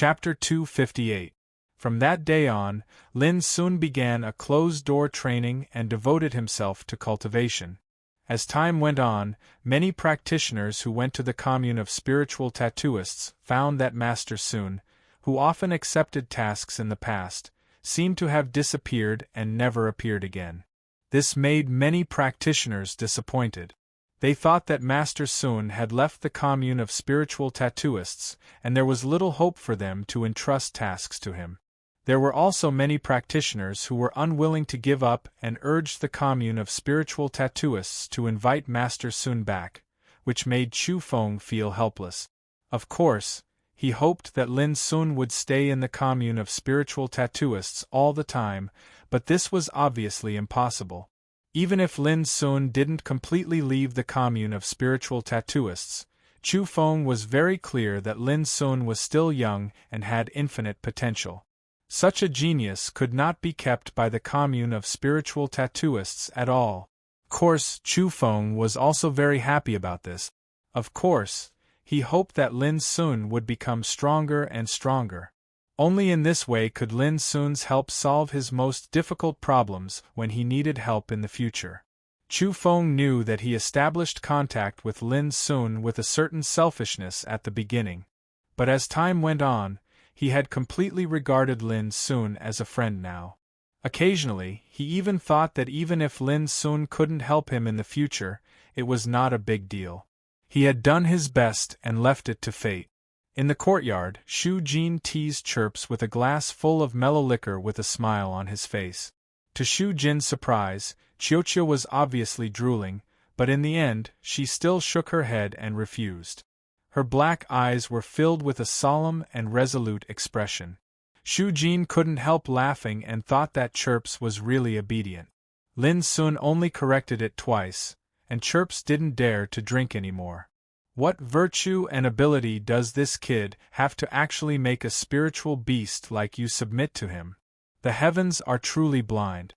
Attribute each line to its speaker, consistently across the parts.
Speaker 1: Chapter 258. From that day on, Lin soon began a closed-door training and devoted himself to cultivation. As time went on, many practitioners who went to the commune of spiritual tattooists found that Master Sun, who often accepted tasks in the past, seemed to have disappeared and never appeared again. This made many practitioners disappointed. They thought that Master Sun had left the commune of spiritual tattooists, and there was little hope for them to entrust tasks to him. There were also many practitioners who were unwilling to give up and urged the commune of spiritual tattooists to invite Master Sun back, which made Chu Feng feel helpless. Of course, he hoped that Lin Sun would stay in the commune of spiritual tattooists all the time, but this was obviously impossible. Even if Lin Sun didn't completely leave the commune of spiritual tattooists, Chu Feng was very clear that Lin Sun was still young and had infinite potential. Such a genius could not be kept by the commune of spiritual tattooists at all. Of course, Chu Feng was also very happy about this. Of course, he hoped that Lin Sun would become stronger and stronger. Only in this way could Lin Sun's help solve his most difficult problems when he needed help in the future. Chu Feng knew that he established contact with Lin Sun with a certain selfishness at the beginning. But as time went on, he had completely regarded Lin Sun as a friend now. Occasionally, he even thought that even if Lin Sun couldn't help him in the future, it was not a big deal. He had done his best and left it to fate. In the courtyard, Shu Jin teased Chirps with a glass full of mellow liquor with a smile on his face. To Shu Jin's surprise, Chiuchia was obviously drooling, but in the end, she still shook her head and refused. Her black eyes were filled with a solemn and resolute expression. Shu Jin couldn't help laughing and thought that Chirps was really obedient. Lin Sun only corrected it twice, and Chirps didn't dare to drink anymore. What virtue and ability does this kid have to actually make a spiritual beast like you submit to him? The heavens are truly blind.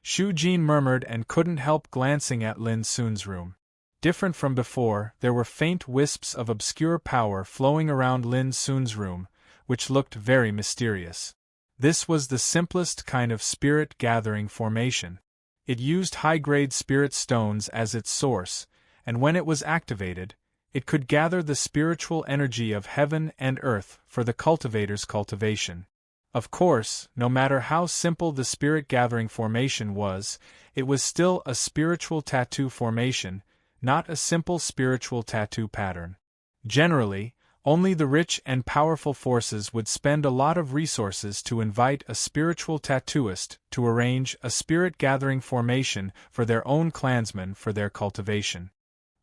Speaker 1: Shu Jin murmured and couldn't help glancing at Lin Sun's room. Different from before, there were faint wisps of obscure power flowing around Lin Sun's room, which looked very mysterious. This was the simplest kind of spirit-gathering formation. It used high-grade spirit stones as its source, and when it was activated, it could gather the spiritual energy of heaven and earth for the cultivator's cultivation. Of course, no matter how simple the spirit-gathering formation was, it was still a spiritual tattoo formation, not a simple spiritual tattoo pattern. Generally, only the rich and powerful forces would spend a lot of resources to invite a spiritual tattooist to arrange a spirit-gathering formation for their own clansmen for their cultivation.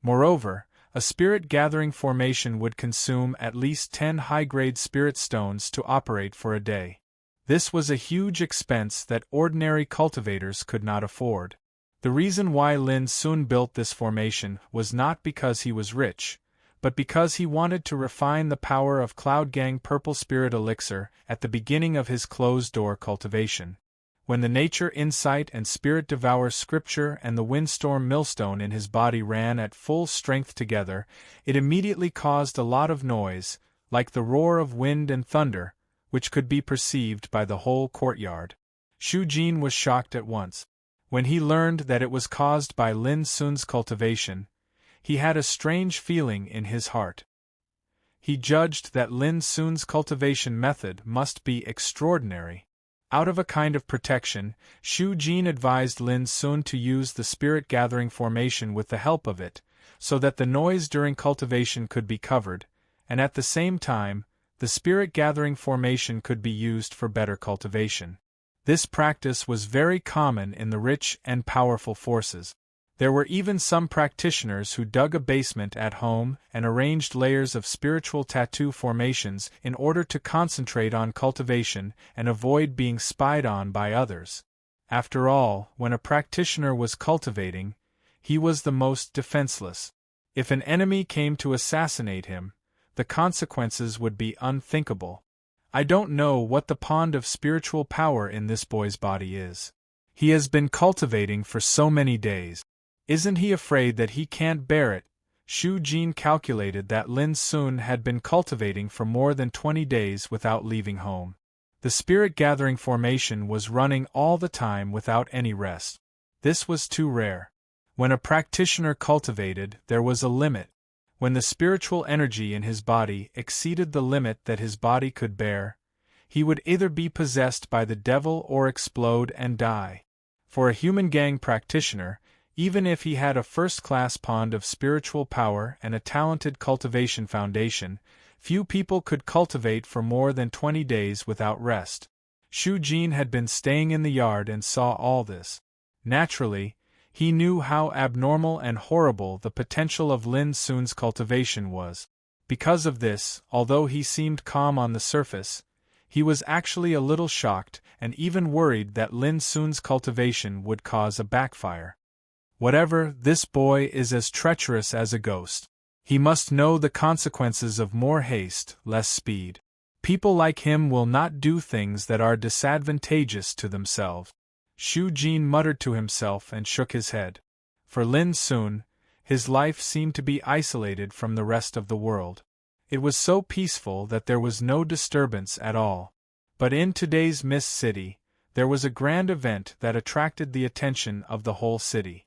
Speaker 1: Moreover, a spirit-gathering formation would consume at least 10 high-grade spirit stones to operate for a day. This was a huge expense that ordinary cultivators could not afford. The reason why Lin Sun built this formation was not because he was rich, but because he wanted to refine the power of Cloud Gang Purple Spirit Elixir at the beginning of his closed-door cultivation. When the Nature Insight and Spirit Devour Scripture and the Windstorm Millstone in his body ran at full strength together, it immediately caused a lot of noise, like the roar of wind and thunder, which could be perceived by the whole courtyard. Shu Jin was shocked at once. When he learned that it was caused by Lin Sun's cultivation, he had a strange feeling in his heart. He judged that Lin Sun's cultivation method must be extraordinary. Out of a kind of protection, Shu Jin advised Lin Sun to use the spirit-gathering formation with the help of it, so that the noise during cultivation could be covered, and at the same time, the spirit-gathering formation could be used for better cultivation. This practice was very common in the rich and powerful forces. There were even some practitioners who dug a basement at home and arranged layers of spiritual tattoo formations in order to concentrate on cultivation and avoid being spied on by others. After all, when a practitioner was cultivating, he was the most defenseless. If an enemy came to assassinate him, the consequences would be unthinkable. I don't know what the pond of spiritual power in this boy's body is. He has been cultivating for so many days. Isn't he afraid that he can't bear it, Shu Jin calculated that Lin Sun had been cultivating for more than 20 days without leaving home. The spirit-gathering formation was running all the time without any rest. This was too rare. When a practitioner cultivated, there was a limit. When the spiritual energy in his body exceeded the limit that his body could bear, he would either be possessed by the devil or explode and die. For a human gang practitioner, even if he had a first-class pond of spiritual power and a talented cultivation foundation, few people could cultivate for more than 20 days without rest. Shu Jin had been staying in the yard and saw all this. Naturally, he knew how abnormal and horrible the potential of Lin Sun's cultivation was. Because of this, although he seemed calm on the surface, he was actually a little shocked and even worried that Lin Sun's cultivation would cause a backfire. Whatever, this boy is as treacherous as a ghost. He must know the consequences of more haste, less speed. People like him will not do things that are disadvantageous to themselves. Shu Jin muttered to himself and shook his head. For Lin Sun, his life seemed to be isolated from the rest of the world. It was so peaceful that there was no disturbance at all. But in today's Mist City, there was a grand event that attracted the attention of the whole city.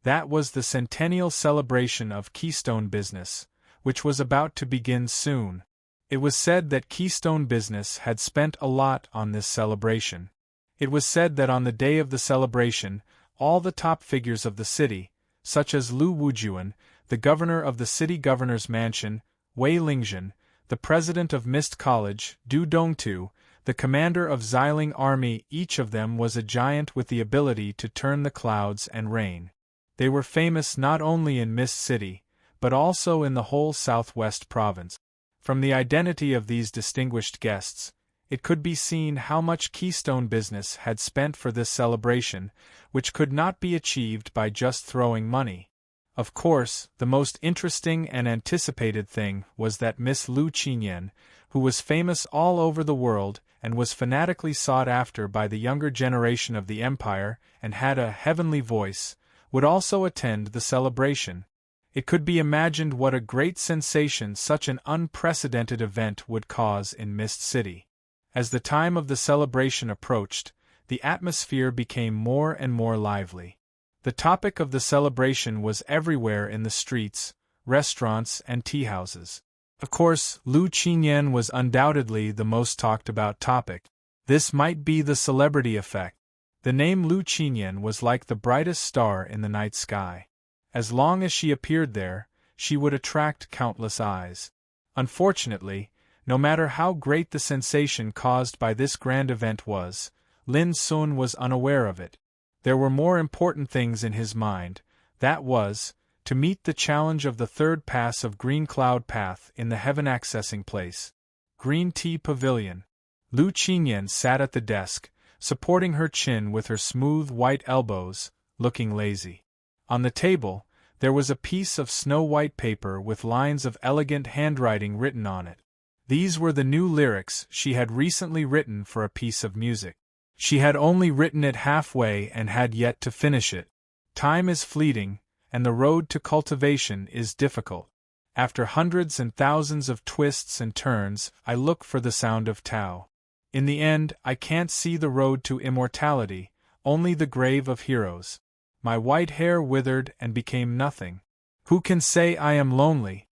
Speaker 1: That was the centennial celebration of Keystone Business, which was about to begin soon. It was said that Keystone Business had spent a lot on this celebration. It was said that on the day of the celebration, all the top figures of the city, such as Lu Wujuan, the governor of the city governor's mansion, Wei Lingzhen, the president of Mist College, Du Dongtu, the commander of Xiling army, each of them was a giant with the ability to turn the clouds and rain. They were famous not only in Mist City, but also in the whole southwest province. From the identity of these distinguished guests, it could be seen how much Keystone Business had spent for this celebration, which could not be achieved by just throwing money. Of course, the most interesting and anticipated thing was that Miss Lu Qinyan, who was famous all over the world and was fanatically sought after by the younger generation of the empire and had a heavenly voice, would also attend the celebration. It could be imagined what a great sensation such an unprecedented event would cause in Mist City. As the time of the celebration approached, the atmosphere became more and more lively. The topic of the celebration was everywhere in the streets, restaurants, and tea-houses. Of course, Lu Qinyan was undoubtedly the most talked about topic. This might be the celebrity effect. The name Lu Qinyan was like the brightest star in the night sky. As long as she appeared there, she would attract countless eyes. Unfortunately, no matter how great the sensation caused by this grand event was, Lin Sun was unaware of it. There were more important things in his mind, that was, to meet the challenge of the third pass of Green Cloud Path in the Heaven Accessing Place. Green Tea Pavilion. Lu Qinyan sat at the desk, supporting her chin with her smooth white elbows, looking lazy. On the table, there was a piece of snow-white paper with lines of elegant handwriting written on it. These were the new lyrics she had recently written for a piece of music. She had only written it halfway and had yet to finish it. Time is fleeting, and the road to cultivation is difficult. After hundreds and thousands of twists and turns, I look for the sound of Tao. In the end, I can't see the road to immortality, only the grave of heroes. My white hair withered and became nothing. Who can say I am lonely?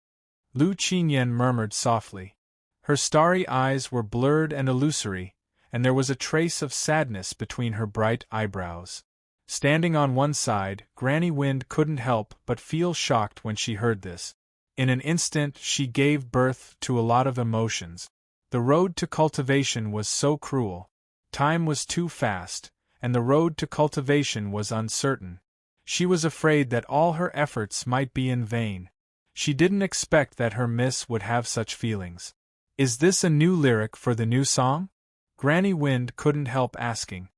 Speaker 1: Lu Qinyan murmured softly. Her starry eyes were blurred and illusory, and there was a trace of sadness between her bright eyebrows. Standing on one side, Granny Wind couldn't help but feel shocked when she heard this. In an instant she gave birth to a lot of emotions. The road to cultivation was so cruel. Time was too fast, and the road to cultivation was uncertain. She was afraid that all her efforts might be in vain. She didn't expect that her miss would have such feelings. Is this a new lyric for the new song? Granny Wind couldn't help asking.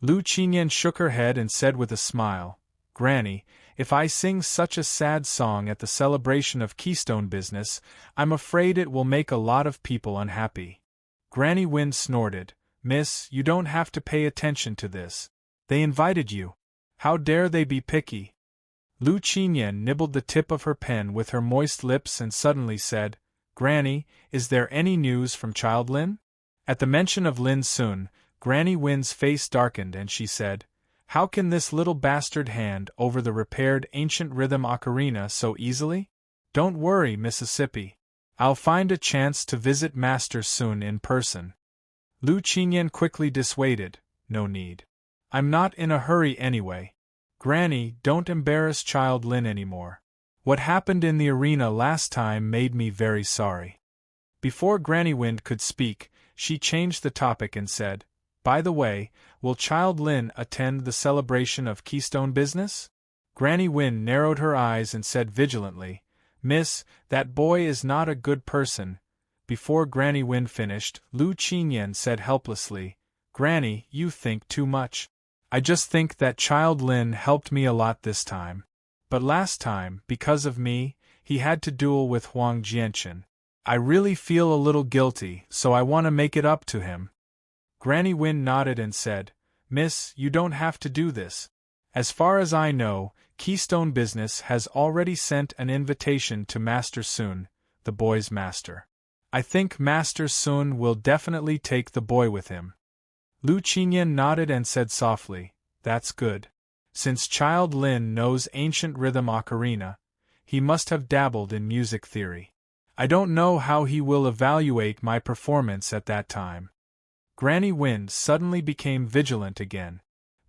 Speaker 1: Lu Qinyan shook her head and said with a smile, Granny, if I sing such a sad song at the celebration of Keystone Business, I'm afraid it will make a lot of people unhappy. Granny Wind snorted, Miss, you don't have to pay attention to this. They invited you. How dare they be picky? Lu Qinyan nibbled the tip of her pen with her moist lips and suddenly said, "Granny, is there any news from Child Lin?" At the mention of Lin Sun, Granny Win's face darkened and she said, "How can this little bastard hand over the repaired ancient rhythm ocarina so easily? Don't worry, Mississippi. I'll find a chance to visit Master Sun in person." Lu Qinyan quickly dissuaded, "No need. I'm not in a hurry anyway. Granny, don't embarrass Child Lin anymore. What happened in the arena last time made me very sorry." Before Granny Wind could speak, she changed the topic and said, "By the way, will Child Lin attend the celebration of Keystone business?" Granny Wind narrowed her eyes and said vigilantly, "Miss, that boy is not a good person." Before Granny Wind finished, Lu Qinyan said helplessly, "Granny, you think too much. I just think that Child Lin helped me a lot this time. But last time, because of me, he had to duel with Huang Jianchen. I really feel a little guilty, so I want to make it up to him." Granny Wind nodded and said, "Miss, you don't have to do this. As far as I know, Keystone Business has already sent an invitation to Master Sun, the boy's master. I think Master Sun will definitely take the boy with him." Lu Qinyan nodded and said softly, "That's good. Since Child Lin knows ancient rhythm ocarina, he must have dabbled in music theory. I don't know how he will evaluate my performance at that time." Granny Wind suddenly became vigilant again.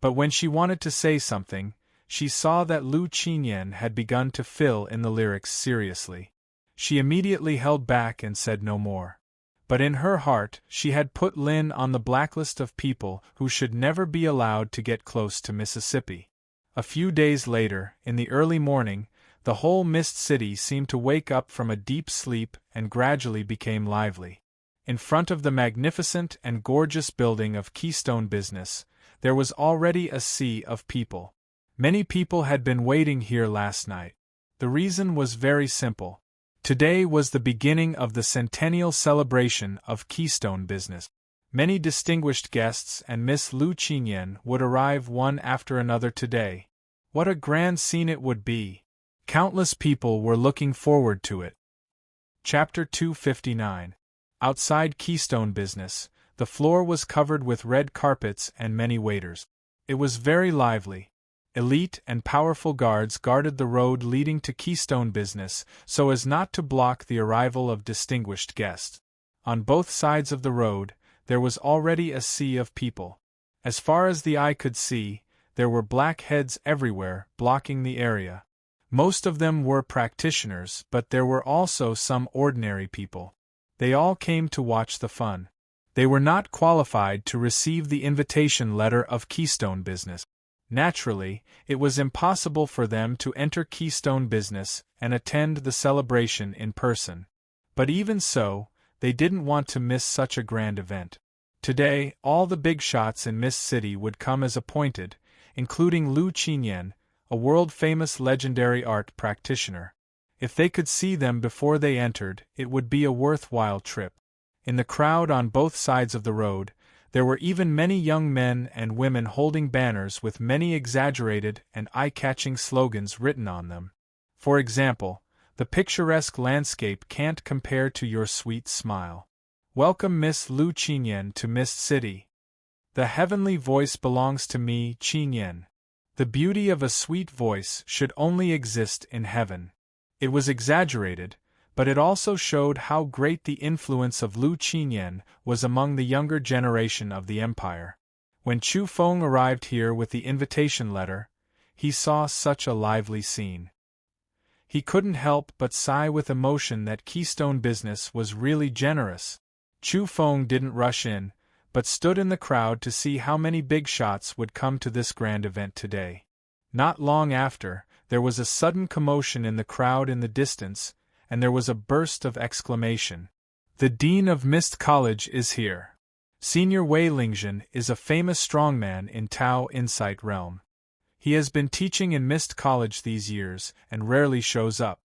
Speaker 1: But when she wanted to say something, she saw that Lu Qinyan had begun to fill in the lyrics seriously. She immediately held back and said no more. But in her heart, she had put Lin on the blacklist of people who should never be allowed to get close to Mississippi. A few days later, in the early morning, the whole Mist City seemed to wake up from a deep sleep and gradually became lively. In front of the magnificent and gorgeous building of Keystone Business, there was already a sea of people. Many people had been waiting here last night. The reason was very simple. Today was the beginning of the centennial celebration of Keystone Business. Many distinguished guests and Miss Lu Qinyan would arrive one after another today. What a grand scene it would be! Countless people were looking forward to it. Chapter 259. Outside Keystone Business, the floor was covered with red carpets and many waiters. It was very lively. Elite and powerful guards guarded the road leading to Keystone Business so as not to block the arrival of distinguished guests. On both sides of the road, there was already a sea of people. As far as the eye could see, there were black heads everywhere, blocking the area. Most of them were practitioners, but there were also some ordinary people. They all came to watch the fun. They were not qualified to receive the invitation letter of Keystone Business. Naturally, it was impossible for them to enter Keystone Business and attend the celebration in person. But even so, they didn't want to miss such a grand event. Today, all the big shots in Mist City would come as appointed, including Lu Qinyan, a world-famous legendary art practitioner. If they could see them before they entered, it would be a worthwhile trip. In the crowd on both sides of the road, there were even many young men and women holding banners with many exaggerated and eye-catching slogans written on them. For example, "The picturesque landscape can't compare to your sweet smile." "Welcome Miss Lu Qinyan to Mist City." "The heavenly voice belongs to me, Qinyan." "The beauty of a sweet voice should only exist in heaven." It was exaggerated, but it also showed how great the influence of Lu Qinyan was among the younger generation of the empire. When Chu Feng arrived here with the invitation letter, he saw such a lively scene. He couldn't help but sigh with emotion that Keystone Business was really generous. Chu Feng didn't rush in, but stood in the crowd to see how many big shots would come to this grand event today. Not long after, there was a sudden commotion in the crowd in the distance, and there was a burst of exclamation. "The Dean of Mist College is here. Senior Wei Lingzhen is a famous strongman in Tao Insight Realm. He has been teaching in Mist College these years and rarely shows up.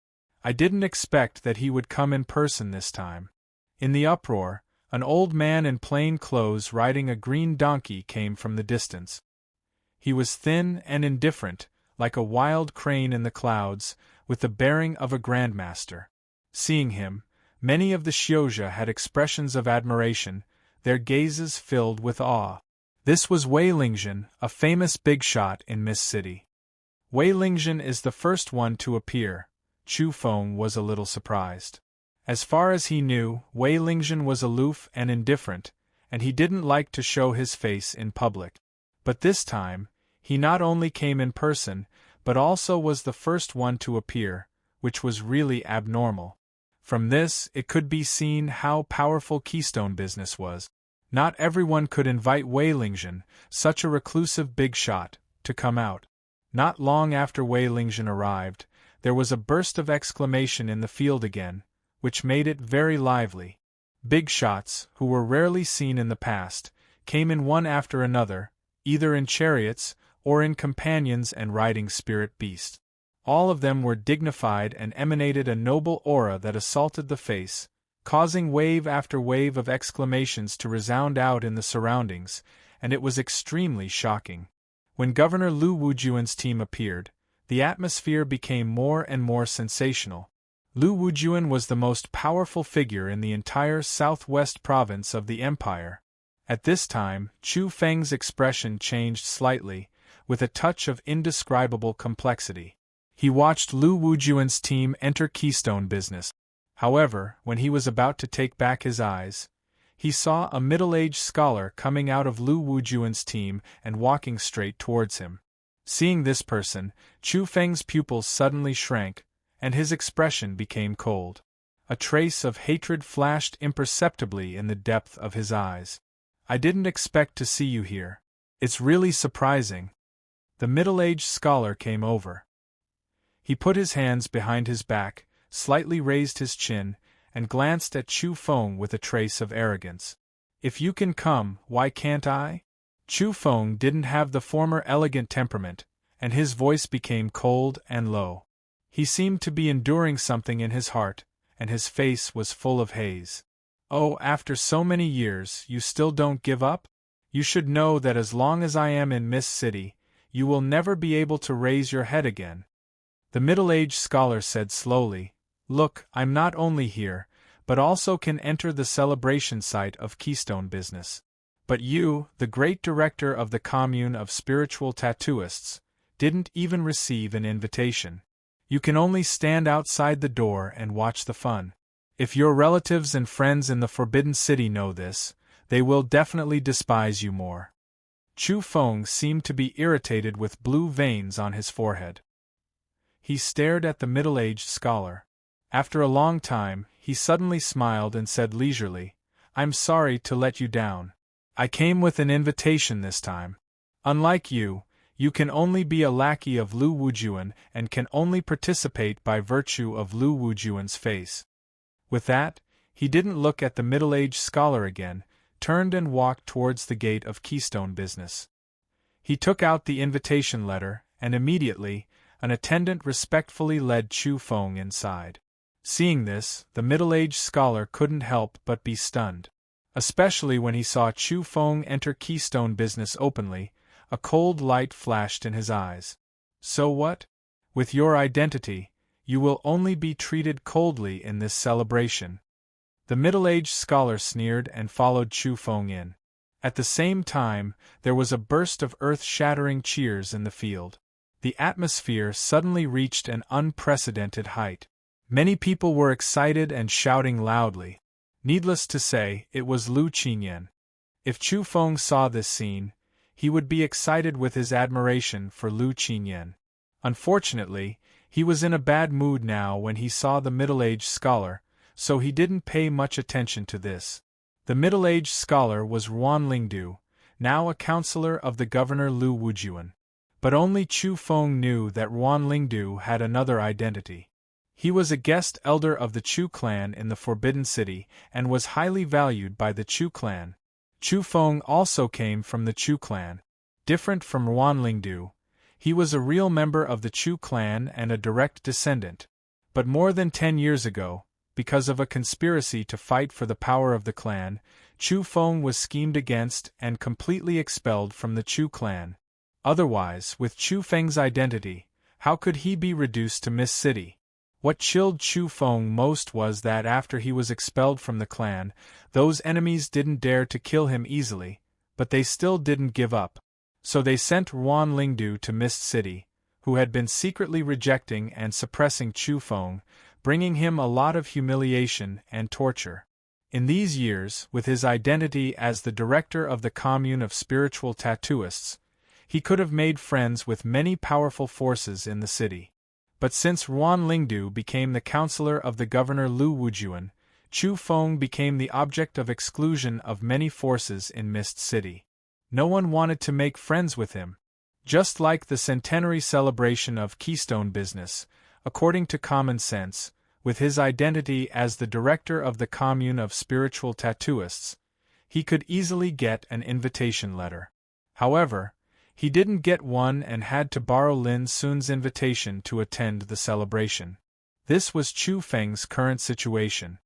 Speaker 1: I didn't expect that he would come in person this time." In the uproar, an old man in plain clothes riding a green donkey came from the distance. He was thin and indifferent, like a wild crane in the clouds, with the bearing of a grandmaster. Seeing him, many of the Xiozha had expressions of admiration, their gazes filled with awe. This was Wei Lingzhen, a famous big shot in Mist City. Wei Lingzhen is the first one to appear. Chu Feng was a little surprised. As far as he knew, Wei Lingzhen was aloof and indifferent, and he didn't like to show his face in public. But this time, he not only came in person, but also was the first one to appear, which was really abnormal. From this, it could be seen how powerful Keystone business was. Not everyone could invite Wei Lingzhen, such a reclusive big shot, to come out. Not long after Wei Lingzhen arrived, there was a burst of exclamation in the field again, which made it very lively. Big shots, who were rarely seen in the past, came in one after another, either in chariots, or in companions and riding spirit beasts. All of them were dignified and emanated a noble aura that assaulted the face, causing wave after wave of exclamations to resound out in the surroundings, and it was extremely shocking. When Governor Lu Wujuan's team appeared, the atmosphere became more and more sensational. Lu Wujuan was the most powerful figure in the entire southwest province of the empire. At this time, Chu Feng's expression changed slightly, with a touch of indescribable complexity. He watched Lu Wujuan's team enter Keystone business. However, when he was about to take back his eyes, he saw a middle-aged scholar coming out of Lu Wujuan's team and walking straight towards him. Seeing this person, Chu Feng's pupils suddenly shrank, and his expression became cold. A trace of hatred flashed imperceptibly in the depth of his eyes. "I didn't expect to see you here. It's really surprising." The middle-aged scholar came over. He put his hands behind his back, slightly raised his chin, and glanced at Chu Feng with a trace of arrogance. "If you can come, why can't I?" Chu Feng didn't have the former elegant temperament, and his voice became cold and low. He seemed to be enduring something in his heart, and his face was full of haze. "Oh, after so many years, you still don't give up? You should know that as long as I am in Mist City, you will never be able to raise your head again." The middle-aged scholar said slowly, "Look, I'm not only here, but also can enter the celebration site of Keystone business. But you, the great director of the commune of spiritual tattooists, didn't even receive an invitation. You can only stand outside the door and watch the fun. If your relatives and friends in the Forbidden City know this, they will definitely despise you more." Chu Feng seemed to be irritated with blue veins on his forehead. He stared at the middle-aged scholar. After a long time, he suddenly smiled and said leisurely, "I'm sorry to let you down. I came with an invitation this time. Unlike you, you can only be a lackey of Lu Wujuan and can only participate by virtue of Lu Wujuan's face." With that, he didn't look at the middle-aged scholar again, turned and walked towards the gate of Keystone business. He took out the invitation letter, and immediately, an attendant respectfully led Chu Feng inside. Seeing this, the middle-aged scholar couldn't help but be stunned. Especially when he saw Chu Feng enter Keystone business openly, a cold light flashed in his eyes. "So what? With your identity, you will only be treated coldly in this celebration." The middle-aged scholar sneered and followed Chu Feng in. At the same time, there was a burst of earth-shattering cheers in the field. The atmosphere suddenly reached an unprecedented height. Many people were excited and shouting loudly. Needless to say, it was Lu Qinyan. If Chu Feng saw this scene, he would be excited with his admiration for Lu Qinyan. Unfortunately, he was in a bad mood now when he saw the middle-aged scholar, so he didn't pay much attention to this. The middle-aged scholar was Ruan Lingdu, now a counselor of the governor Lu Wujuan. But only Chu Feng knew that Ruan Lingdu had another identity. He was a guest elder of the Chu clan in the Forbidden City and was highly valued by the Chu clan. Chu Feng also came from the Chu clan. Different from Ruan Lingdu, he was a real member of the Chu clan and a direct descendant. But more than 10 years ago, because of a conspiracy to fight for the power of the clan, Chu Feng was schemed against and completely expelled from the Chu clan. Otherwise, with Chu Feng's identity, How could he be reduced to Mist City? What chilled Chu Feng most was that after he was expelled from the clan, those enemies didn't dare to kill him easily, but they still didn't give up. So they sent Ruan Lingdu to Mist City, who had been secretly rejecting and suppressing Chu Feng, bringing him a lot of humiliation and torture. In these years, with his identity as the director of the commune of spiritual tattooists, he could have made friends with many powerful forces in the city. But since Ruan Lingdu became the counselor of the governor Lu Wujuan, Chu Feng became the object of exclusion of many forces in Mist City. No one wanted to make friends with him. Just like the centenary celebration of Keystone Business, according to common sense, with his identity as the director of the commune of spiritual tattooists, he could easily get an invitation letter. However, he didn't get one and had to borrow Lin Sun's invitation to attend the celebration. This was Chu Feng's current situation.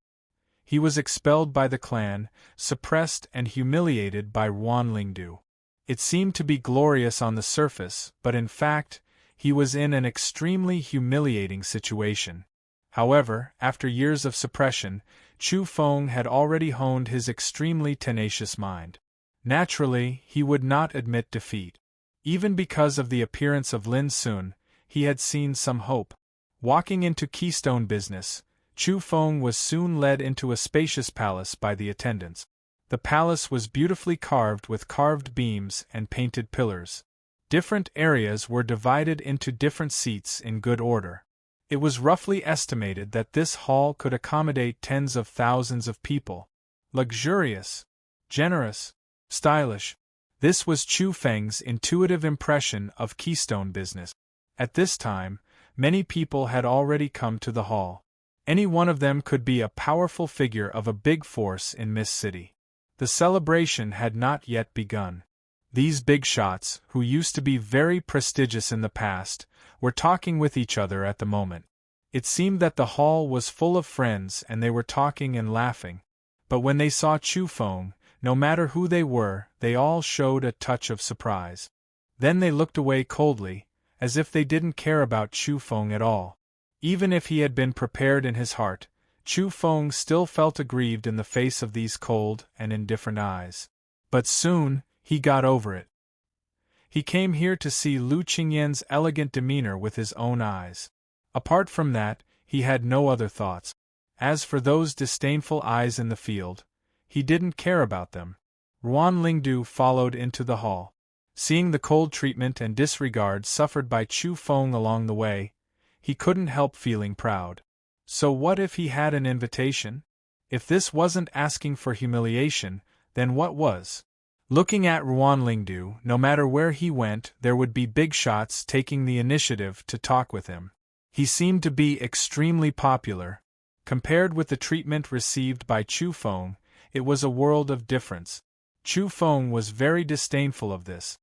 Speaker 1: He was expelled by the clan, suppressed and humiliated by Ruan Lingdu. It seemed to be glorious on the surface, but in fact, he was in an extremely humiliating situation. However, after years of suppression, Chu Feng had already honed his extremely tenacious mind. Naturally, he would not admit defeat. Even because of the appearance of Lin Sun, he had seen some hope. Walking into Keystone Business, Chu Feng was soon led into a spacious palace by the attendants. The palace was beautifully carved with carved beams and painted pillars. Different areas were divided into different seats in good order. It was roughly estimated that this hall could accommodate tens of thousands of people. Luxurious, generous, stylish. This was Chu Feng's intuitive impression of Keystone Business. At this time, many people had already come to the hall. Any one of them could be a powerful figure of a big force in Mist City. The celebration had not yet begun. These big shots, who used to be very prestigious in the past, were talking with each other at the moment. It seemed that the hall was full of friends and they were talking and laughing. But when they saw Chu Feng, no matter who they were, they all showed a touch of surprise. Then they looked away coldly, as if they didn't care about Chu Feng at all. Even if he had been prepared in his heart, Chu Feng still felt aggrieved in the face of these cold and indifferent eyes. But soon, he got over it. He came here to see Lu Qingyan's elegant demeanor with his own eyes. Apart from that, he had no other thoughts. As for those disdainful eyes in the field, he didn't care about them. Ruan Lingdu followed into the hall. Seeing the cold treatment and disregard suffered by Chu Feng along the way, he couldn't help feeling proud. So what if he had an invitation? If this wasn't asking for humiliation, then what was? Looking at Ruan Lingdu, no matter where he went, there would be big shots taking the initiative to talk with him. He seemed to be extremely popular. Compared with the treatment received by Chu Feng, it was a world of difference. Chu Feng was very disdainful of this.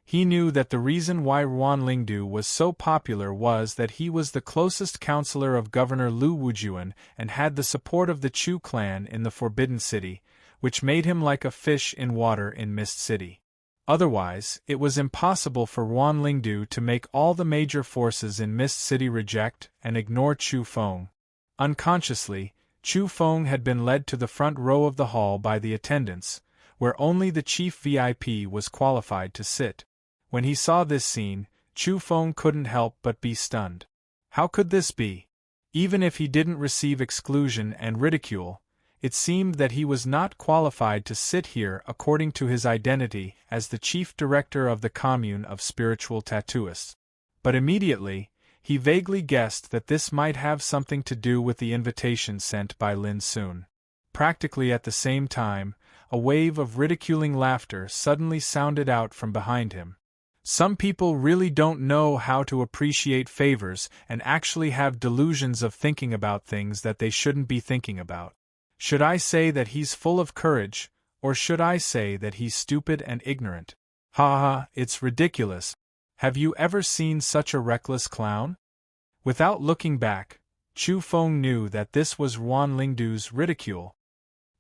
Speaker 1: He knew that the reason why Ruan Lingdu was so popular was that he was the closest counselor of Governor Lu Wujuan and had the support of the Chu clan in the Forbidden City, which made him like a fish in water in Mist City. Otherwise, it was impossible for Ruan Lingdu to make all the major forces in Mist City reject and ignore Chu Feng. Unconsciously, Chu Feng had been led to the front row of the hall by the attendants, where only the chief VIP was qualified to sit. When he saw this scene, Chu Feng couldn't help but be stunned. How could this be? Even if he didn't receive exclusion and ridicule, it seemed that he was not qualified to sit here according to his identity as the chief director of the commune of spiritual tattooists. But immediately, he vaguely guessed that this might have something to do with the invitation sent by Lin Sun. Practically at the same time, a wave of ridiculing laughter suddenly sounded out from behind him. Some people really don't know how to appreciate favors and actually have delusions of thinking about things that they shouldn't be thinking about. Should I say that he's full of courage, or should I say that he's stupid and ignorant? Ha ha, it's ridiculous. Have you ever seen such a reckless clown? Without looking back, Chu Feng knew that this was Ruan Lingdu's ridicule.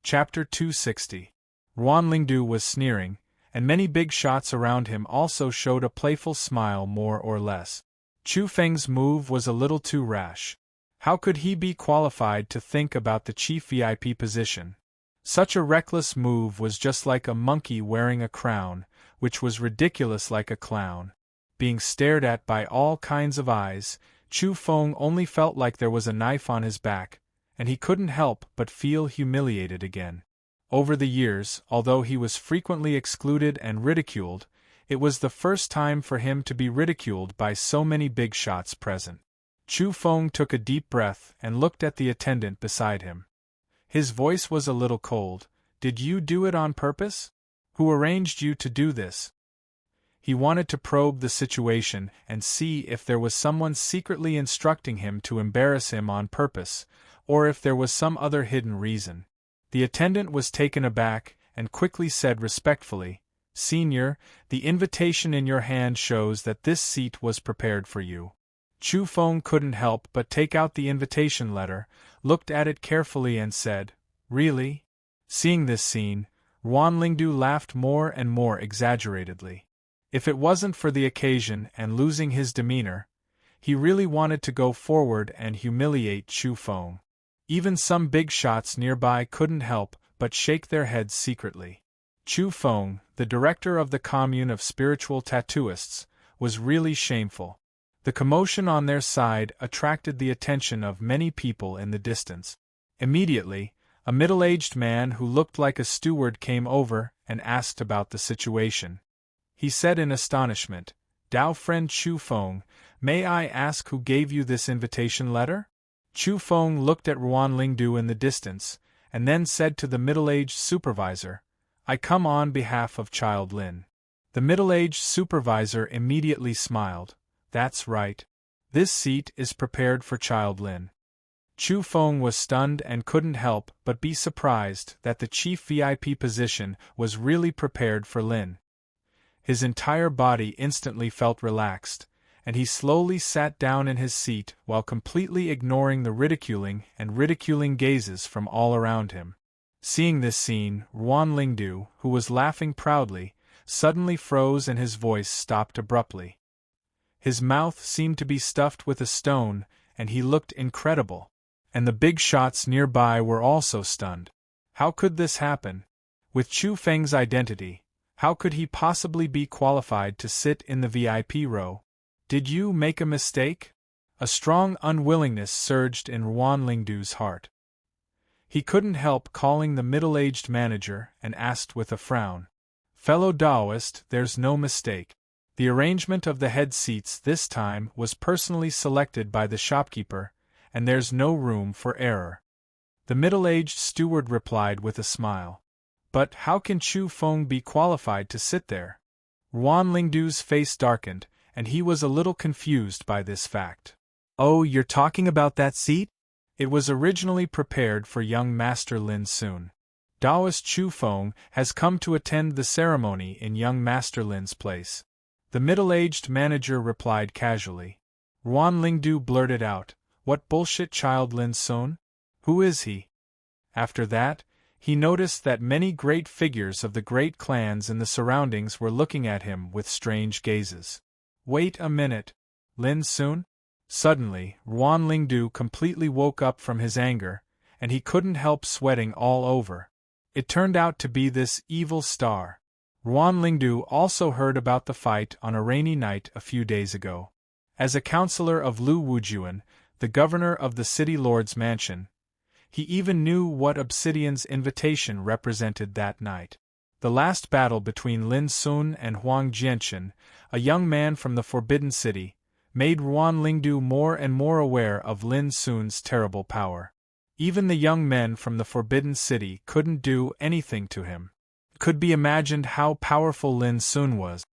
Speaker 1: Chapter 260. Ruan Lingdu was sneering, and many big shots around him also showed a playful smile more or less. Chu Feng's move was a little too rash. How could he be qualified to think about the chief VIP position? Such a reckless move was just like a monkey wearing a crown, which was ridiculous like a clown. Being stared at by all kinds of eyes, Chu Feng only felt like there was a knife on his back, and he couldn't help but feel humiliated again. Over the years, although he was frequently excluded and ridiculed, it was the first time for him to be ridiculed by so many big shots present. Chu Feng took a deep breath and looked at the attendant beside him. His voice was a little cold. "Did you do it on purpose? Who arranged you to do this?" He wanted to probe the situation and see if there was someone secretly instructing him to embarrass him on purpose, or if there was some other hidden reason. The attendant was taken aback and quickly said respectfully, "Senior, the invitation in your hand shows that this seat was prepared for you." Chu Feng couldn't help but take out the invitation letter, looked at it carefully and said, "Really?" Seeing this scene, Ruan Lingdu laughed more and more exaggeratedly. If it wasn't for the occasion and losing his demeanor, he really wanted to go forward and humiliate Chu Feng. Even some big shots nearby couldn't help but shake their heads secretly. Chu Feng, the director of the commune of spiritual tattooists, was really shameful. The commotion on their side attracted the attention of many people in the distance. Immediately, a middle-aged man who looked like a steward came over and asked about the situation. He said in astonishment, "Dao friend Chu Feng, may I ask who gave you this invitation letter?" Chu Feng looked at Ruan Lingdu in the distance, and then said to the middle-aged supervisor, "I come on behalf of Child Lin." The middle-aged supervisor immediately smiled. "That's right. This seat is prepared for Child Lin." Chu Feng was stunned and couldn't help but be surprised that the chief VIP position was really prepared for Lin. His entire body instantly felt relaxed, and he slowly sat down in his seat while completely ignoring the ridiculing gazes from all around him. Seeing this scene, Ruan Lingdu, who was laughing proudly, suddenly froze and his voice stopped abruptly. His mouth seemed to be stuffed with a stone, and he looked incredible. And the big shots nearby were also stunned. How could this happen? With Chu Feng's identity, how could he possibly be qualified to sit in the VIP row? Did you make a mistake? A strong unwillingness surged in Ruan Lingdu's heart. He couldn't help calling the middle-aged manager and asked with a frown, "Fellow Taoist, there's no mistake. The arrangement of the head seats this time was personally selected by the shopkeeper, and there's no room for error." The middle-aged steward replied with a smile. "But how can Chu Feng be qualified to sit there?" Ruan Lingdu's face darkened, and he was a little confused by this fact. "Oh, you're talking about that seat? It was originally prepared for young Master Lin Sun. Taoist Chu Feng has come to attend the ceremony in young Master Lin's place." The middle-aged manager replied casually. Ruan Lingdu blurted out, "What bullshit, Child Lin Sun? Who is he?" After that, he noticed that many great figures of the great clans in the surroundings were looking at him with strange gazes. "Wait a minute. Lin Sun?" Suddenly, Ruan Lingdu completely woke up from his anger, and he couldn't help sweating all over. It turned out to be this evil star. Ruan Lingdu also heard about the fight on a rainy night a few days ago. As a counselor of Lu Wujuan, the governor of the city lord's mansion, he even knew what Obsidian's invitation represented that night. The last battle between Lin Sun and Huang Jianchen, a young man from the Forbidden City, made Ruan Lingdu more and more aware of Lin Sun's terrible power. Even the young men from the Forbidden City couldn't do anything to him. It could be imagined how powerful Lin Sun was.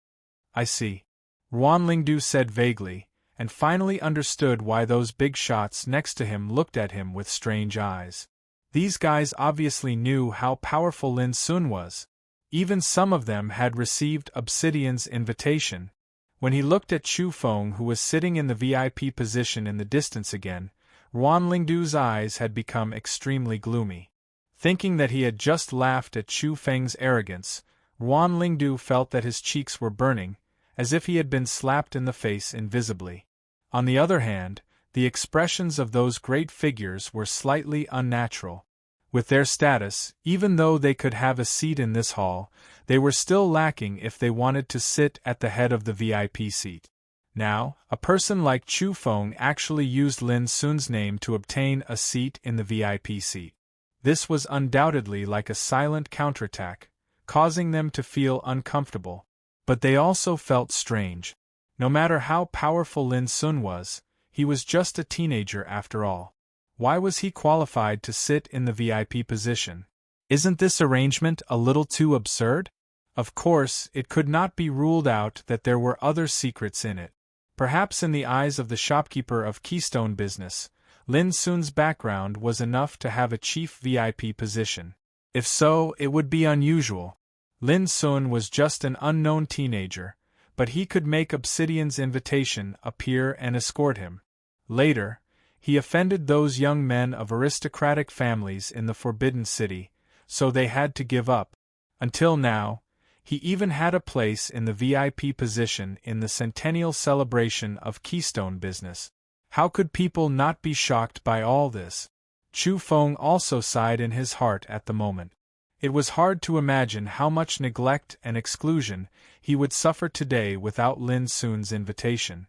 Speaker 1: "I see," Ruan Lingdu said vaguely, and finally understood why those big shots next to him looked at him with strange eyes. These guys obviously knew how powerful Lin Sun was. Even some of them had received Obsidian's invitation. When he looked at Chu Feng, who was sitting in the VIP position in the distance again, Ruan Lingdu's eyes had become extremely gloomy. Thinking that he had just laughed at Chu Feng's arrogance, Ruan Lingdu felt that his cheeks were burning, as if he had been slapped in the face invisibly. On the other hand, the expressions of those great figures were slightly unnatural. With their status, even though they could have a seat in this hall, they were still lacking if they wanted to sit at the head of the VIP seat. Now, a person like Chu Feng actually used Lin Sun's name to obtain a seat in the VIP seat. This was undoubtedly like a silent counterattack, causing them to feel uncomfortable. But they also felt strange. No matter how powerful Lin Sun was, he was just a teenager after all. Why was he qualified to sit in the VIP position? Isn't this arrangement a little too absurd? Of course, it could not be ruled out that there were other secrets in it. Perhaps in the eyes of the shopkeeper of Keystone Business, Lin Sun's background was enough to have a chief VIP position. If so, it would be unusual. Lin Sun was just an unknown teenager, but he could make Obsidian's invitation appear and escort him. Later, he offended those young men of aristocratic families in the Forbidden City, so they had to give up. Until now, he even had a place in the VIP position in the centennial celebration of Keystone Business. How could people not be shocked by all this? Chu Feng also sighed in his heart at the moment. It was hard to imagine how much neglect and exclusion he would suffer today without Lin Sun's invitation.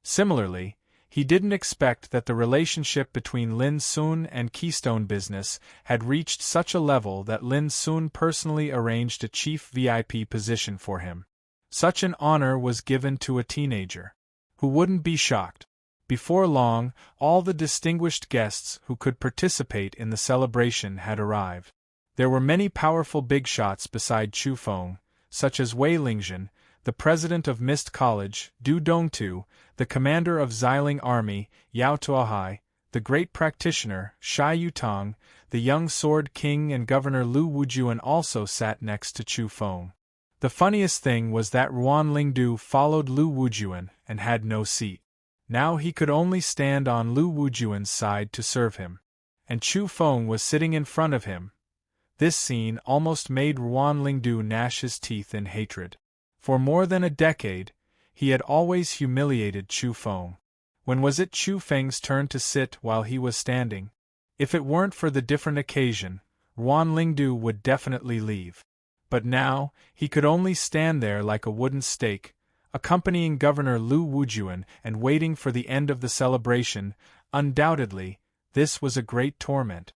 Speaker 1: Similarly, he didn't expect that the relationship between Lin Sun and Keystone Business had reached such a level that Lin Sun personally arranged a chief VIP position for him. Such an honor was given to a teenager. Who wouldn't be shocked? Before long, all the distinguished guests who could participate in the celebration had arrived. There were many powerful big shots beside Chu Feng, such as Wei Lingzhen, the president of Mist College, Du Dongtu, the commander of Xiling Army, Yao Tuohai, the great practitioner, Shai Yutong, the young sword king and governor Lu Wujuan also sat next to Chu Feng. The funniest thing was that Ruan Lingdu followed Lu Wujuan and had no seat. Now he could only stand on Lu Wujuan's side to serve him. And Chu Feng was sitting in front of him. This scene almost made Ruan Lingdu gnash his teeth in hatred. For more than a decade, he had always humiliated Chu Feng. When was it Chu Feng's turn to sit while he was standing? If it weren't for the different occasion, Ruan Lingdu would definitely leave. But now, he could only stand there like a wooden stake, accompanying Governor Lu Wujuan and waiting for the end of the celebration. Undoubtedly, this was a great torment.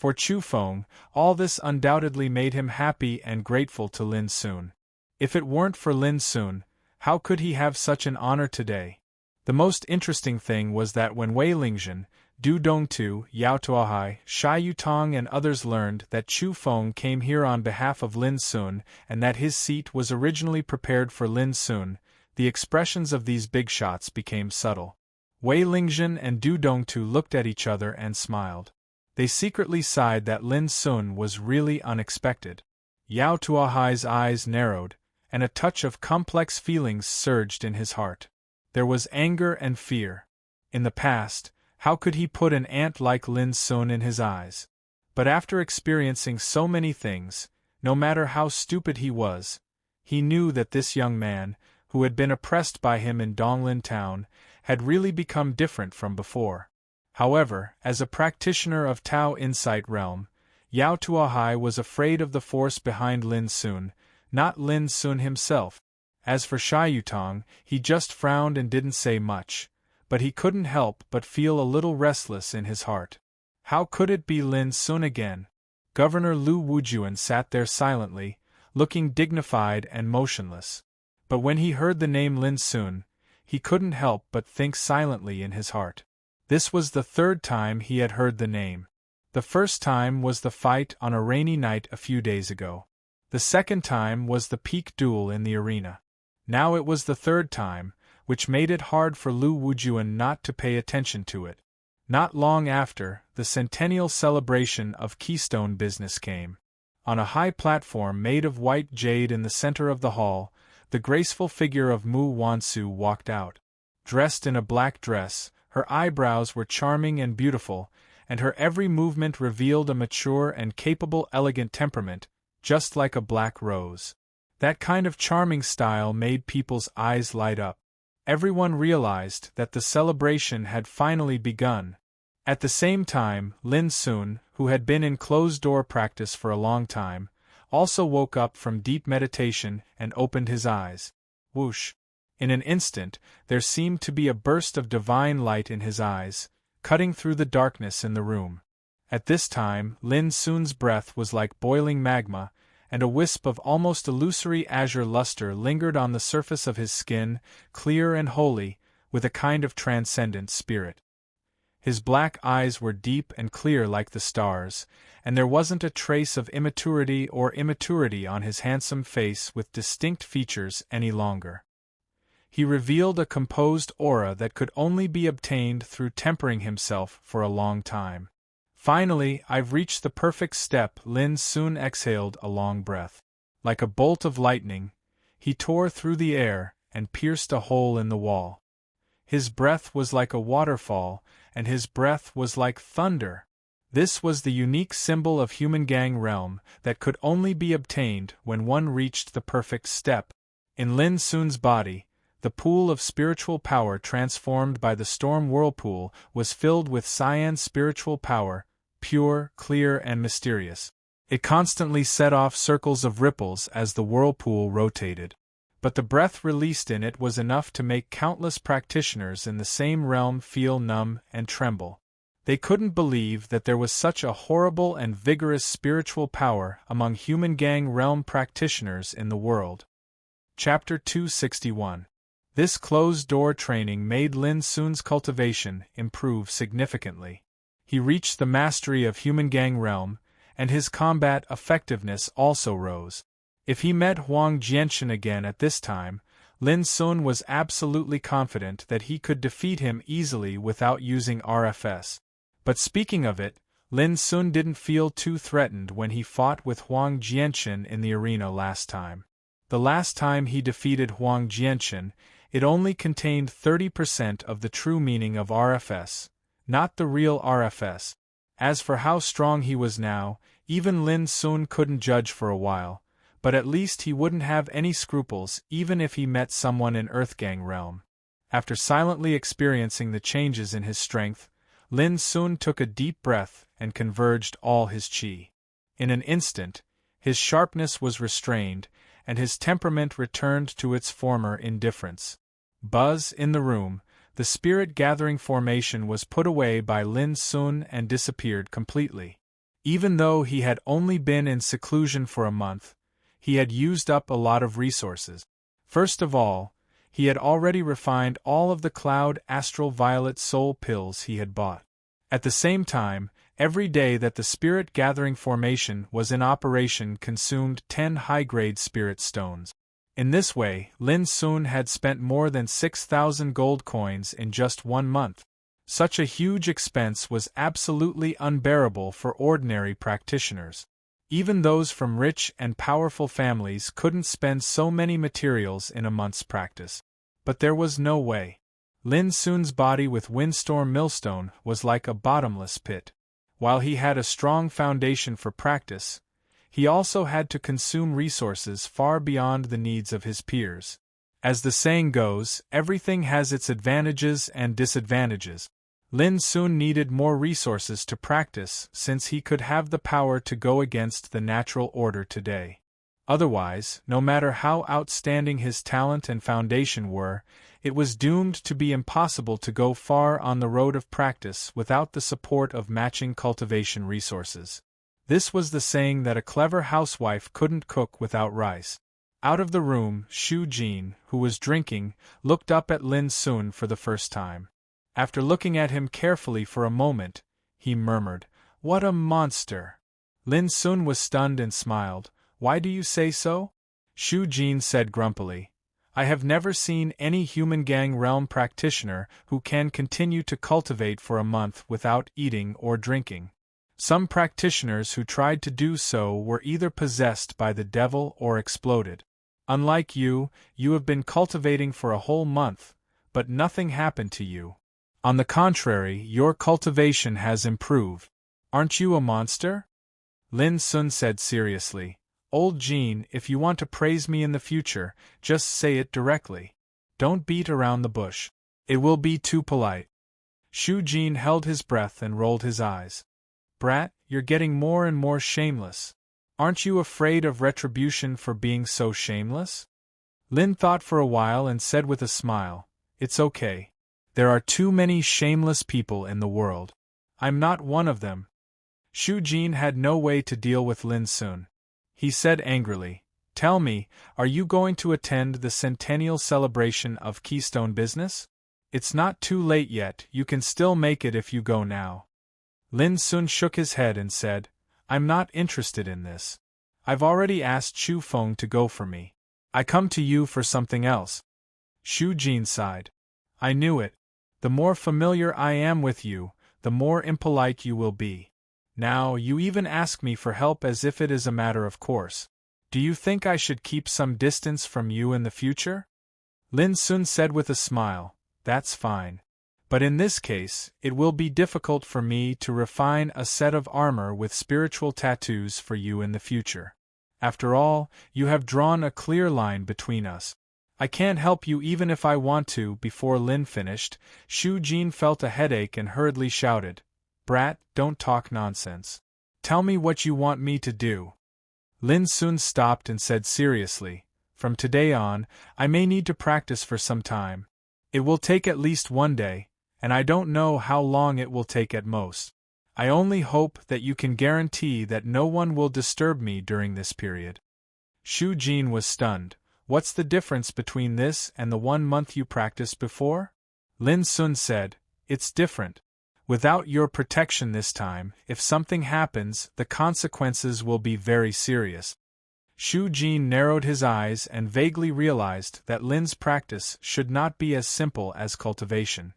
Speaker 1: For Chu Feng, all this undoubtedly made him happy and grateful to Lin Sun. If it weren't for Lin Sun, how could he have such an honor today? The most interesting thing was that when Wei Lingzhen, Du Dongtu, Yao Tuohai, Shai Yutong and others learned that Chu Feng came here on behalf of Lin Sun and that his seat was originally prepared for Lin Sun, the expressions of these big shots became subtle. Wei Lingzhen and Du Dongtu looked at each other and smiled. They secretly sighed that Lin Sun was really unexpected. Yao Tuohai's eyes narrowed, and a touch of complex feelings surged in his heart. There was anger and fear. In the past, how could he put an ant like Lin Sun in his eyes? But after experiencing so many things, no matter how stupid he was, he knew that this young man, who had been oppressed by him in Donglin Town, had really become different from before. However, as a practitioner of Tao Insight Realm, Yao Tuohai was afraid of the force behind Lin Sun, not Lin Sun himself. As for Shai Yutong, he just frowned and didn't say much, but he couldn't help but feel a little restless in his heart. How could it be Lin Sun again? Governor Lu Wujuan sat there silently, looking dignified and motionless. But when he heard the name Lin Sun, he couldn't help but think silently in his heart. This was the third time he had heard the name. The first time was the fight on a rainy night a few days ago. The second time was the peak duel in the arena. Now it was the third time, which made it hard for Lu Wujuan not to pay attention to it. Not long after, the centennial celebration of Keystone Business came. On a high platform made of white jade in the center of the hall, the graceful figure of Mu Wansu walked out. Dressed in a black dress, her eyebrows were charming and beautiful, and her every movement revealed a mature and capable elegant temperament, just like a black rose. That kind of charming style made people's eyes light up. Everyone realized that the celebration had finally begun. At the same time, Lin Sun, who had been in closed-door practice for a long time, also woke up from deep meditation and opened his eyes. Whoosh! In an instant, there seemed to be a burst of divine light in his eyes, cutting through the darkness in the room. At this time, Lin Sun's breath was like boiling magma, and a wisp of almost illusory azure luster lingered on the surface of his skin, clear and holy, with a kind of transcendent spirit. His black eyes were deep and clear like the stars, and there wasn't a trace of immaturity on his handsome face with distinct features any longer. He revealed a composed aura that could only be obtained through tempering himself for a long time. Finally, I've reached the perfect step. Lin Sun exhaled a long breath. Like a bolt of lightning, he tore through the air and pierced a hole in the wall. His breath was like a waterfall, and his breath was like thunder. This was the unique symbol of human gang realm that could only be obtained when one reached the perfect step. In Lin Sun's body, the pool of spiritual power transformed by the storm whirlpool was filled with cyan spiritual power, pure, clear and mysterious. It constantly set off circles of ripples as the whirlpool rotated. But the breath released in it was enough to make countless practitioners in the same realm feel numb and tremble. They couldn't believe that there was such a horrible and vigorous spiritual power among human gang realm practitioners in the world. Chapter 261. This closed-door training made Lin Sun's cultivation improve significantly. He reached the mastery of human gang realm, and his combat effectiveness also rose. If he met Huang Jianchen again at this time, Lin Sun was absolutely confident that he could defeat him easily without using RFS. But speaking of it, Lin Sun didn't feel too threatened when he fought with Huang Jianchen in the arena last time. The last time he defeated Huang Jianchen, it only contained 30% of the true meaning of RFS, not the real RFS. As for how strong he was now, even Lin Sun couldn't judge for a while, but at least he wouldn't have any scruples even if he met someone in Earthgang realm. After silently experiencing the changes in his strength, Lin Sun took a deep breath and converged all his qi. In an instant, his sharpness was restrained, and his temperament returned to its former indifference. Buzz in the room, the spirit-gathering formation was put away by Lin Sun and disappeared completely. Even though he had only been in seclusion for a month, he had used up a lot of resources. First of all, he had already refined all of the Cloud Astral Violet Soul pills he had bought. At the same time, every day that the spirit-gathering formation was in operation consumed 10 high-grade spirit stones. In this way, Lin Sun had spent more than 6,000 gold coins in just 1 month. Such a huge expense was absolutely unbearable for ordinary practitioners. Even those from rich and powerful families couldn't spend so many materials in a month's practice. But there was no way. Lin Sun's body with Windstorm Millstone was like a bottomless pit. While he had a strong foundation for practice, he also had to consume resources far beyond the needs of his peers. As the saying goes, everything has its advantages and disadvantages. Lin Sun needed more resources to practice since he could have the power to go against the natural order today. Otherwise, no matter how outstanding his talent and foundation were, it was doomed to be impossible to go far on the road of practice without the support of matching cultivation resources. This was the saying that a clever housewife couldn't cook without rice. Out of the room, Shu Jin, who was drinking, looked up at Lin Sun for the first time. After looking at him carefully for a moment, he murmured, "What a monster!" Lin Sun was stunned and smiled. "Why do you say so?" Shu Jin said grumpily, "I have never seen any human gang realm practitioner who can continue to cultivate for a month without eating or drinking. Some practitioners who tried to do so were either possessed by the devil or exploded. Unlike you, you have been cultivating for a whole month, but nothing happened to you. On the contrary, your cultivation has improved. Aren't you a monster?" Lin Sun said seriously, "Old Jean, if you want to praise me in the future, just say it directly. Don't beat around the bush. It will be too polite. Shu Jin held his breath and rolled his eyes. Brat, you're getting more and more shameless. Aren't you afraid of retribution for being so shameless? Lin thought for a while and said with a smile, It's okay. There are too many shameless people in the world. I'm not one of them. Shu Jin had no way to deal with Lin Sun. He said angrily, Tell me, are you going to attend the centennial celebration of Keystone Business? It's not too late yet, you can still make it if you go now. Lin Sun shook his head and said, I'm not interested in this. I've already asked Chu Feng to go for me. I come to you for something else. Shu Jin sighed. I knew it. The more familiar I am with you, the more impolite you will be. Now, you even ask me for help as if it is a matter of course. Do you think I should keep some distance from you in the future? Lin Sun said with a smile, That's fine. But in this case, it will be difficult for me to refine a set of armor with spiritual tattoos for you in the future. After all, you have drawn a clear line between us. I can't help you even if I want to. Before Lin finished, Shu Jin felt a headache and hurriedly shouted, Brat, don't talk nonsense. Tell me what you want me to do. Lin Sun stopped and said seriously, From today on, I may need to practice for some time. It will take at least one day, and I don't know how long it will take at most. I only hope that you can guarantee that no one will disturb me during this period. Shu Jin was stunned. What's the difference between this and the 1 month you practiced before? Lin Sun said, It's different. Without your protection this time, if something happens, the consequences will be very serious. Shu Jin narrowed his eyes and vaguely realized that Lin's practice should not be as simple as cultivation.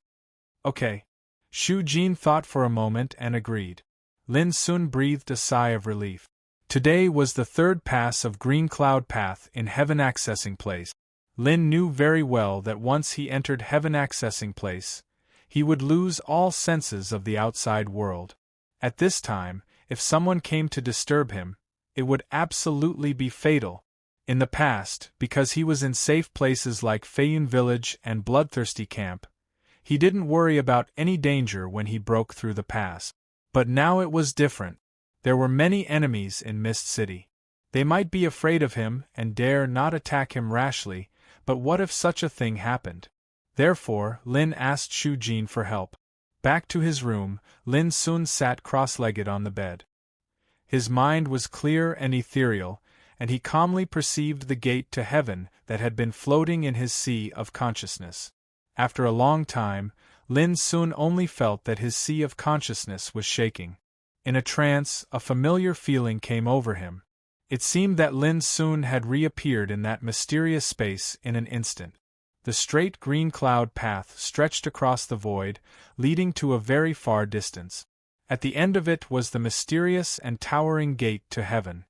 Speaker 1: Okay. Shu Jin thought for a moment and agreed. Lin Sun breathed a sigh of relief. Today was the third pass of Green Cloud Path in Heaven Accessing Place. Lin knew very well that once he entered Heaven Accessing Place, he would lose all senses of the outside world. At this time, if someone came to disturb him, it would absolutely be fatal. In the past, because he was in safe places like Feiyun Village and Bloodthirsty Camp, he didn't worry about any danger when he broke through the pass. But now it was different. There were many enemies in Mist City. They might be afraid of him and dare not attack him rashly, but what if such a thing happened? Therefore, Lin asked Shu Jin for help. Back to his room, Lin Sun sat cross-legged on the bed. His mind was clear and ethereal, and he calmly perceived the gate to heaven that had been floating in his sea of consciousness. After a long time, Lin Sun only felt that his sea of consciousness was shaking. In a trance, a familiar feeling came over him. It seemed that Lin Sun had reappeared in that mysterious space in an instant. The straight green cloud path stretched across the void, leading to a very far distance. At the end of it was the mysterious and towering gate to heaven.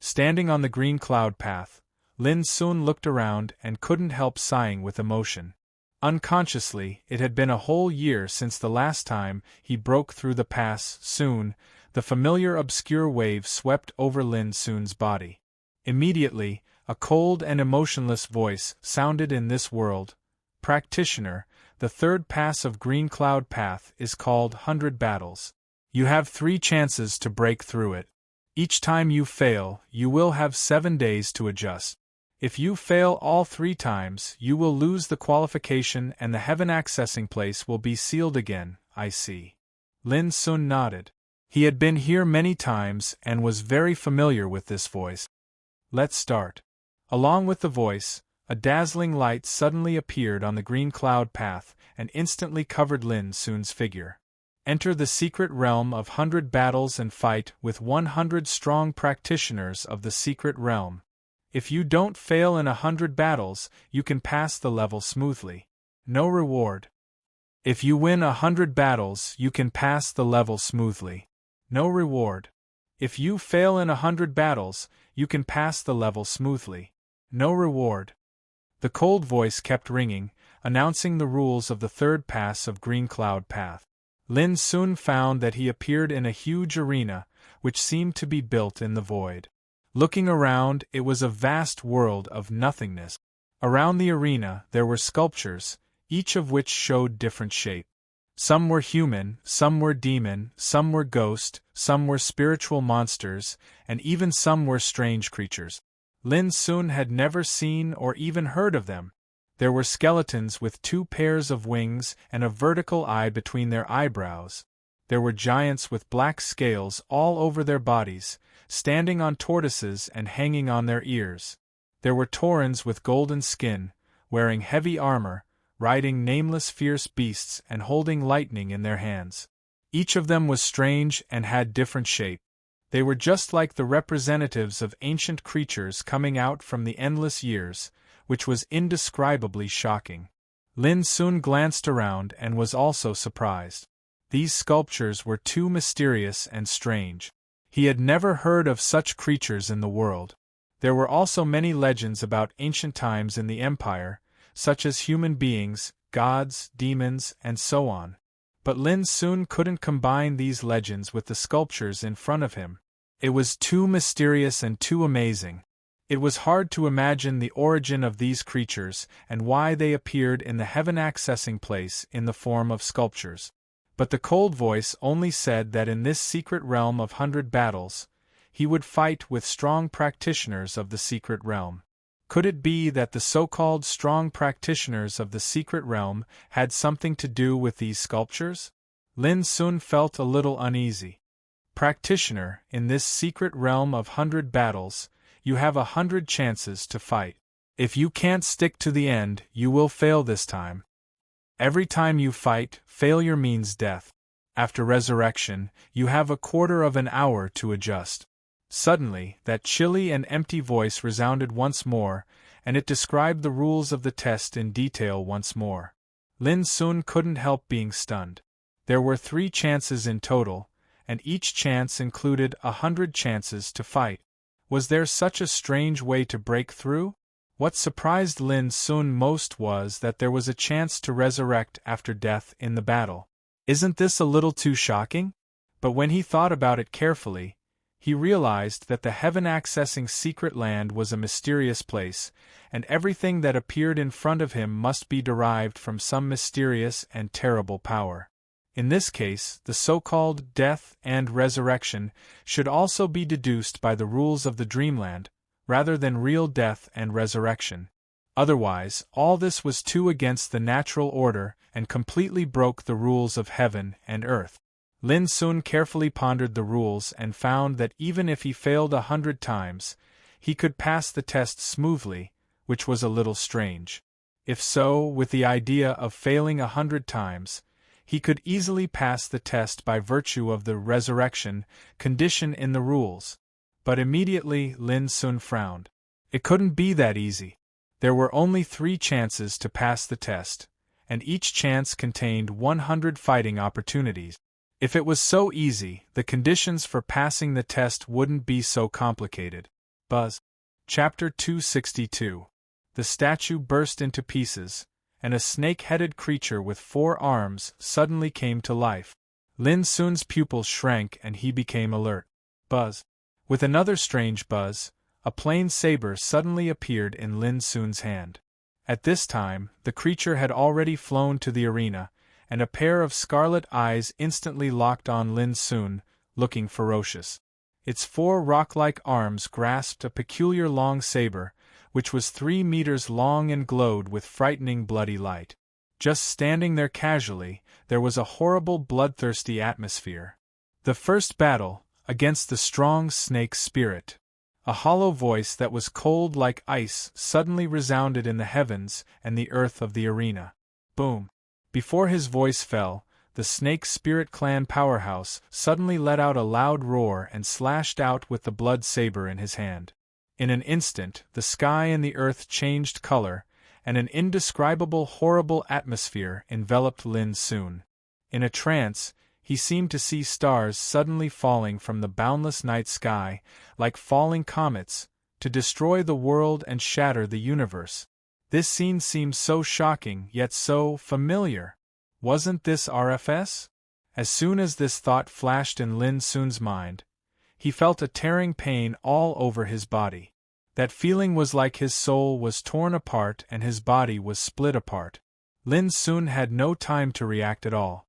Speaker 1: Standing on the green cloud path, Lin Sun looked around and couldn't help sighing with emotion. Unconsciously, it had been a whole year since the last time he broke through the pass. Soon, the familiar obscure wave swept over Lin Sun's body. Immediately, a cold and emotionless voice sounded in this world. Practitioner, the third pass of Green Cloud Path is called 100 Battles. You have 3 chances to break through it. Each time you fail, you will have 7 days to adjust. If you fail all 3 times, you will lose the qualification and the heaven accessing place will be sealed again. I see. Lin Sun nodded. He had been here many times and was very familiar with this voice. Let's start. Along with the voice, a dazzling light suddenly appeared on the green cloud path and instantly covered Lin Sun's figure. Enter the secret realm of 100 battles and fight with 100 strong practitioners of the secret realm. If you don't fail in 100 battles, you can pass the level smoothly. No reward. If you win 100 battles, you can pass the level smoothly. No reward. If you fail in 100 battles, you can pass the level smoothly. No reward. The cold voice kept ringing, announcing the rules of the third pass of Green Cloud Path. Lin soon found that he appeared in a huge arena, which seemed to be built in the void. Looking around, it was a vast world of nothingness. Around the arena there were sculptures, each of which showed different shape. Some were human, some were demon, some were ghost, some were spiritual monsters, and even some were strange creatures. Lin Sun had never seen or even heard of them. There were skeletons with 2 pairs of wings and a vertical eye between their eyebrows. There were giants with black scales all over their bodies, standing on tortoises and hanging on their ears. There were taurens with golden skin, wearing heavy armor, riding nameless fierce beasts and holding lightning in their hands. Each of them was strange and had different shape. They were just like the representatives of ancient creatures coming out from the endless years, which was indescribably shocking. Lin Sun glanced around and was also surprised. These sculptures were too mysterious and strange. He had never heard of such creatures in the world. There were also many legends about ancient times in the Empire, such as human beings, gods, demons, and so on. But Lin Sun couldn't combine these legends with the sculptures in front of him. It was too mysterious and too amazing. It was hard to imagine the origin of these creatures and why they appeared in the heaven-accessing place in the form of sculptures. But the cold voice only said that in this secret realm of 100 battles, he would fight with strong practitioners of the secret realm. Could it be that the so-called strong practitioners of the secret realm had something to do with these sculptures? Lin Sun felt a little uneasy. Practitioner, in this secret realm of 100 battles, you have 100 chances to fight. If you can't stick to the end, you will fail this time. Every time you fight, failure means death. After resurrection, you have a quarter of an hour to adjust. Suddenly, that chilly and empty voice resounded once more, and it described the rules of the test in detail once more. Lin Sun couldn't help being stunned. There were 3 chances in total, and each chance included 100 chances to fight. Was there such a strange way to break through? What surprised Lin Sun most was that there was a chance to resurrect after death in the battle. Isn't this a little too shocking? But when he thought about it carefully, he realized that the heaven-accessing secret land was a mysterious place, and everything that appeared in front of him must be derived from some mysterious and terrible power. In this case, the so-called death and resurrection should also be deduced by the rules of the dreamland, rather than real death and resurrection. Otherwise, all this was too against the natural order and completely broke the rules of heaven and earth. Lin Sun carefully pondered the rules and found that even if he failed 100 times, he could pass the test smoothly, which was a little strange. If so, with the idea of failing 100 times, he could easily pass the test by virtue of the resurrection condition in the rules. But immediately Lin Sun frowned. It couldn't be that easy. There were only 3 chances to pass the test, and each chance contained 100 fighting opportunities. If it was so easy, the conditions for passing the test wouldn't be so complicated. Buzz. Chapter 262. The statue burst into pieces, and a snake-headed creature with 4 arms suddenly came to life. Lin Sun's pupils shrank and he became alert. Buzz. With another strange buzz, a plain saber suddenly appeared in Lin Sun's hand. At this time, the creature had already flown to the arena, and a pair of scarlet eyes instantly locked on Lin Sun, looking ferocious. Its 4 rock-like arms grasped a peculiar long saber, which was 3 meters long and glowed with frightening bloody light. Just standing there casually, there was a horrible bloodthirsty atmosphere. The first battle, against the strong snake spirit. A hollow voice that was cold like ice suddenly resounded in the heavens and the earth of the arena. Boom! Before his voice fell, the snake spirit clan powerhouse suddenly let out a loud roar and slashed out with the blood saber in his hand. In an instant, the sky and the earth changed color, and an indescribable horrible atmosphere enveloped Lin Sun. In a trance, he seemed to see stars suddenly falling from the boundless night sky, like falling comets, to destroy the world and shatter the universe. This scene seemed so shocking yet so familiar. Wasn't this RFS? As soon as this thought flashed in Lin Sun's mind, he felt a tearing pain all over his body. That feeling was like his soul was torn apart and his body was split apart. Lin Sun had no time to react at all.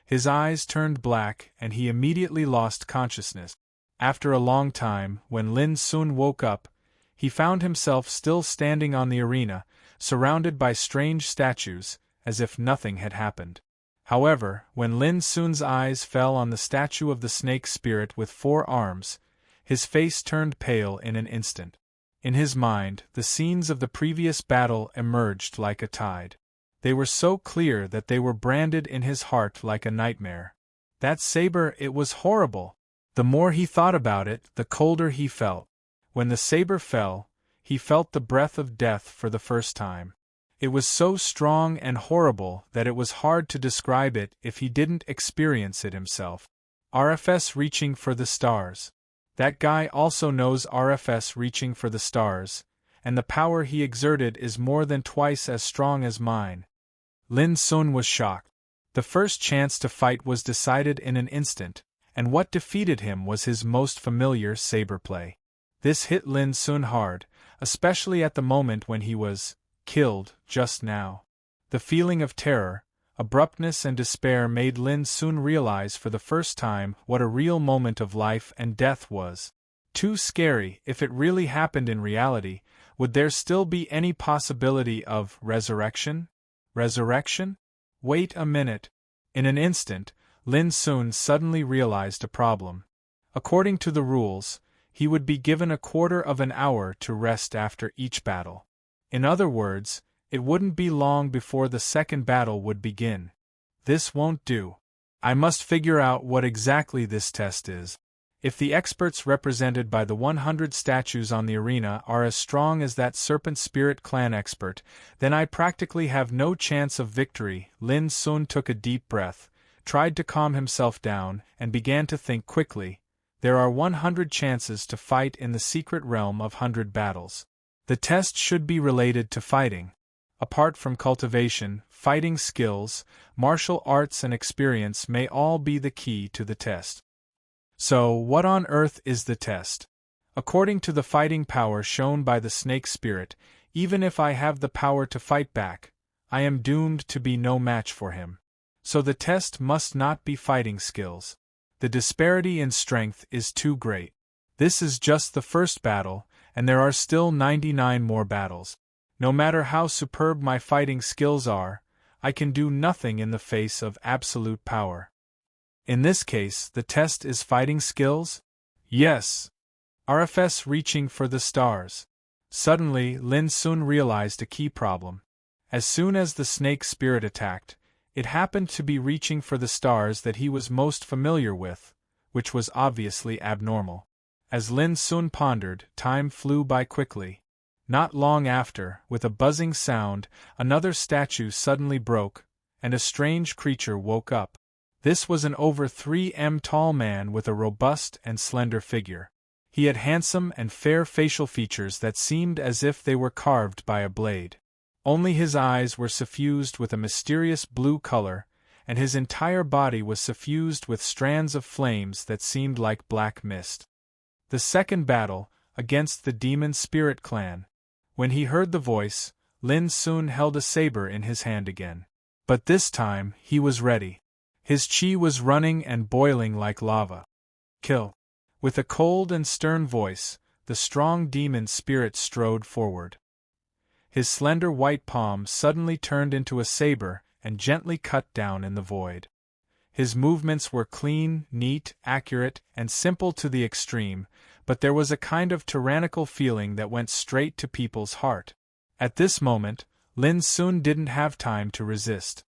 Speaker 1: His eyes turned black and he immediately lost consciousness. After a long time, when Lin Sun woke up, he found himself still standing on the arena, surrounded by strange statues, as if nothing had happened. However, when Lin Sun's eyes fell on the statue of the snake spirit with 4 arms, his face turned pale in an instant. In his mind, the scenes of the previous battle emerged like a tide. They were so clear that they were branded in his heart like a nightmare. That saber, it was horrible. The more he thought about it, the colder he felt. When the saber fell, he felt the breath of death for the first time. It was so strong and horrible that it was hard to describe it if he didn't experience it himself. RFS reaching for the stars. That guy also knows RFS reaching for the stars, and the power he exerted is more than twice as strong as mine. Lin Sun was shocked. The first chance to fight was decided in an instant, and what defeated him was his most familiar saber play. This hit Lin Sun hard, especially at the moment when he was killed just now. The feeling of terror, abruptness and despair made Lin Sun realize for the first time what a real moment of life and death was. Too scary. If it really happened in reality, would there still be any possibility of resurrection? Resurrection? Wait a minute. In an instant, Lin Sun suddenly realized a problem. According to the rules, he would be given a quarter of an hour to rest after each battle. In other words, it wouldn't be long before the second battle would begin. This won't do. I must figure out what exactly this test is. If the experts represented by the 100 statues on the arena are as strong as that Serpent Spirit Clan expert, then I practically have no chance of victory. Lin Sun took a deep breath, tried to calm himself down, and began to think quickly. There are 100 chances to fight in the secret realm of 100 battles. The test should be related to fighting. Apart from cultivation, fighting skills, martial arts and experience may all be the key to the test. So, what on earth is the test? According to the fighting power shown by the snake spirit, even if I have the power to fight back, I am doomed to be no match for him. So the test must not be fighting skills. The disparity in strength is too great. This is just the first battle, and there are still 99 more battles. No matter how superb my fighting skills are, I can do nothing in the face of absolute power. In this case, the test is fighting skills? Yes. RFS reaching for the stars. Suddenly, Lin Sun realized a key problem. As soon as the snake spirit attacked, it happened to be reaching for the stars that he was most familiar with, which was obviously abnormal. As Lin Sun pondered, time flew by quickly. Not long after, with a buzzing sound, another statue suddenly broke, and a strange creature woke up. This was an over 3 m tall man with a robust and slender figure. He had handsome and fair facial features that seemed as if they were carved by a blade. Only his eyes were suffused with a mysterious blue color, and his entire body was suffused with strands of flames that seemed like black mist. The second battle, against the Demon Spirit Clan. When he heard the voice, Lin Sun held a saber in his hand again. But this time, he was ready. His chi was running and boiling like lava. Kill. With a cold and stern voice, the strong demon spirit strode forward. His slender white palm suddenly turned into a saber and gently cut down in the void. His movements were clean, neat, accurate, and simple to the extreme, but there was a kind of tyrannical feeling that went straight to people's heart. At this moment, Lin Sun didn't have time to resist.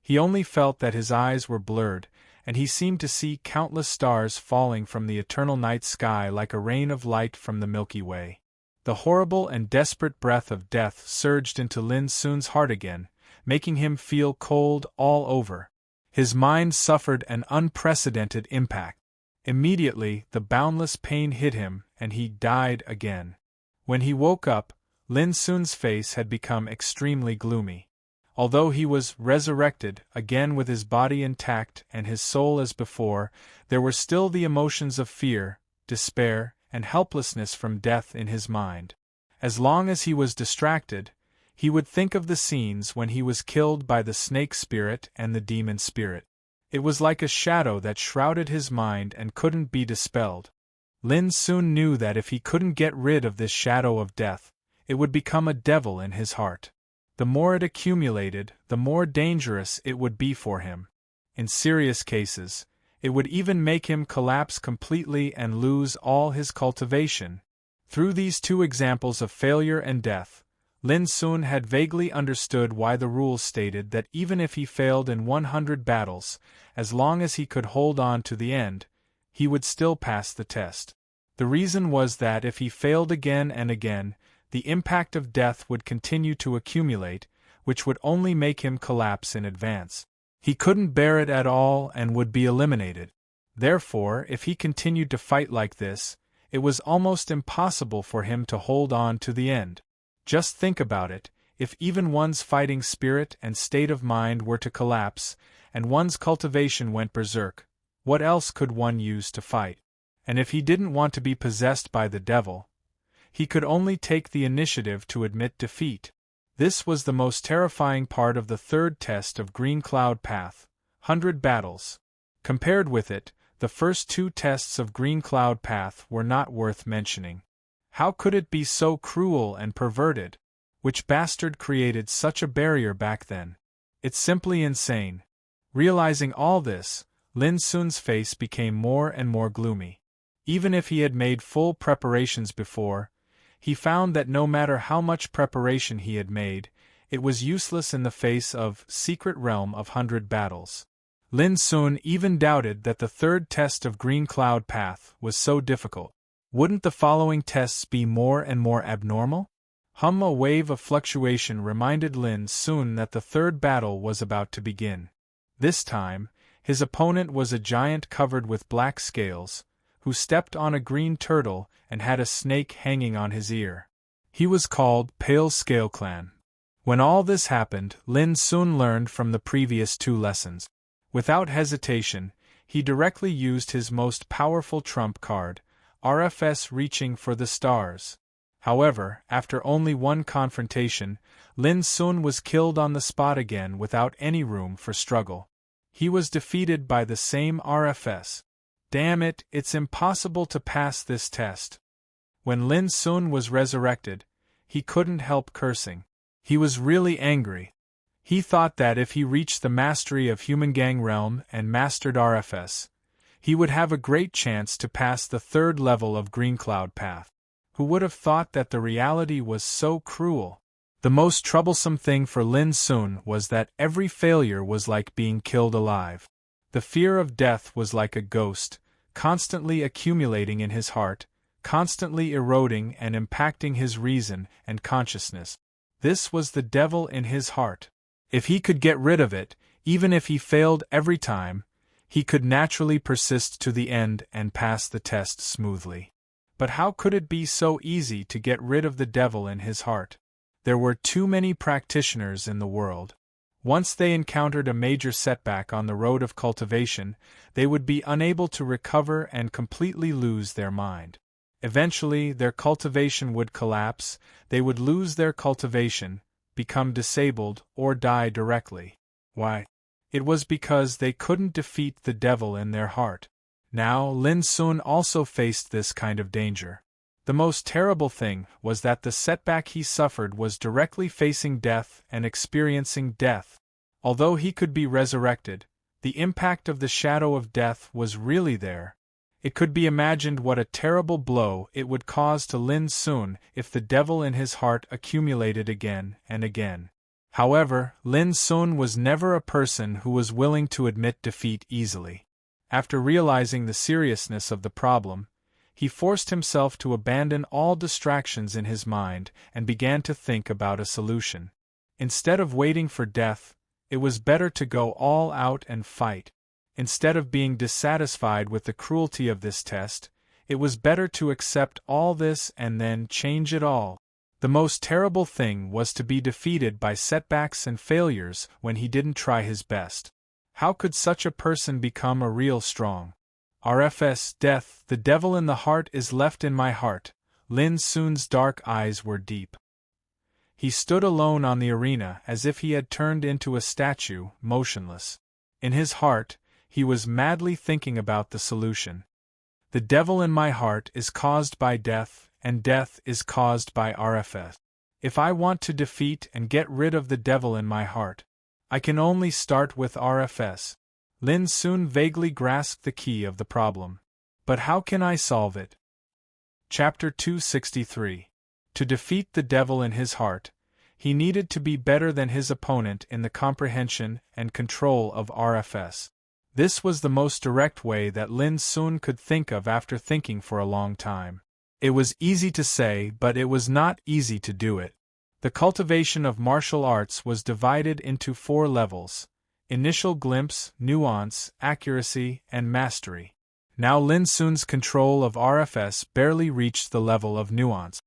Speaker 1: He only felt that his eyes were blurred, and he seemed to see countless stars falling from the eternal night sky like a rain of light from the Milky Way. The horrible and desperate breath of death surged into Lin Sun's heart again, making him feel cold all over. His mind suffered an unprecedented impact. Immediately, the boundless pain hit him, and he died again. When he woke up, Lin Sun's face had become extremely gloomy. Although he was resurrected, again with his body intact and his soul as before, there were still the emotions of fear, despair, and helplessness from death in his mind. As long as he was distracted, he would think of the scenes when he was killed by the snake spirit and the demon spirit. It was like a shadow that shrouded his mind and couldn't be dispelled. Lin soon knew that if he couldn't get rid of this shadow of death, it would become a devil in his heart. The more it accumulated, the more dangerous it would be for him. In serious cases, it would even make him collapse completely and lose all his cultivation. Through these two examples of failure and death, Lin Sun had vaguely understood why the rules stated that even if he failed in 100 battles, as long as he could hold on to the end, he would still pass the test. The reason was that if he failed again and again, the impact of death would continue to accumulate, which would only make him collapse in advance. He couldn't bear it at all and would be eliminated. Therefore, if he continued to fight like this, it was almost impossible for him to hold on to the end. Just think about it, if even one's fighting spirit and state of mind were to collapse, and one's cultivation went berserk, what else could one use to fight? And if he didn't want to be possessed by the devil, he could only take the initiative to admit defeat. This was the most terrifying part of the third test of Green Cloud Path, 100 battles. Compared with it, the first two tests of Green Cloud Path were not worth mentioning. How could it be so cruel and perverted? Which bastard created such a barrier back then? It's simply insane. Realizing all this, Lin Sun's face became more and more gloomy. Even if he had made full preparations before, he found that no matter how much preparation he had made, it was useless in the face of Secret Realm of 100 battles. Lin Sun even doubted that the third test of Green Cloud Path was so difficult. Wouldn't the following tests be more and more abnormal? A wave of fluctuation reminded Lin Sun that the third battle was about to begin. This time, his opponent was a giant covered with black scales, who stepped on a green turtle and had a snake hanging on his ear. He was called Pale Scale Clan. When all this happened, Lin Sun learned from the previous two lessons. Without hesitation, he directly used his most powerful trump card, RFS, reaching for the stars. However, after only one confrontation, Lin Sun was killed on the spot again without any room for struggle. He was defeated by the same RFS. Damn it, it's impossible to pass this test. When Lin Sun was resurrected, he couldn't help cursing. He was really angry. He thought that if he reached the mastery of Human Gang Realm and mastered RFS, he would have a great chance to pass the third level of Green Cloud Path. Who would have thought that the reality was so cruel? The most troublesome thing for Lin Sun was that every failure was like being killed alive. The fear of death was like a ghost, constantly accumulating in his heart, constantly eroding and impacting his reason and consciousness. This was the devil in his heart. If he could get rid of it, even if he failed every time, he could naturally persist to the end and pass the test smoothly. But how could it be so easy to get rid of the devil in his heart? There were too many practitioners in the world. Once they encountered a major setback on the road of cultivation, they would be unable to recover and completely lose their mind. Eventually, their cultivation would collapse, they would lose their cultivation, become disabled, or die directly. Why? It was because they couldn't defeat the devil in their heart. Now, Lin Sun also faced this kind of danger. The most terrible thing was that the setback he suffered was directly facing death and experiencing death. Although he could be resurrected, the impact of the shadow of death was really there. It could be imagined what a terrible blow it would cause to Lin Sun if the devil in his heart accumulated again and again. However, Lin Sun was never a person who was willing to admit defeat easily. After realizing the seriousness of the problem, he forced himself to abandon all distractions in his mind and began to think about a solution. Instead of waiting for death, it was better to go all out and fight. Instead of being dissatisfied with the cruelty of this test, it was better to accept all this and then change it all. The most terrible thing was to be defeated by setbacks and failures when he didn't try his best. How could such a person become a real strong? RFS, death, the devil in the heart is left in my heart. Lin Sun's dark eyes were deep. He stood alone on the arena as if he had turned into a statue, motionless. In his heart, he was madly thinking about the solution. The devil in my heart is caused by death, and death is caused by RFS. If I want to defeat and get rid of the devil in my heart, I can only start with RFS. Lin Sun vaguely grasped the key of the problem. But how can I solve it? Chapter 263. To defeat the devil in his heart, he needed to be better than his opponent in the comprehension and control of RFS. This was the most direct way that Lin Sun could think of after thinking for a long time. It was easy to say, but it was not easy to do it. The cultivation of martial arts was divided into 4 levels: initial glimpse, nuance, accuracy, and mastery. Now Lin Sun's control of RFS barely reached the level of nuance.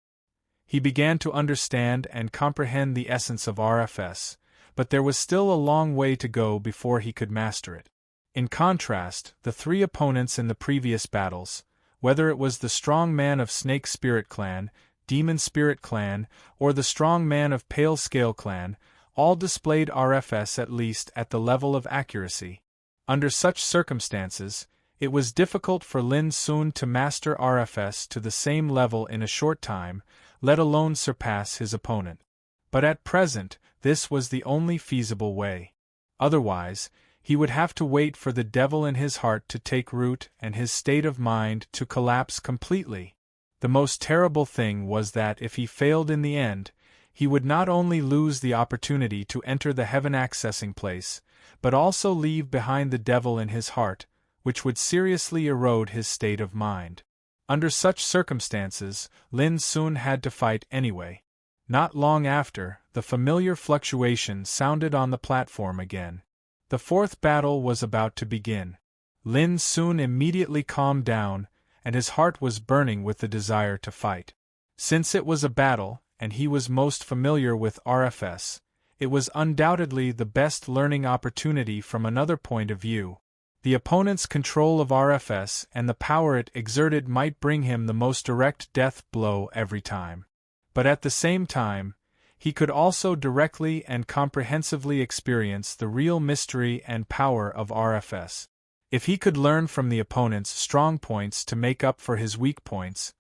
Speaker 1: He began to understand and comprehend the essence of RFS, but there was still a long way to go before he could master it. In contrast, the 3 opponents in the previous battles, whether it was the strong man of Snake Spirit Clan, Demon Spirit Clan, or the strong man of Pale Scale Clan, all displayed RFS at least at the level of accuracy. Under such circumstances, it was difficult for Lin Sun to master RFS to the same level in a short time, let alone surpass his opponent. But at present, this was the only feasible way. Otherwise, he would have to wait for the devil in his heart to take root and his state of mind to collapse completely. The most terrible thing was that if he failed in the end, he would not only lose the opportunity to enter the heaven accessing place, but also leave behind the devil in his heart, which would seriously erode his state of mind. Under such circumstances, Lin Sun had to fight anyway. Not long after, the familiar fluctuation sounded on the platform again. The 4th battle was about to begin. Lin Sun immediately calmed down, and his heart was burning with the desire to fight. Since it was a battle, and he was most familiar with RFS, it was undoubtedly the best learning opportunity from another point of view. The opponent's control of RFS and the power it exerted might bring him the most direct death blow every time. But at the same time, he could also directly and comprehensively experience the real mystery and power of RFS. If he could learn from the opponent's strong points to make up for his weak points,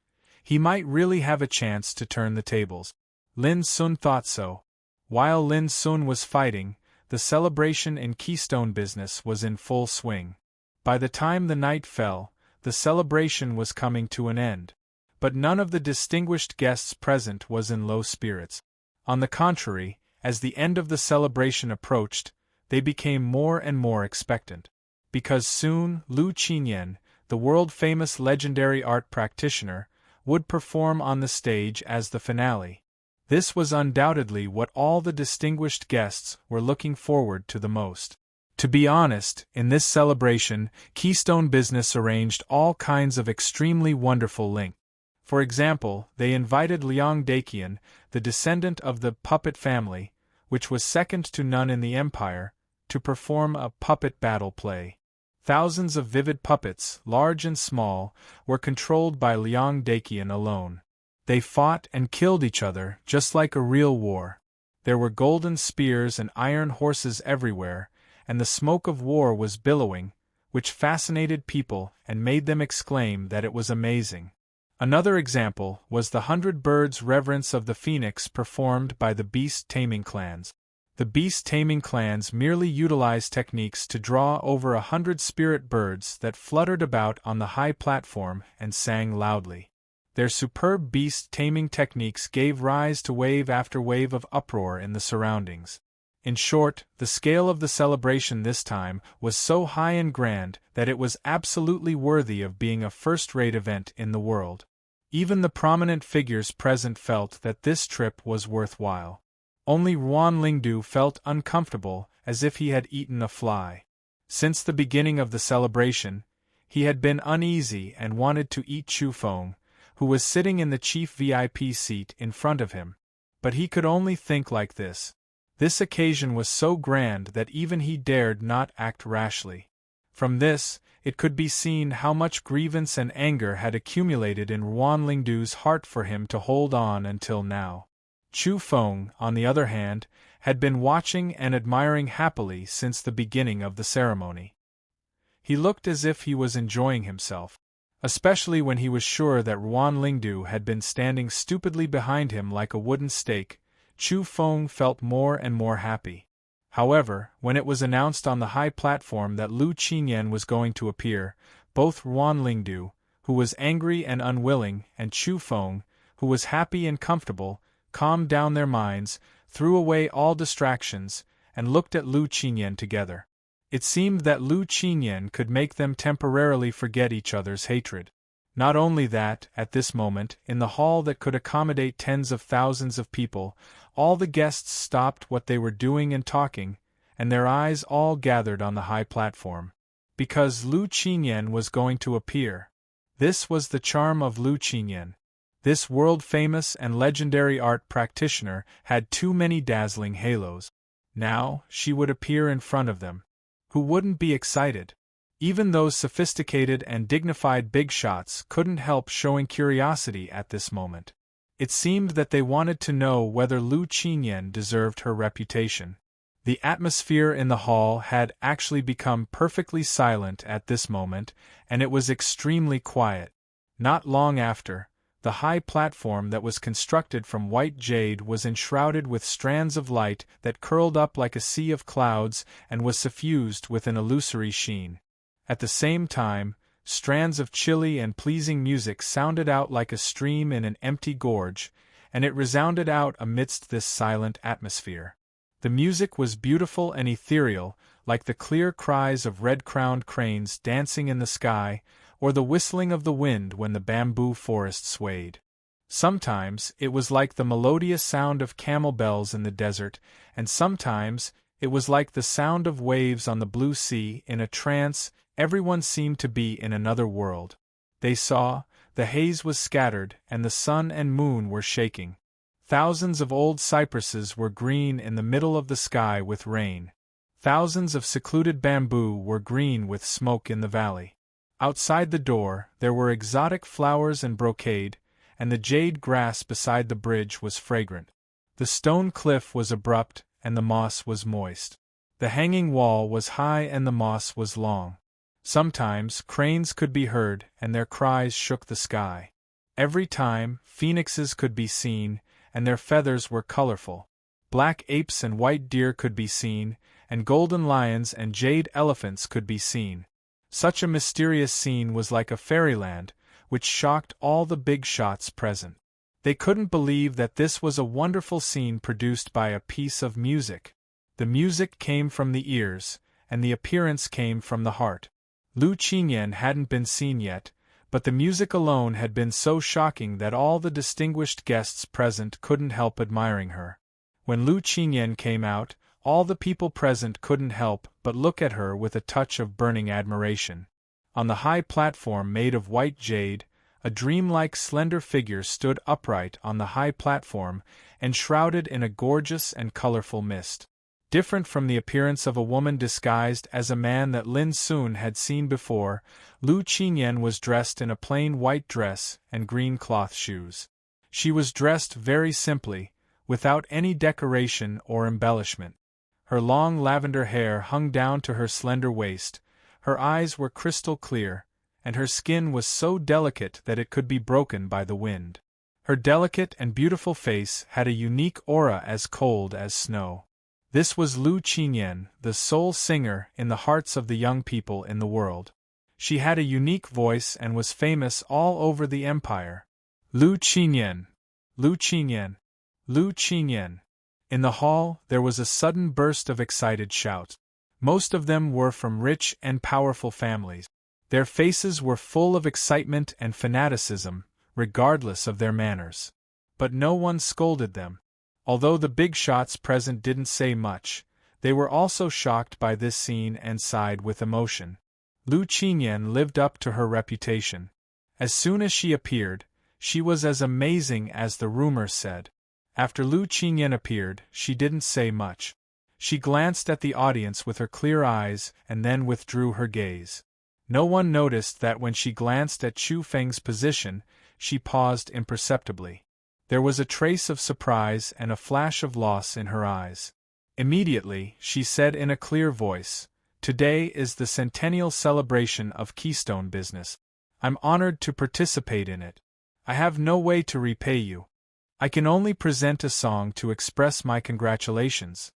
Speaker 1: he might really have a chance to turn the tables. Lin Sun thought so. While Lin Sun was fighting, the celebration in Keystone business was in full swing. By the time the night fell, the celebration was coming to an end. But none of the distinguished guests present was in low spirits. On the contrary, as the end of the celebration approached, they became more and more expectant. Because soon Lu Qinyan, the world-famous legendary art practitioner, would perform on the stage as the finale. This was undoubtedly what all the distinguished guests were looking forward to the most. To be honest, in this celebration, Keystone Business arranged all kinds of extremely wonderful links. For example, they invited Liang Daqian, the descendant of the puppet family, which was second to none in the empire, to perform a puppet battle play. Thousands of vivid puppets, large and small, were controlled by Liang Daqian alone. They fought and killed each other, just like a real war. There were golden spears and iron horses everywhere, and the smoke of war was billowing, which fascinated people and made them exclaim that it was amazing. Another example was the 100 Birds Reverence of the Phoenix performed by the beast-taming clans. The beast-taming clans merely utilized techniques to draw over 100 spirit birds that fluttered about on the high platform and sang loudly. Their superb beast-taming techniques gave rise to wave after wave of uproar in the surroundings. In short, the scale of the celebration this time was so high and grand that it was absolutely worthy of being a first-rate event in the world. Even the prominent figures present felt that this trip was worthwhile. Only Ruan Lingdu felt uncomfortable, as if he had eaten a fly. Since the beginning of the celebration, he had been uneasy and wanted to eat Chu Feng, who was sitting in the chief VIP seat in front of him. But he could only think like this. This occasion was so grand that even he dared not act rashly. From this, it could be seen how much grievance and anger had accumulated in Ruan Lingdu's heart for him to hold on until now. Chu Feng, on the other hand, had been watching and admiring happily since the beginning of the ceremony. He looked as if he was enjoying himself. Especially when he was sure that Ruan Lingdu had been standing stupidly behind him like a wooden stake, Chu Feng felt more and more happy. However, when it was announced on the high platform that Lu Qinyan was going to appear, both Ruan Lingdu, who was angry and unwilling, and Chu Feng, who was happy and comfortable, calmed down their minds, threw away all distractions, and looked at Lu Qinyan together. It seemed that Lu Qinyan could make them temporarily forget each other's hatred. Not only that, at this moment, in the hall that could accommodate tens of thousands of people, all the guests stopped what they were doing and talking, and their eyes all gathered on the high platform. Because Lu Qinyan was going to appear. This was the charm of Lu Qinyan. This world-famous and legendary art practitioner had too many dazzling halos. Now, she would appear in front of them. Who wouldn't be excited? Even those sophisticated and dignified big shots couldn't help showing curiosity at this moment. It seemed that they wanted to know whether Lu Qinyan deserved her reputation. The atmosphere in the hall had actually become perfectly silent at this moment, and it was extremely quiet. Not long after, the high platform that was constructed from white jade was enshrouded with strands of light that curled up like a sea of clouds and was suffused with an illusory sheen. At the same time, strands of chilly and pleasing music sounded out like a stream in an empty gorge, and it resounded out amidst this silent atmosphere. The music was beautiful and ethereal, like the clear cries of red-crowned cranes dancing in the sky, or the whistling of the wind when the bamboo forest swayed. Sometimes it was like the melodious sound of camel bells in the desert, and sometimes it was like the sound of waves on the blue sea. In a trance, everyone seemed to be in another world. They saw, the haze was scattered, and the sun and moon were shaking. Thousands of old cypresses were green in the middle of the sky with rain. Thousands of secluded bamboo were green with smoke in the valley. Outside the door, there were exotic flowers and brocade, and the jade grass beside the bridge was fragrant. The stone cliff was abrupt, and the moss was moist. The hanging wall was high and the moss was long. Sometimes cranes could be heard, and their cries shook the sky. Every time, phoenixes could be seen, and their feathers were colorful. Black apes and white deer could be seen, and golden lions and jade elephants could be seen. Such a mysterious scene was like a fairyland, which shocked all the big shots present. They couldn't believe that this was a wonderful scene produced by a piece of music. The music came from the ears, and the appearance came from the heart. Lu Qinyan hadn't been seen yet, but the music alone had been so shocking that all the distinguished guests present couldn't help admiring her. When Lu Qinyan came out, all the people present couldn't help but look at her with a touch of burning admiration. On the high platform made of white jade, a dreamlike slender figure stood upright on the high platform, enshrouded in a gorgeous and colorful mist. Different from the appearance of a woman disguised as a man that Lin Sun had seen before, Lu Qinyan was dressed in a plain white dress and green cloth shoes. She was dressed very simply, without any decoration or embellishment. Her long lavender hair hung down to her slender waist, her eyes were crystal clear, and her skin was so delicate that it could be broken by the wind. Her delicate and beautiful face had a unique aura as cold as snow. This was Lu Qinyan, the soul singer in the hearts of the young people in the world. She had a unique voice and was famous all over the empire. Lu Qinyan! Lu Qinyan! Lu Qinyan! In the hall, there was a sudden burst of excited shouts. Most of them were from rich and powerful families. Their faces were full of excitement and fanaticism, regardless of their manners. But no one scolded them. Although the big shots present didn't say much, they were also shocked by this scene and sighed with emotion. Lu Qinyan lived up to her reputation. As soon as she appeared, she was as amazing as the rumors said. After Lu Qinyan appeared, she didn't say much. She glanced at the audience with her clear eyes and then withdrew her gaze. No one noticed that when she glanced at Chu Feng's position, she paused imperceptibly. There was a trace of surprise and a flash of loss in her eyes. Immediately, she said in a clear voice, "Today is the centennial celebration of Keystone Business. I'm honored to participate in it. I have no way to repay you. I can only present a song to express my congratulations.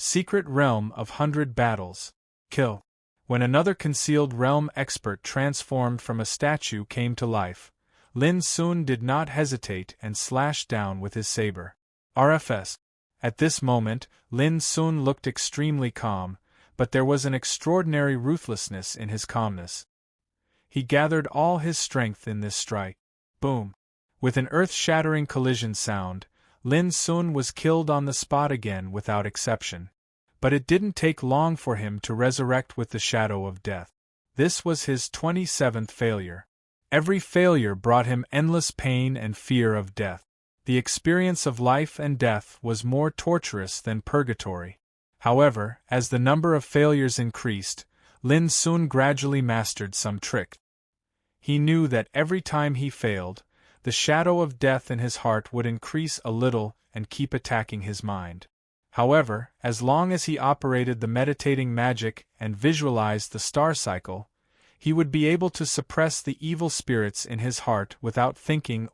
Speaker 1: Secret Realm of 100 Battles. Kill." When another concealed realm expert transformed from a statue came to life, Lin Sun did not hesitate and slashed down with his saber. RFS. At this moment, Lin Sun looked extremely calm, but there was an extraordinary ruthlessness in his calmness. He gathered all his strength in this strike. Boom! With an earth-shattering collision sound, Lin Sun was killed on the spot again without exception. But it didn't take long for him to resurrect with the shadow of death. This was his 27th failure. Every failure brought him endless pain and fear of death. The experience of life and death was more torturous than purgatory. However, as the number of failures increased, Lin Sun gradually mastered some trick. He knew that every time he failed, the shadow of death in his heart would increase a little and keep attacking his mind. However, as long as he operated the meditating magic and visualized the star cycle, he would be able to suppress the evil spirits in his heart without thinking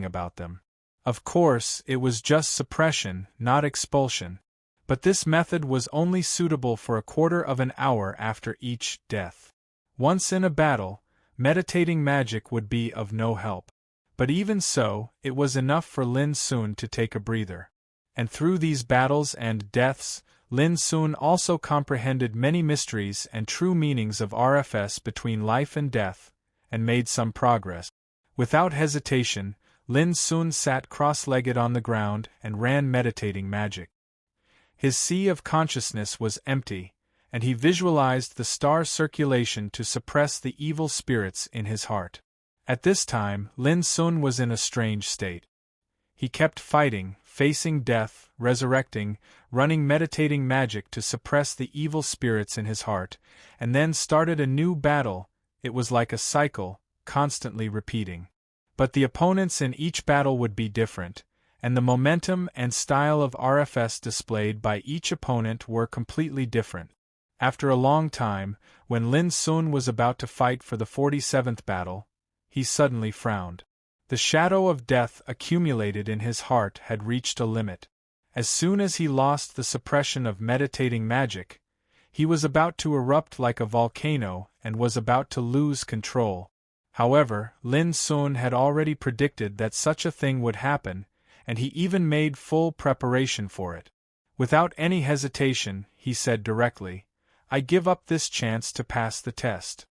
Speaker 1: about them. Of course, it was just suppression, not expulsion. But this method was only suitable for a quarter of an hour after each death. Once in a battle, meditating magic would be of no help. But even so, it was enough for Lin Sun to take a breather. And through these battles and deaths, Lin Sun also comprehended many mysteries and true meanings of RFS between life and death, and made some progress. Without hesitation, Lin Sun sat cross-legged on the ground and ran meditating magic. His sea of consciousness was empty, and he visualized the star circulation to suppress the evil spirits in his heart. At this time, Lin Sun was in a strange state. He kept fighting, facing death, resurrecting, running meditating magic to suppress the evil spirits in his heart, and then started a new battle. It was like a cycle, constantly repeating. But the opponents in each battle would be different, and the momentum and style of RFS displayed by each opponent were completely different. After a long time, when Lin Sun was about to fight for the 47th battle, he suddenly frowned. The shadow of death accumulated in his heart had reached a limit. As soon as he lost the suppression of meditating magic, he was about to erupt like a volcano and was about to lose control. However, Lin Sun had already predicted that such a thing would happen, and he even made full preparation for it. Without any hesitation, he said directly, "I give up this chance to pass the test."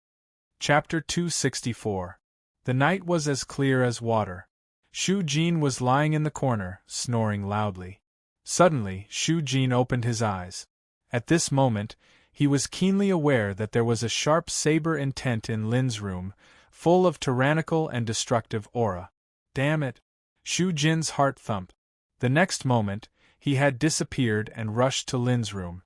Speaker 1: Chapter 264. The night was as clear as water. Shu Jin was lying in the corner, snoring loudly. Suddenly, Shu Jin opened his eyes. At this moment, he was keenly aware that there was a sharp saber intent in Lin's room, full of tyrannical and destructive aura. Damn it! Shu Jin's heart thumped. The next moment, he had disappeared and rushed to Lin's room.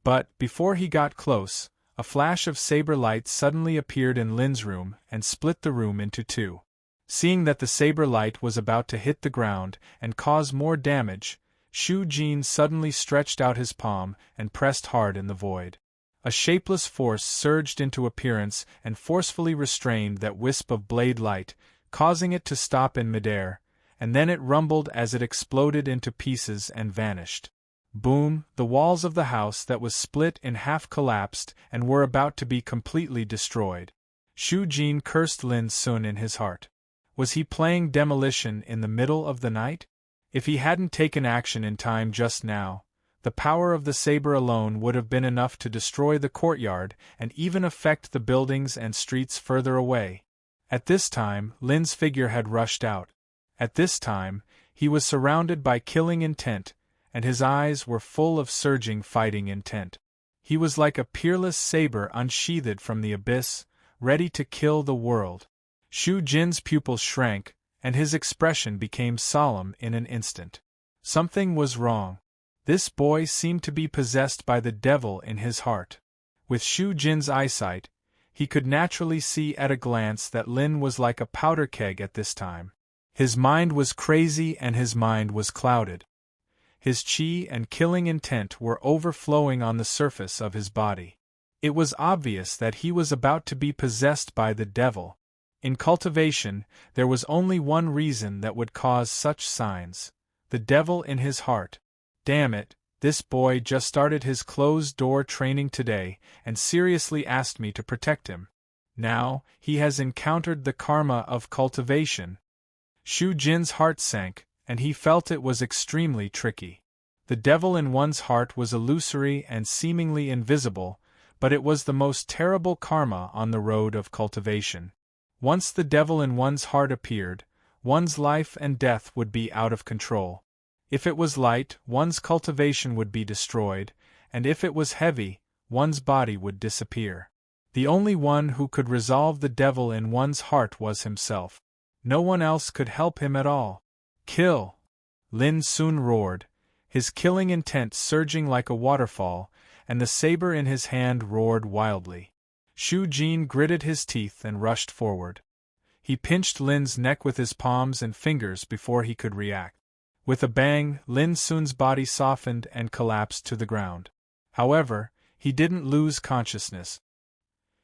Speaker 1: But, before he got close, a flash of saber light suddenly appeared in Lin's room and split the room into two. Seeing that the saber light was about to hit the ground and cause more damage, Shu Jin suddenly stretched out his palm and pressed hard in the void. A shapeless force surged into appearance and forcefully restrained that wisp of blade light, causing it to stop in midair, and then it rumbled as it exploded into pieces and vanished. Boom! The walls of the house that was split in half collapsed and were about to be completely destroyed. Shu Jin cursed Lin Sun in his heart. Was he playing demolition in the middle of the night? If he hadn't taken action in time just now, the power of the saber alone would have been enough to destroy the courtyard and even affect the buildings and streets further away. At this time, Lin's figure had rushed out. At this time, he was surrounded by killing intent, and his eyes were full of surging fighting intent. He was like a peerless saber unsheathed from the abyss, ready to kill the world. Shu Jin's pupils shrank, and his expression became solemn in an instant. Something was wrong. This boy seemed to be possessed by the devil in his heart. With Shu Jin's eyesight, he could naturally see at a glance that Lin was like a powder keg at this time. His mind was crazy and his mind was clouded. His qi and killing intent were overflowing on the surface of his body. It was obvious that he was about to be possessed by the devil. In cultivation, there was only one reason that would cause such signs: the devil in his heart. Damn it, this boy just started his closed-door training today and seriously asked me to protect him. Now, he has encountered the karma of cultivation. Shu Jin's heart sank, and he felt it was extremely tricky. The devil in one's heart was illusory and seemingly invisible, but it was the most terrible karma on the road of cultivation. Once the devil in one's heart appeared, one's life and death would be out of control. If it was light, one's cultivation would be destroyed, and if it was heavy, one's body would disappear. The only one who could resolve the devil in one's heart was himself. No one else could help him at all. Kill! Lin soon roared, his killing intent surging like a waterfall, and the saber in his hand roared wildly. Shu Jin gritted his teeth and rushed forward. He pinched Lin's neck with his palms and fingers before he could react. With a bang, Lin Sun's body softened and collapsed to the ground. However, he didn't lose consciousness.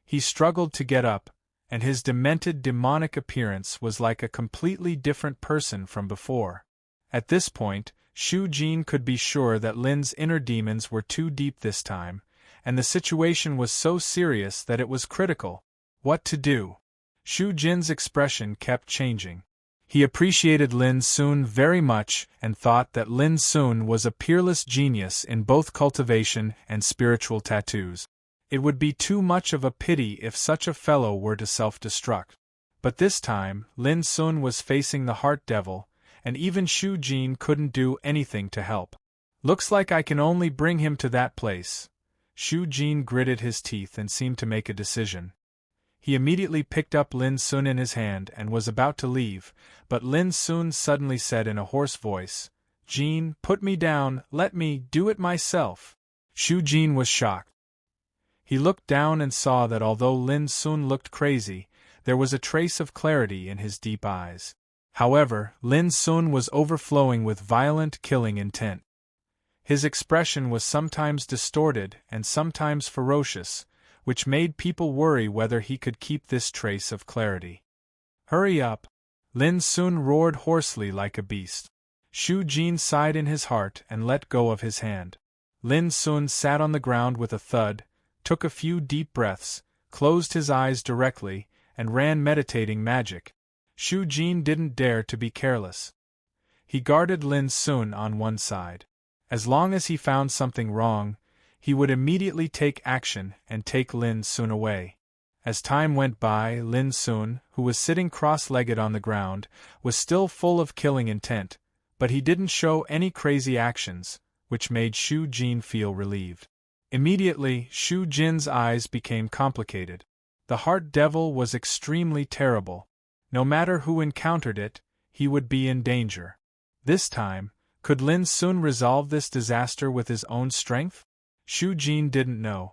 Speaker 1: He struggled to get up, and his demented demonic appearance was like a completely different person from before. At this point, Shu Jin could be sure that Lin's inner demons were too deep this time, and the situation was so serious that it was critical. What to do? Shu Jin's expression kept changing. He appreciated Lin Sun very much and thought that Lin Sun was a peerless genius in both cultivation and spiritual tattoos. It would be too much of a pity if such a fellow were to self-destruct. But this time, Lin Sun was facing the heart devil, and even Shu Jin couldn't do anything to help. Looks like I can only bring him to that place. Shu Jin gritted his teeth and seemed to make a decision. He immediately picked up Lin Sun in his hand and was about to leave, but Lin Sun suddenly said in a hoarse voice, "Jin, put me down, let me do it myself." Shu Jin was shocked. He looked down and saw that although Lin Sun looked crazy, there was a trace of clarity in his deep eyes. However, Lin Sun was overflowing with violent killing intent. His expression was sometimes distorted and sometimes ferocious, which made people worry whether he could keep this trace of clarity. "Hurry up!" Lin Sun roared hoarsely like a beast. Shu Jin sighed in his heart and let go of his hand. Lin Sun sat on the ground with a thud, took a few deep breaths, closed his eyes directly, and ran meditating magic. Shu Jin didn't dare to be careless. He guarded Lin Sun on one side. As long as he found something wrong, he would immediately take action and take Lin Sun away. As time went by, Lin Sun, who was sitting cross-legged on the ground, was still full of killing intent, but he didn't show any crazy actions, which made Shu Jin feel relieved. Immediately, Shu Jin's eyes became complicated. The heart devil was extremely terrible. No matter who encountered it, he would be in danger. This time, could Lin Sun resolve this disaster with his own strength? Shu Jin didn't know.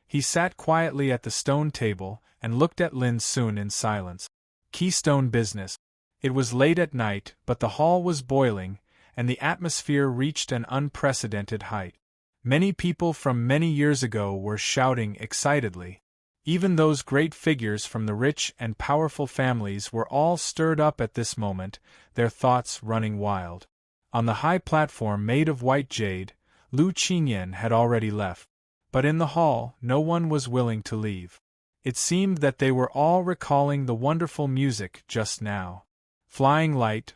Speaker 1: He sat quietly at the stone table and looked at Lin Sun in silence. Keystone business. It was late at night, but the hall was boiling, and the atmosphere reached an unprecedented height. Many people from many years ago were shouting excitedly. Even those great figures from the rich and powerful families were all stirred up at this moment, their thoughts running wild. On the high platform made of white jade, Lu Qingyan had already left. But in the hall, no one was willing to leave. It seemed that they were all recalling the wonderful music just now. Flying light,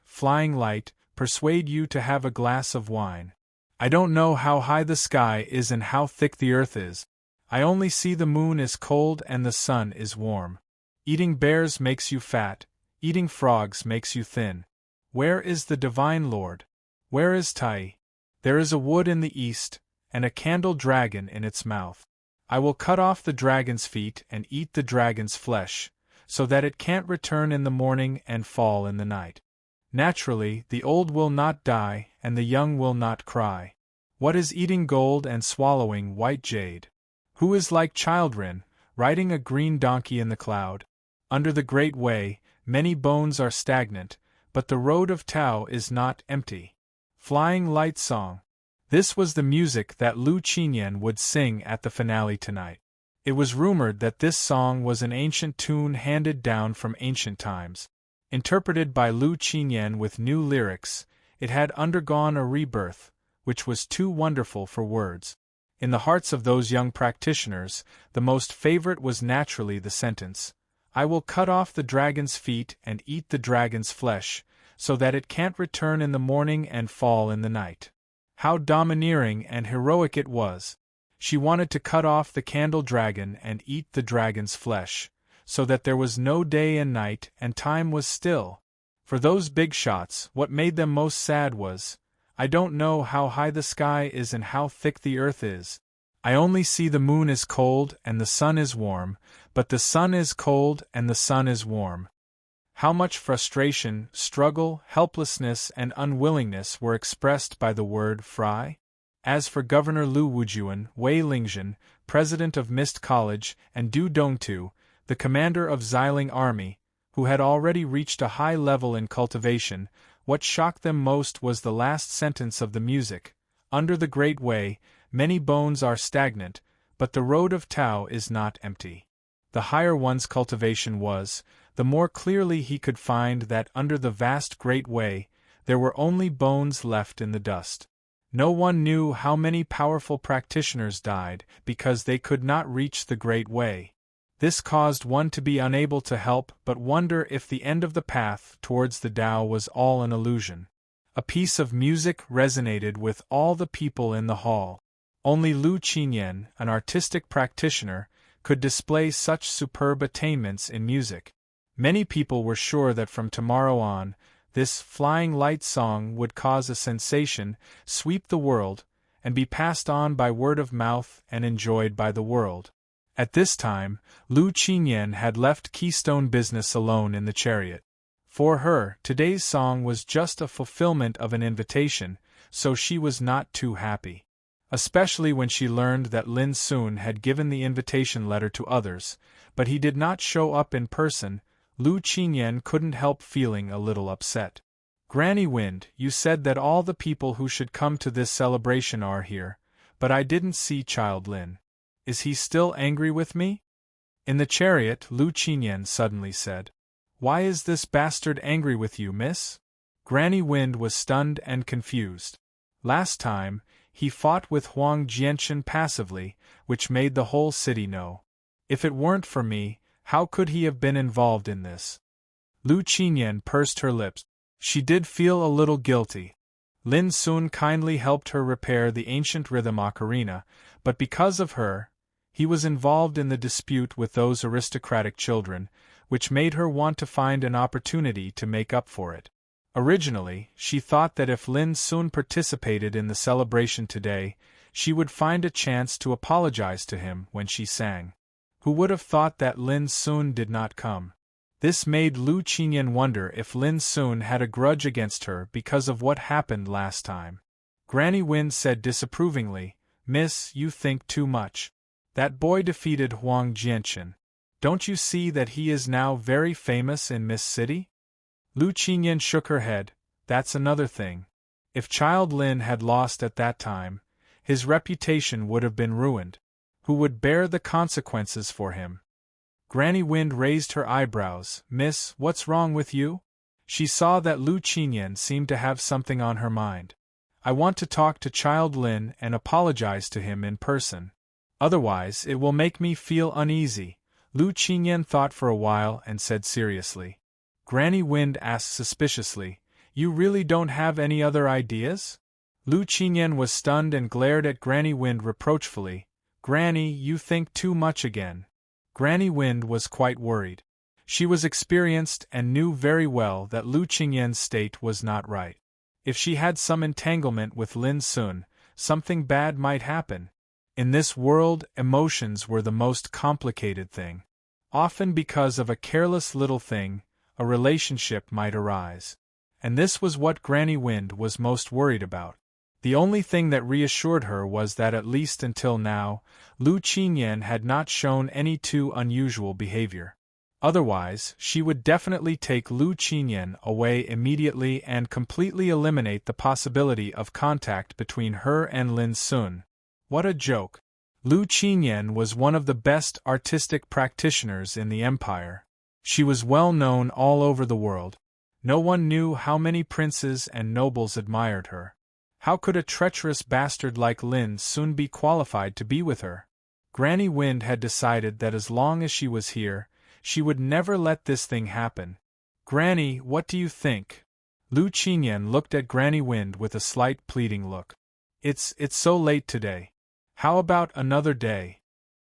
Speaker 1: persuade you to have a glass of wine. I don't know how high the sky is and how thick the earth is. I only see the moon is cold and the sun is warm. Eating bears makes you fat, eating frogs makes you thin. Where is the divine Lord? Where is Tai? There is a wood in the east, and a candle dragon in its mouth. I will cut off the dragon's feet and eat the dragon's flesh, so that it can't return in the morning and fall in the night. Naturally, the old will not die and the young will not cry. What is eating gold and swallowing white jade? Who is like Children, riding a green donkey in the cloud? Under the great way, many bones are stagnant, but the road of Tao is not empty. Flying Light Song. This was the music that Lu Qinyan would sing at the finale tonight. It was rumored that this song was an ancient tune handed down from ancient times. Interpreted by Lu Qinyan with new lyrics, it had undergone a rebirth, which was too wonderful for words. In the hearts of those young practitioners, the most favorite was naturally the sentence, "I will cut off the dragon's feet and eat the dragon's flesh, so that it can't return in the morning and fall in the night." How domineering and heroic it was! She wanted to cut off the candle dragon and eat the dragon's flesh, so that there was no day and night and time was still. For those big shots, what made them most sad was, "I don't know how high the sky is and how thick the earth is. I only see the moon is cold and the sun is warm, but the sun is cold and the sun is warm." How much frustration, struggle, helplessness, and unwillingness were expressed by the word "fry"? As for Governor Lu Wujuan, Wei Lingzhen, president of Mist College, and Du Dongtu, the commander of Xiling Army, who had already reached a high level in cultivation, what shocked them most was the last sentence of the music. Under the Great Way, many bones are stagnant, but the road of Tao is not empty. The higher one's cultivation was, the more clearly he could find that under the vast Great Way, there were only bones left in the dust. No one knew how many powerful practitioners died because they could not reach the Great Way. This caused one to be unable to help but wonder if the end of the path towards the Tao was all an illusion. A piece of music resonated with all the people in the hall. Only Lu Qinyan, an artistic practitioner, could display such superb attainments in music. Many people were sure that from tomorrow on, this Flying Light Song would cause a sensation, sweep the world, and be passed on by word of mouth and enjoyed by the world. At this time, Lu Qinyan had left Keystone business alone in the chariot. For her, today's song was just a fulfillment of an invitation, so she was not too happy. Especially when she learned that Lin Sun had given the invitation letter to others, but he did not show up in person. Lu Qinyan couldn't help feeling a little upset. "Granny Wind, you said that all the people who should come to this celebration are here, but I didn't see Child Lin. Is he still angry with me?" In the chariot, Lu Qinyan suddenly said, "Why is this bastard angry with you, miss?" Granny Wind was stunned and confused. Last time, he fought with Huang Jianchen passively, which made the whole city know. If it weren't for me, how could he have been involved in this? Lu Qinyan pursed her lips. She did feel a little guilty. Lin Sun kindly helped her repair the ancient rhythm ocarina, but because of her, he was involved in the dispute with those aristocratic children, which made her want to find an opportunity to make up for it. Originally, she thought that if Lin Sun participated in the celebration today, she would find a chance to apologize to him when she sang. Who would have thought that Lin Sun did not come? This made Lu Qinyan wonder if Lin Sun had a grudge against her because of what happened last time. Granny Wind said disapprovingly, "Miss, you think too much. That boy defeated Huang Jianchen. Don't you see that he is now very famous in Miss City?" Lu Qinyan shook her head. "That's another thing. If Child Lin had lost at that time, his reputation would have been ruined. Who would bear the consequences for him?" Granny Wind raised her eyebrows. "Miss, what's wrong with you?" She saw that Lu Qinyan seemed to have something on her mind. "I want to talk to Child Lin and apologize to him in person. Otherwise, it will make me feel uneasy." Lu Qinyan thought for a while and said seriously. Granny Wind asked suspiciously, "You really don't have any other ideas?" Lu Qinyan was stunned and glared at Granny Wind reproachfully. "Granny, you think too much again." Granny Wind was quite worried. She was experienced and knew very well that Lu Qinyan's state was not right. If she had some entanglement with Lin Sun, something bad might happen. In this world, emotions were the most complicated thing. Often because of a careless little thing, a relationship might arise. And this was what Granny Wind was most worried about. The only thing that reassured her was that at least until now, Lu Qinyan had not shown any too unusual behavior. Otherwise, she would definitely take Lu Qinyan away immediately and completely eliminate the possibility of contact between her and Lin Sun. What a joke! Lu Qinyan was one of the best artistic practitioners in the empire. She was well known all over the world. No one knew how many princes and nobles admired her. How could a treacherous bastard like Lin Sun be qualified to be with her? Granny Wind had decided that as long as she was here, she would never let this thing happen. Granny, what do you think? Lu Qinyan looked at Granny Wind with a slight pleading look. It's so late today. How about another day?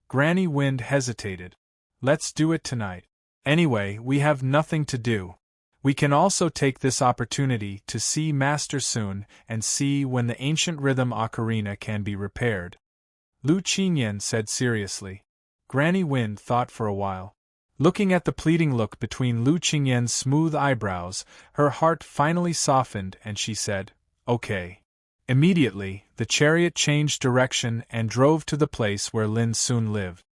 Speaker 1: Granny Wind hesitated. Let's do it tonight. Anyway, we have nothing to do. We can also take this opportunity to see Master Sun and see when the ancient rhythm ocarina can be repaired. Lu Qinyan said seriously. Granny Wind thought for a while. Looking at the pleading look between Lu Qinyan's smooth eyebrows, her heart finally softened and she said, "Okay." Immediately, the chariot changed direction and drove to the place where Lin Sun lived.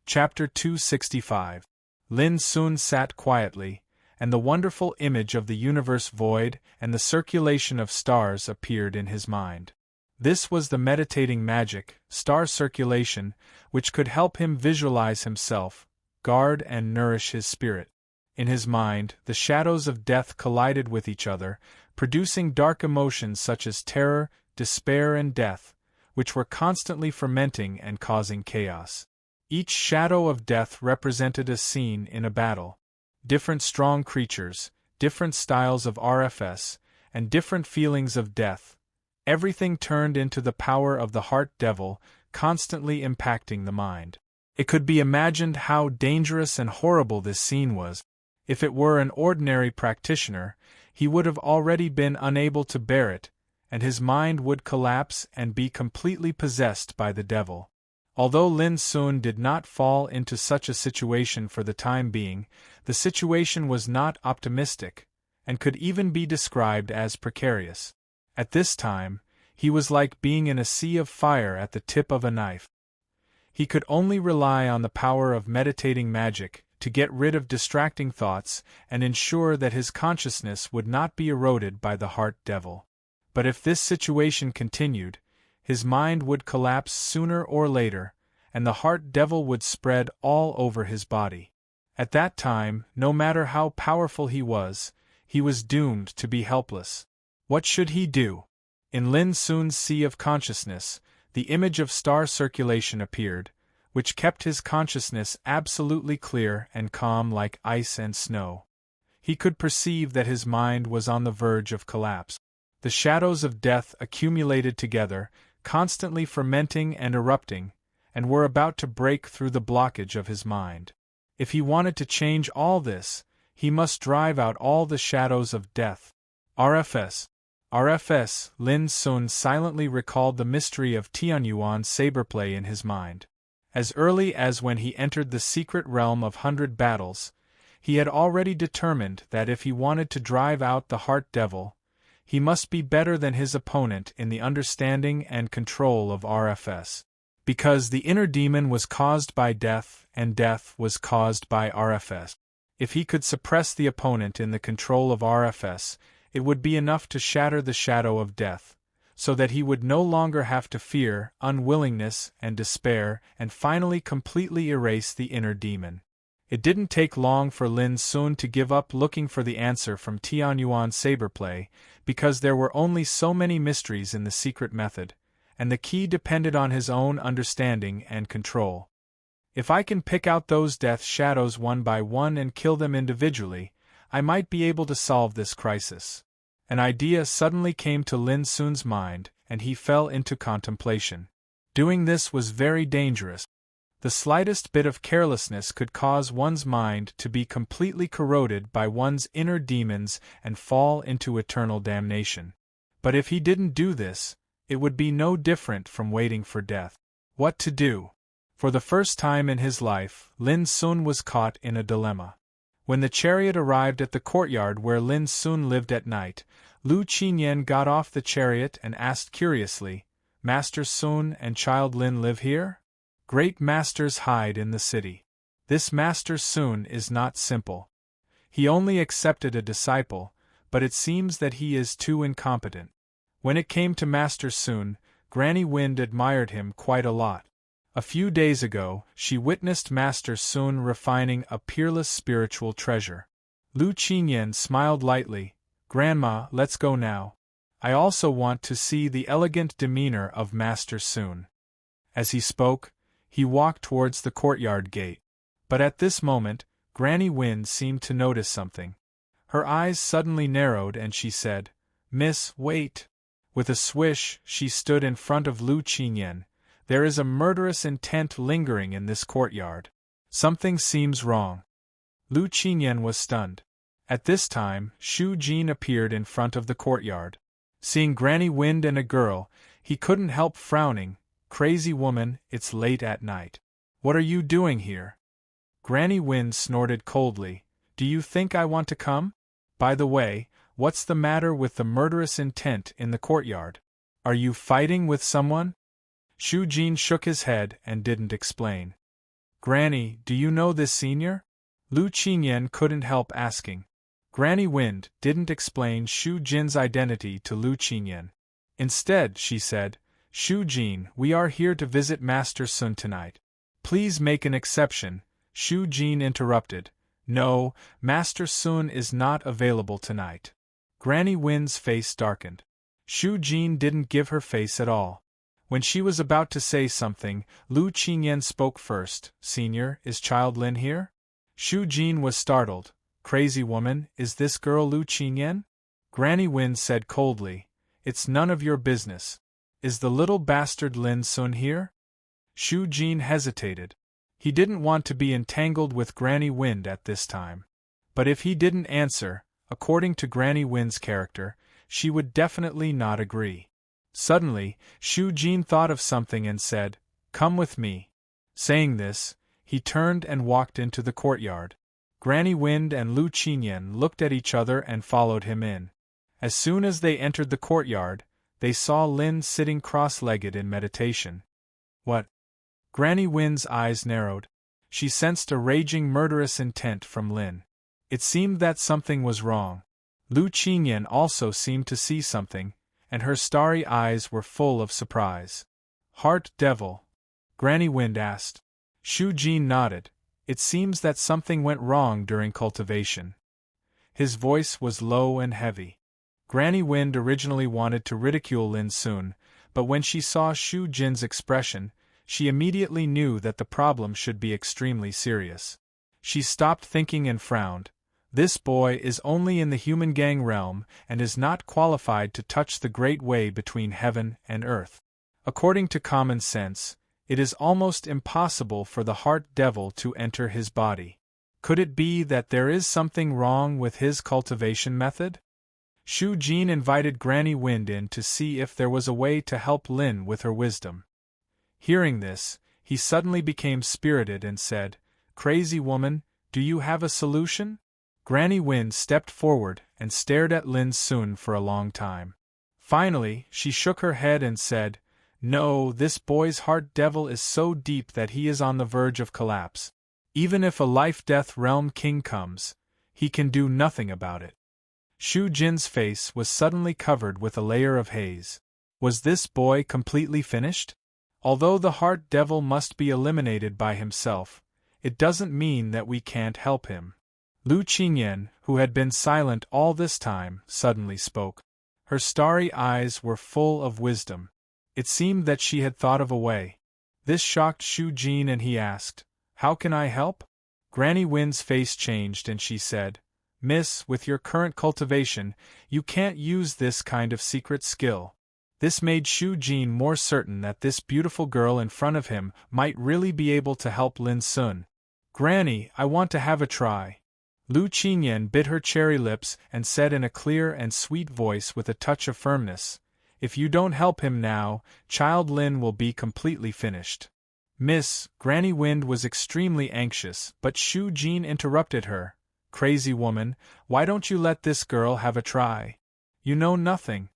Speaker 1: Chapter 265. Lin Sun sat quietly, and the wonderful image of the universe void and the circulation of stars appeared in his mind. This was the meditating magic, star circulation, which could help him visualize himself, guard and nourish his spirit. In his mind, the shadows of death collided with each other, producing dark emotions such as terror, despair and death, which were constantly fermenting and causing chaos. Each shadow of death represented a scene in a battle. Different strong creatures, different styles of RFS, and different feelings of death. Everything turned into the power of the heart devil, constantly impacting the mind. It could be imagined how dangerous and horrible this scene was. If it were an ordinary practitioner, he would have already been unable to bear it, and his mind would collapse and be completely possessed by the devil. Although Lin Sun did not fall into such a situation for the time being, the situation was not optimistic, and could even be described as precarious. At this time, he was like being in a sea of fire at the tip of a knife. He could only rely on the power of meditating magic to get rid of distracting thoughts and ensure that his consciousness would not be eroded by the heart devil. But if this situation continued, his mind would collapse sooner or later, and the heart devil would spread all over his body. At that time, no matter how powerful he was doomed to be helpless. What should he do? In Lin Sun's sea of consciousness, the image of star circulation appeared, which kept his consciousness absolutely clear and calm like ice and snow. He could perceive that his mind was on the verge of collapse. The shadows of death accumulated together, constantly fermenting and erupting, and were about to break through the blockage of his mind. If he wanted to change all this, he must drive out all the shadows of death. RFS. Lin Sun silently recalled the mystery of Tianyuan's saberplay in his mind. As early as when he entered the secret realm of 100 battles, he had already determined that if he wanted to drive out the heart devil, he must be better than his opponent in the understanding and control of RFS. Because the inner demon was caused by death and death was caused by RFS. If he could suppress the opponent in the control of RFS, it would be enough to shatter the shadow of death, so that he would no longer have to fear unwillingness and despair and finally completely erase the inner demon. It didn't take long for Lin Sun to give up looking for the answer from Tianyuan's saberplay, because there were only so many mysteries in the secret method, and the key depended on his own understanding and control. If I can pick out those death shadows one by one and kill them individually, I might be able to solve this crisis. An idea suddenly came to Lin Sun's mind, and he fell into contemplation. Doing this was very dangerous. The slightest bit of carelessness could cause one's mind to be completely corroded by one's inner demons and fall into eternal damnation. But if he didn't do this, it would be no different from waiting for death. What to do? For the first time in his life, Lin Sun was caught in a dilemma. When the chariot arrived at the courtyard where Lin Sun lived at night, Lu Qinyan got off the chariot and asked curiously, Master Sun and Child Lin live here? Great masters hide in the city. This Master Sun is not simple. He only accepted a disciple, but it seems that he is too incompetent. When it came to Master Sun, Granny Wind admired him quite a lot. A few days ago, she witnessed Master Sun refining a peerless spiritual treasure. Lu Qinyan smiled lightly. Grandma, let's go now. I also want to see the elegant demeanor of Master Sun. As he spoke, he walked towards the courtyard gate. But at this moment, Granny Wind seemed to notice something. Her eyes suddenly narrowed and she said, Miss, wait. With a swish, she stood in front of Lu Qinyan. There is a murderous intent lingering in this courtyard. Something seems wrong. Lu Qinyan was stunned. At this time, Shu Jin appeared in front of the courtyard. Seeing Granny Wind and a girl, he couldn't help frowning. Crazy woman, it's late at night. What are you doing here? Granny Wind snorted coldly. Do you think I want to come? By the way, what's the matter with the murderous intent in the courtyard? Are you fighting with someone? Shu Jin shook his head and didn't explain. Granny, do you know this senior? Lu Qinyan couldn't help asking. Granny Wind didn't explain Shu Jin's identity to Lu Qinyan. Instead, she said, Shu Jin, we are here to visit Master Sun tonight. Please make an exception. Shu Jin interrupted. No, Master Sun is not available tonight. Granny Wind's face darkened. Shu Jin didn't give her face at all. When she was about to say something, Lu Qinyan spoke first. Senior, is Child Lin here? Shu Jin was startled. Crazy woman, is this girl Lu Qinyan? Granny Wind said coldly, It's none of your business. Is the little bastard Lin Sun here? Shu Jin hesitated. He didn't want to be entangled with Granny Wind at this time. But if he didn't answer, according to Granny Wind's character, she would definitely not agree. Suddenly, Shu Jin thought of something and said, Come with me. Saying this, he turned and walked into the courtyard. Granny Wind and Lu Qinyan looked at each other and followed him in. As soon as they entered the courtyard, they saw Lin sitting cross-legged in meditation. What? Granny Wind's eyes narrowed. She sensed a raging murderous intent from Lin. It seemed that something was wrong. Lu Qinyan also seemed to see something, and her starry eyes were full of surprise. Heart devil? Granny Wind asked. Shu Jin nodded. It seems that something went wrong during cultivation. His voice was low and heavy. Granny Wind originally wanted to ridicule Lin Sun, but when she saw Shu Jin's expression, she immediately knew that the problem should be extremely serious. She stopped thinking and frowned. This boy is only in the human gang realm and is not qualified to touch the great way between heaven and earth. According to common sense, it is almost impossible for the heart devil to enter his body. Could it be that there is something wrong with his cultivation method? Shu Jin invited Granny Wind in to see if there was a way to help Lin with her wisdom. Hearing this, he suddenly became spirited and said, Crazy woman, do you have a solution? Granny Wind stepped forward and stared at Lin Sun for a long time. Finally, she shook her head and said, No, this boy's heart devil is so deep that he is on the verge of collapse. Even if a life-death realm king comes, he can do nothing about it. Shu Jin's face was suddenly covered with a layer of haze. Was this boy completely finished? Although the heart devil must be eliminated by himself, it doesn't mean that we can't help him. Lu Qinyan, who had been silent all this time, suddenly spoke. Her starry eyes were full of wisdom. It seemed that she had thought of a way. This shocked Shu Jin and he asked, How can I help? Granny Wind's face changed and she said, Miss, with your current cultivation, you can't use this kind of secret skill. This made Shu Jin more certain that this beautiful girl in front of him might really be able to help Lin Sun. Granny, I want to have a try. Lu Qinyan bit her cherry lips and said in a clear and sweet voice with a touch of firmness, If you don't help him now, Child Lin will be completely finished. Miss, Granny Wind was extremely anxious, but Shu Jin interrupted her. Crazy woman, why don't you let this girl have a try? You know nothing,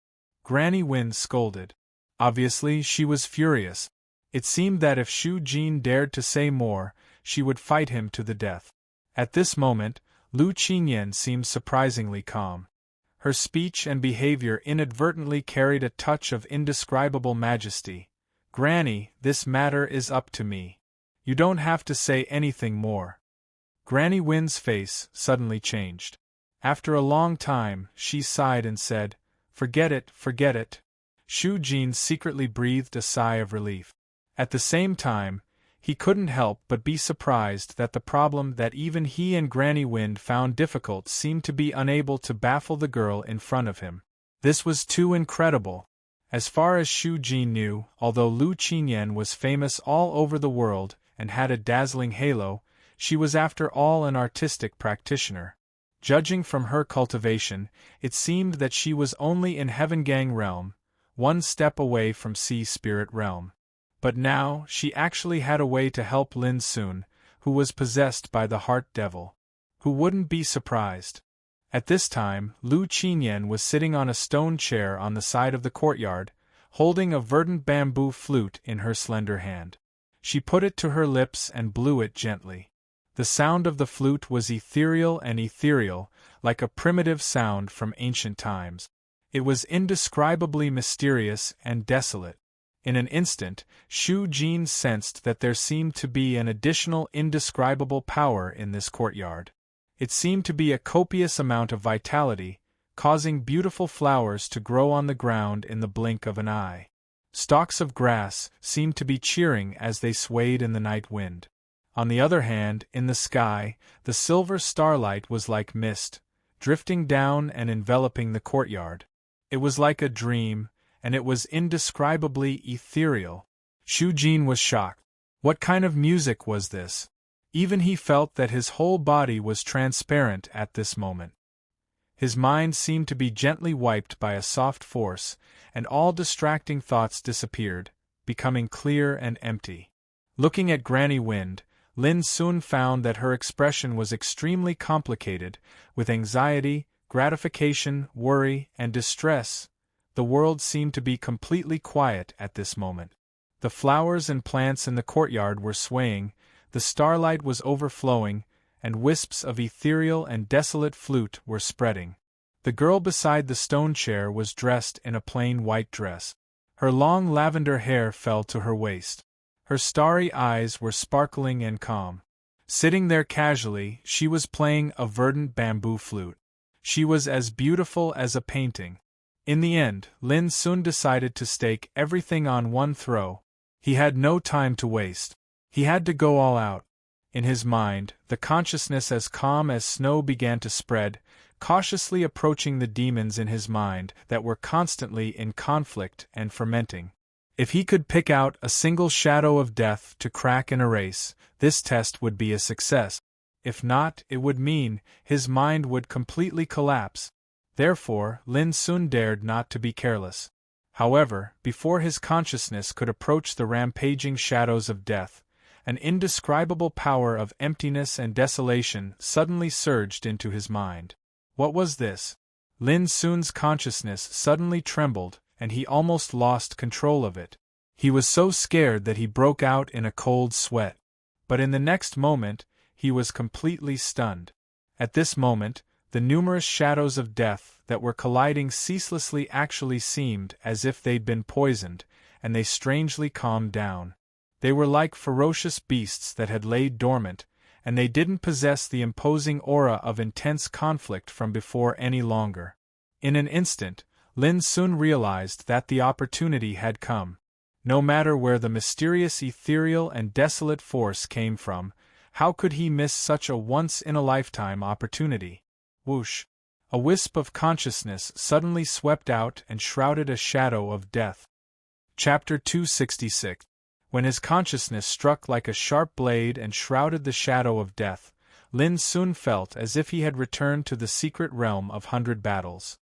Speaker 1: Granny Wind scolded. Obviously, she was furious. It seemed that if Shu Jin dared to say more, she would fight him to the death. At this moment, Lu Qinyan seemed surprisingly calm. Her speech and behavior inadvertently carried a touch of indescribable majesty. Granny, this matter is up to me. You don't have to say anything more. Granny Wind's face suddenly changed. After a long time, she sighed and said, Forget it, forget it. Shu Jin secretly breathed a sigh of relief. At the same time, he couldn't help but be surprised that the problem that even he and Granny Wind found difficult seemed to be unable to baffle the girl in front of him. This was too incredible. As far as Shu Jin knew, although Lu Qinyan was famous all over the world and had a dazzling halo, she was after all an artistic practitioner. Judging from her cultivation, it seemed that she was only in Heavengang realm, one step away from Sea Spirit realm. But now, she actually had a way to help Lin Sun, who was possessed by the Heart Devil. Who wouldn't be surprised? At this time, Lu Qinyan was sitting on a stone chair on the side of the courtyard, holding a verdant bamboo flute in her slender hand. She put it to her lips and blew it gently. The sound of the flute was ethereal, like a primitive sound from ancient times. It was indescribably mysterious and desolate. In an instant, Shu Jin sensed that there seemed to be an additional indescribable power in this courtyard. It seemed to be a copious amount of vitality, causing beautiful flowers to grow on the ground in the blink of an eye. Stalks of grass seemed to be cheering as they swayed in the night wind. On the other hand, in the sky, the silver starlight was like mist, drifting down and enveloping the courtyard. It was like a dream, and it was indescribably ethereal. Shu Jin was shocked. What kind of music was this? Even he felt that his whole body was transparent at this moment. His mind seemed to be gently wiped by a soft force, and all distracting thoughts disappeared, becoming clear and empty. Looking at Granny Wind, Lin Sun found that her expression was extremely complicated, with anxiety, gratification, worry, and distress. The world seemed to be completely quiet at this moment. The flowers and plants in the courtyard were swaying, the starlight was overflowing, and wisps of ethereal and desolate flute were spreading. The girl beside the stone chair was dressed in a plain white dress. Her long lavender hair fell to her waist. Her starry eyes were sparkling and calm. Sitting there casually, she was playing a verdant bamboo flute. She was as beautiful as a painting. In the end, Lin Sun decided to stake everything on one throw. He had no time to waste. He had to go all out. In his mind, the consciousness as calm as snow began to spread, cautiously approaching the demons in his mind that were constantly in conflict and fermenting. If he could pick out a single shadow of death to crack and erase, this test would be a success. If not, it would mean his mind would completely collapse. Therefore, Lin Sun dared not to be careless. However, before his consciousness could approach the rampaging shadows of death, an indescribable power of emptiness and desolation suddenly surged into his mind. What was this? Lin Sun's consciousness suddenly trembled, and he almost lost control of it. He was so scared that he broke out in a cold sweat. But in the next moment, he was completely stunned. At this moment, the numerous shadows of death that were colliding ceaselessly actually seemed as if they'd been poisoned, and they strangely calmed down. They were like ferocious beasts that had laid dormant, and they didn't possess the imposing aura of intense conflict from before any longer. In an instant, Lin Sun realized that the opportunity had come. No matter where the mysterious ethereal and desolate force came from, how could he miss such a once-in-a-lifetime opportunity? Whoosh! A wisp of consciousness suddenly swept out and shrouded a shadow of death. Chapter 266. When his consciousness struck like a sharp blade and shrouded the shadow of death, Lin Sun felt as if he had returned to the secret realm of 100 battles.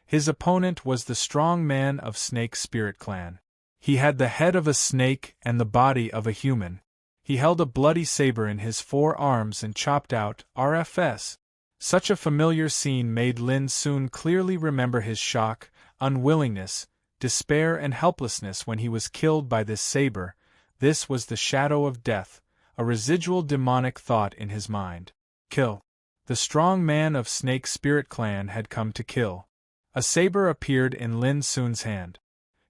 Speaker 1: His opponent was the strong man of Snake Spirit Clan. He had the head of a snake and the body of a human. He held a bloody saber in his 4 arms and chopped out RFS. Such a familiar scene made Lin Sun clearly remember his shock, unwillingness, despair and helplessness when he was killed by this saber. This was the shadow of death, a residual demonic thought in his mind. Kill. The strong man of Snake Spirit Clan had come to kill. A saber appeared in Lin Sun's hand.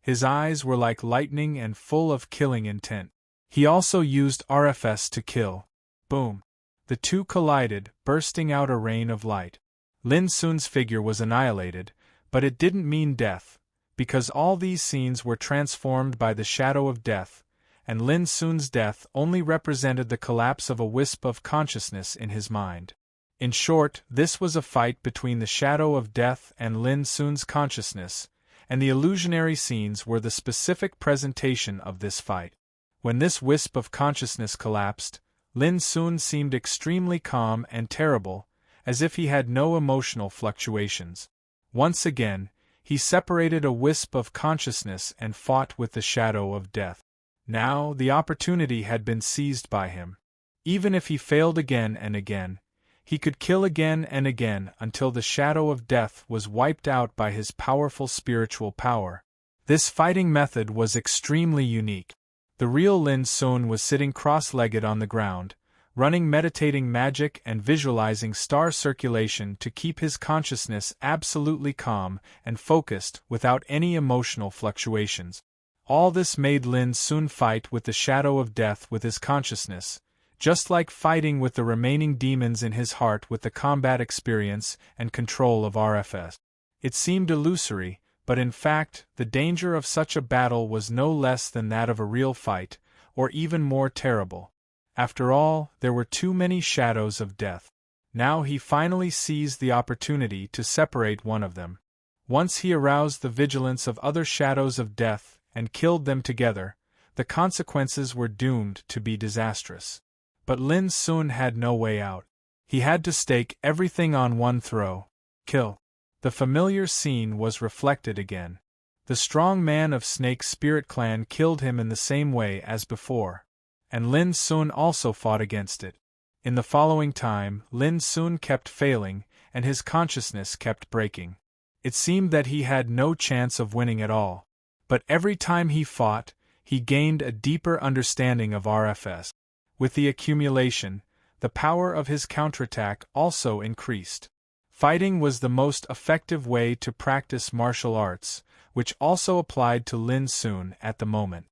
Speaker 1: His eyes were like lightning and full of killing intent. He also used RFS to kill. Boom. The two collided, bursting out a rain of light. Lin Sun's figure was annihilated, but it didn't mean death, because all these scenes were transformed by the shadow of death, and Lin Sun's death only represented the collapse of a wisp of consciousness in his mind. In short, this was a fight between the shadow of death and Lin Sun's consciousness, and the illusionary scenes were the specific presentation of this fight. When this wisp of consciousness collapsed, Lin Sun seemed extremely calm and terrible, as if he had no emotional fluctuations. Once again, he separated a wisp of consciousness and fought with the shadow of death. Now, the opportunity had been seized by him. Even if he failed again and again, he could kill again and again until the shadow of death was wiped out by his powerful spiritual power. This fighting method was extremely unique. The real Lin Sun was sitting cross-legged on the ground, running meditating magic and visualizing star circulation to keep his consciousness absolutely calm and focused without any emotional fluctuations. All this made Lin Sun fight with the shadow of death with his consciousness, just like fighting with the remaining demons in his heart with the combat experience and control of RFS. It seemed illusory, but in fact, the danger of such a battle was no less than that of a real fight, or even more terrible. After all, there were too many shadows of death. Now he finally seized the opportunity to separate one of them. Once he aroused the vigilance of other shadows of death and killed them together, the consequences were doomed to be disastrous. But Lin Sun had no way out. He had to stake everything on one throw. Kill. The familiar scene was reflected again. The strong man of Snake Spirit Clan killed him in the same way as before, and Lin Sun also fought against it. In the following time, Lin Sun kept failing, and his consciousness kept breaking. It seemed that he had no chance of winning at all. But every time he fought, he gained a deeper understanding of RFS. With the accumulation, the power of his counterattack also increased. Fighting was the most effective way to practice martial arts, which also applied to Lin Sun at the moment.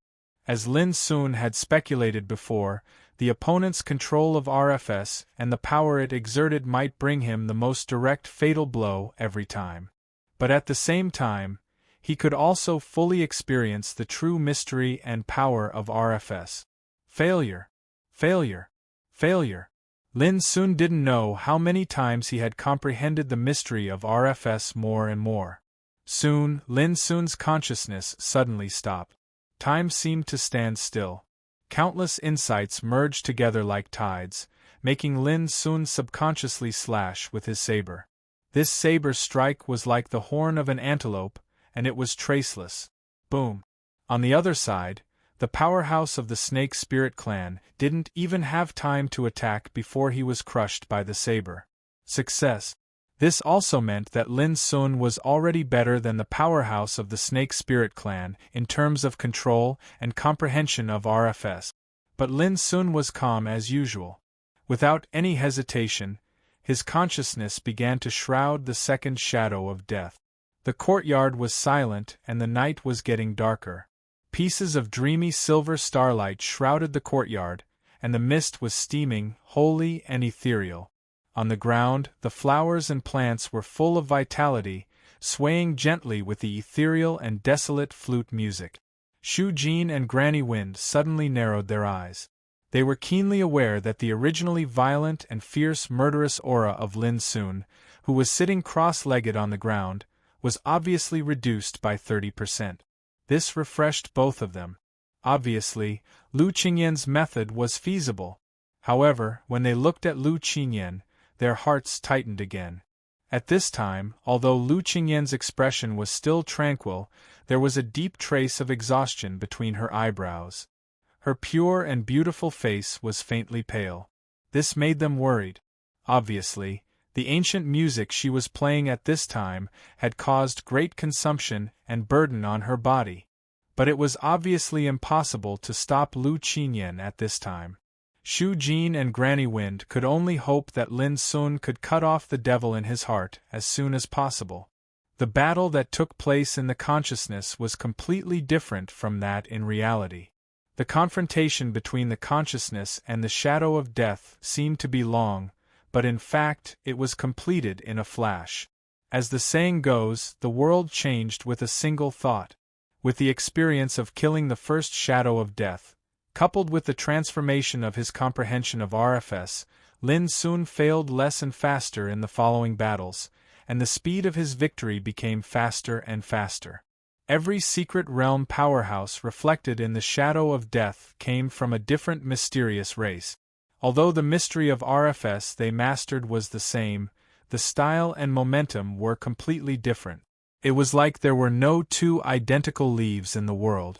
Speaker 1: As Lin Sun had speculated before, the opponent's control of RFS and the power it exerted might bring him the most direct fatal blow every time. But at the same time, he could also fully experience the true mystery and power of RFS. Failure. Failure. Failure. Lin Sun didn't know how many times he had comprehended the mystery of RFS more and more. Soon, Lin Sun's consciousness suddenly stopped. Time seemed to stand still. Countless insights merged together like tides, making Lin Sun subconsciously slash with his saber. This saber strike was like the horn of an antelope, and it was traceless. Boom. On the other side, the powerhouse of the Snake Spirit Clan didn't even have time to attack before he was crushed by the saber. Success. This also meant that Lin Sun was already better than the powerhouse of the Snake Spirit Clan in terms of control and comprehension of RFS. But Lin Sun was calm as usual. Without any hesitation, his consciousness began to shroud the second shadow of death. The courtyard was silent and the night was getting darker. Pieces of dreamy silver starlight shrouded the courtyard, and the mist was steaming, holy and ethereal. On the ground, the flowers and plants were full of vitality, swaying gently with the ethereal and desolate flute music. Shu Jin and Granny Wind suddenly narrowed their eyes. They were keenly aware that the originally violent and fierce murderous aura of Lin Sun, who was sitting cross-legged on the ground, was obviously reduced by 30%. This refreshed both of them. Obviously, Lu Qingyan's method was feasible. However, when they looked at Lu Qingyan, their hearts tightened again. At this time, although Lu Qingyan's expression was still tranquil, there was a deep trace of exhaustion between her eyebrows. Her pure and beautiful face was faintly pale. This made them worried. Obviously, The ancient music she was playing at this time had caused great consumption and burden on her body. But it was obviously impossible to stop Lu Qinyan at this time. Shu Jin and Granny Wind could only hope that Lin Sun could cut off the devil in his heart as soon as possible. The battle that took place in the consciousness was completely different from that in reality. The confrontation between the consciousness and the shadow of death seemed to be long, but in fact it was completed in a flash. As the saying goes, the world changed with a single thought. With the experience of killing the first shadow of death, coupled with the transformation of his comprehension of RFS, Lin Sun failed less and faster in the following battles, and the speed of his victory became faster and faster. Every secret realm powerhouse reflected in the shadow of death came from a different mysterious race. Although the mystery of RFS they mastered was the same, the style and momentum were completely different. It was like there were no two identical leaves in the world.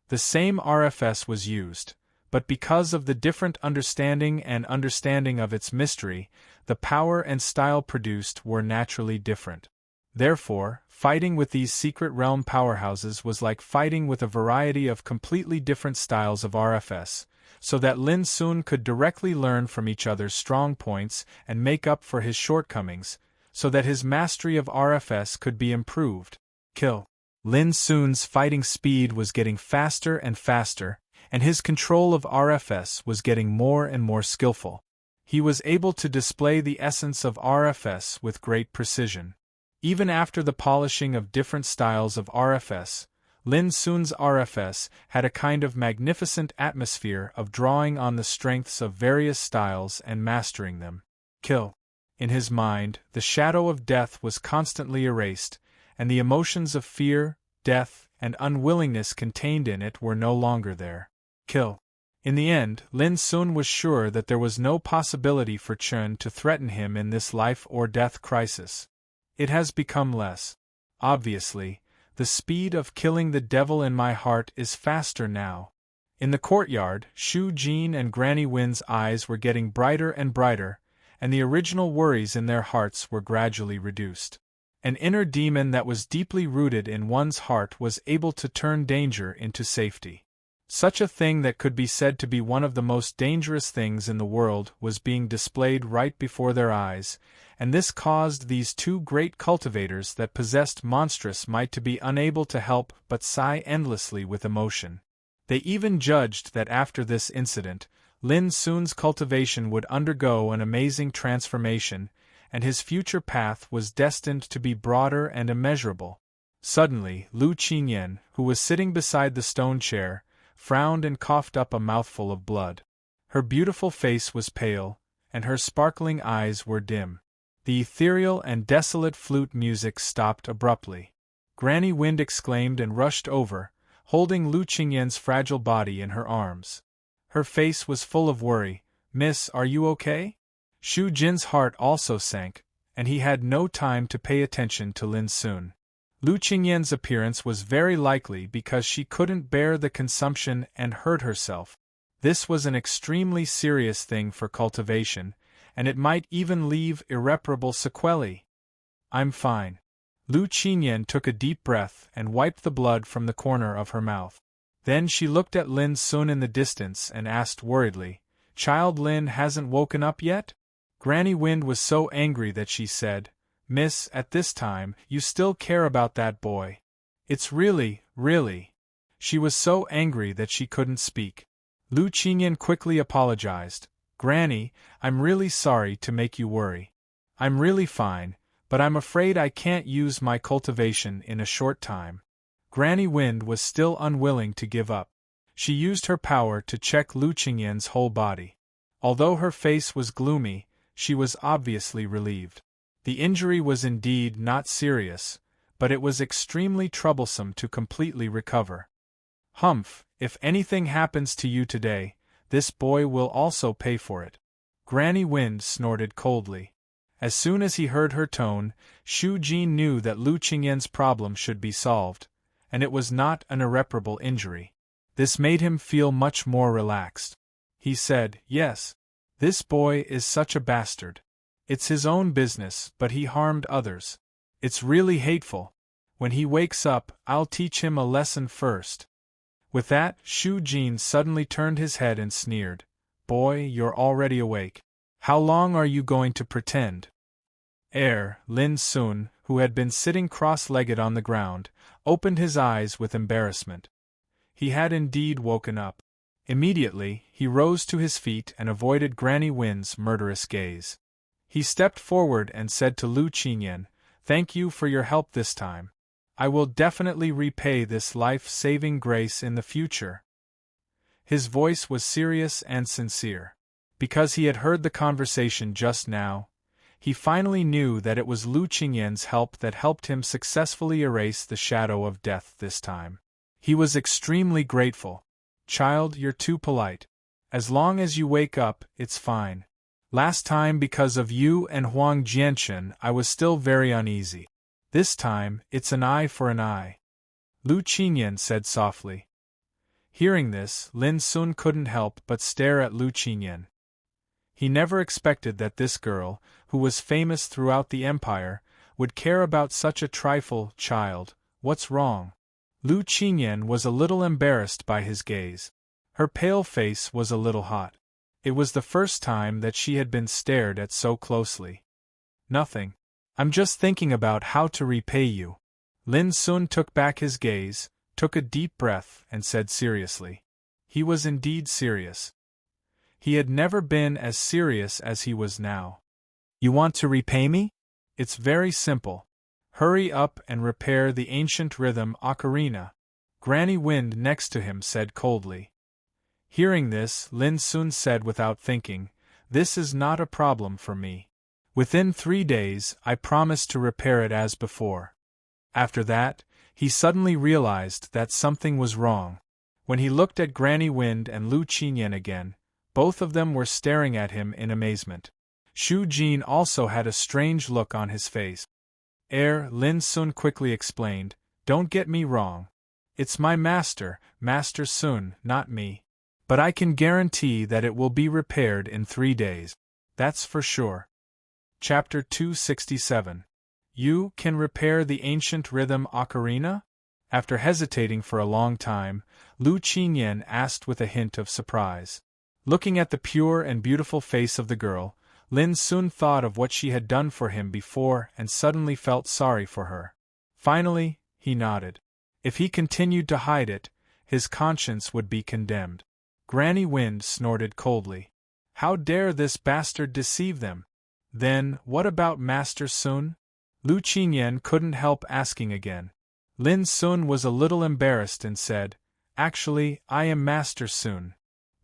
Speaker 1: The same RFS was used, but because of the different understanding of its mystery, the power and style produced were naturally different. Therefore, fighting with these secret realm powerhouses was like fighting with a variety of completely different styles of RFS, so that Lin Sun could directly learn from each other's strong points and make up for his shortcomings, so that his mastery of RFS could be improved. Lin Sun's fighting speed was getting faster and faster, and his control of RFS was getting more and more skillful. He was able to display the essence of RFS with great precision. Even after the polishing of different styles of RFS, Lin Sun's RFS had a kind of magnificent atmosphere of drawing on the strengths of various styles and mastering them. In his mind, the shadow of death was constantly erased, and the emotions of fear, death, and unwillingness contained in it were no longer there. In the end, Lin Sun was sure that there was no possibility for Chen to threaten him in this life-or-death crisis. It has become less. Obviously, the speed of killing the devil in my heart is faster now. In the courtyard, Shu Jin and Granny Wind's eyes were getting brighter and brighter, and the original worries in their hearts were gradually reduced. An inner demon that was deeply rooted in one's heart was able to turn danger into safety. Such a thing that could be said to be one of the most dangerous things in the world was being displayed right before their eyes, and this caused these two great cultivators that possessed monstrous might to be unable to help but sigh endlessly with emotion. They even judged that after this incident, Lin Sun's cultivation would undergo an amazing transformation, and his future path was destined to be broader and immeasurable. Suddenly, Lu Qinyan, who was sitting beside the stone chair, frowned and coughed up a mouthful of blood. Her beautiful face was pale, and her sparkling eyes were dim. The ethereal and desolate flute music stopped abruptly. Granny Wind exclaimed and rushed over, holding Lu Qinyan's fragile body in her arms. Her face was full of worry. "Miss, are you okay?" Shu Jin's heart also sank, and he had no time to pay attention to Lin Sun. Lu Qinyan's appearance was very likely because she couldn't bear the consumption and hurt herself. This was an extremely serious thing for cultivation, and it might even leave irreparable sequelae. "I'm fine." Lu Qinyan took a deep breath and wiped the blood from the corner of her mouth. Then she looked at Lin Sun in the distance and asked worriedly, "Child Lin hasn't woken up yet?" Granny Wind was so angry that she said, "Miss, at this time, you still care about that boy. It's really." She was so angry that she couldn't speak. Lu Qinyan quickly apologized. "Granny, I'm really sorry to make you worry. I'm really fine, but I'm afraid I can't use my cultivation in a short time." Granny Wind was still unwilling to give up. She used her power to check Lu Qinyan's whole body. Although her face was gloomy, she was obviously relieved. The injury was indeed not serious, but it was extremely troublesome to completely recover. "Humph, if anything happens to you today, this boy will also pay for it." Granny Wind snorted coldly. As soon as he heard her tone, Shu Jin knew that Lu Qinyan's problem should be solved, and it was not an irreparable injury. This made him feel much more relaxed. He said, "Yes. This boy is such a bastard. It's his own business, but he harmed others. It's really hateful. When he wakes up, I'll teach him a lesson first." With that, Shu Jin suddenly turned his head and sneered. "Boy, you're already awake. How long are you going to pretend?" Lin Sun, who had been sitting cross-legged on the ground, opened his eyes with embarrassment. He had indeed woken up. Immediately, he rose to his feet and avoided Granny Wind's murderous gaze. He stepped forward and said to Lu Qingyan, "Thank you for your help this time. I will definitely repay this life-saving grace in the future." His voice was serious and sincere. Because he had heard the conversation just now, he finally knew that it was Lu Qingyan's help that helped him successfully erase the shadow of death this time. He was extremely grateful. "Child, you're too polite. As long as you wake up, it's fine. Last time because of you and Huang Jianchen I was still very uneasy. This time, it's an eye for an eye," Lu Qingyan said softly. Hearing this, Lin Sun couldn't help but stare at Lu Qingyan. He never expected that this girl, who was famous throughout the empire, would care about such a trifle. "Child, what's wrong?" Lu Qingyan was a little embarrassed by his gaze. Her pale face was a little hot. It was the first time that she had been stared at so closely. "Nothing. I'm just thinking about how to repay you." Lin Sun took back his gaze, took a deep breath, and said seriously. He was indeed serious. He had never been as serious as he was now. "You want to repay me? It's very simple. Hurry up and repair the ancient rhythm ocarina," Granny Wind next to him said coldly. Hearing this, Lin Sun said without thinking, "This is not a problem for me. Within 3 days, I promise to repair it as before." After that, he suddenly realized that something was wrong. When he looked at Granny Wind and Lu Qingyan again, both of them were staring at him in amazement. Shu Jin also had a strange look on his face. Lin Sun quickly explained, "Don't get me wrong. It's my master, Master Sun, not me. But I can guarantee that it will be repaired in 3 days. That's for sure." Chapter 267. You can repair the ancient rhythm ocarina? After hesitating for a long time, Lu Qingyan asked with a hint of surprise. Looking at the pure and beautiful face of the girl, Lin Sun thought of what she had done for him before and suddenly felt sorry for her. Finally, he nodded. If he continued to hide it, his conscience would be condemned. Granny Wind snorted coldly. How dare this bastard deceive them? Then, what about Master Sun? Lu Qingyan couldn't help asking again. Lin Sun was a little embarrassed and said, "Actually, I am Master Sun."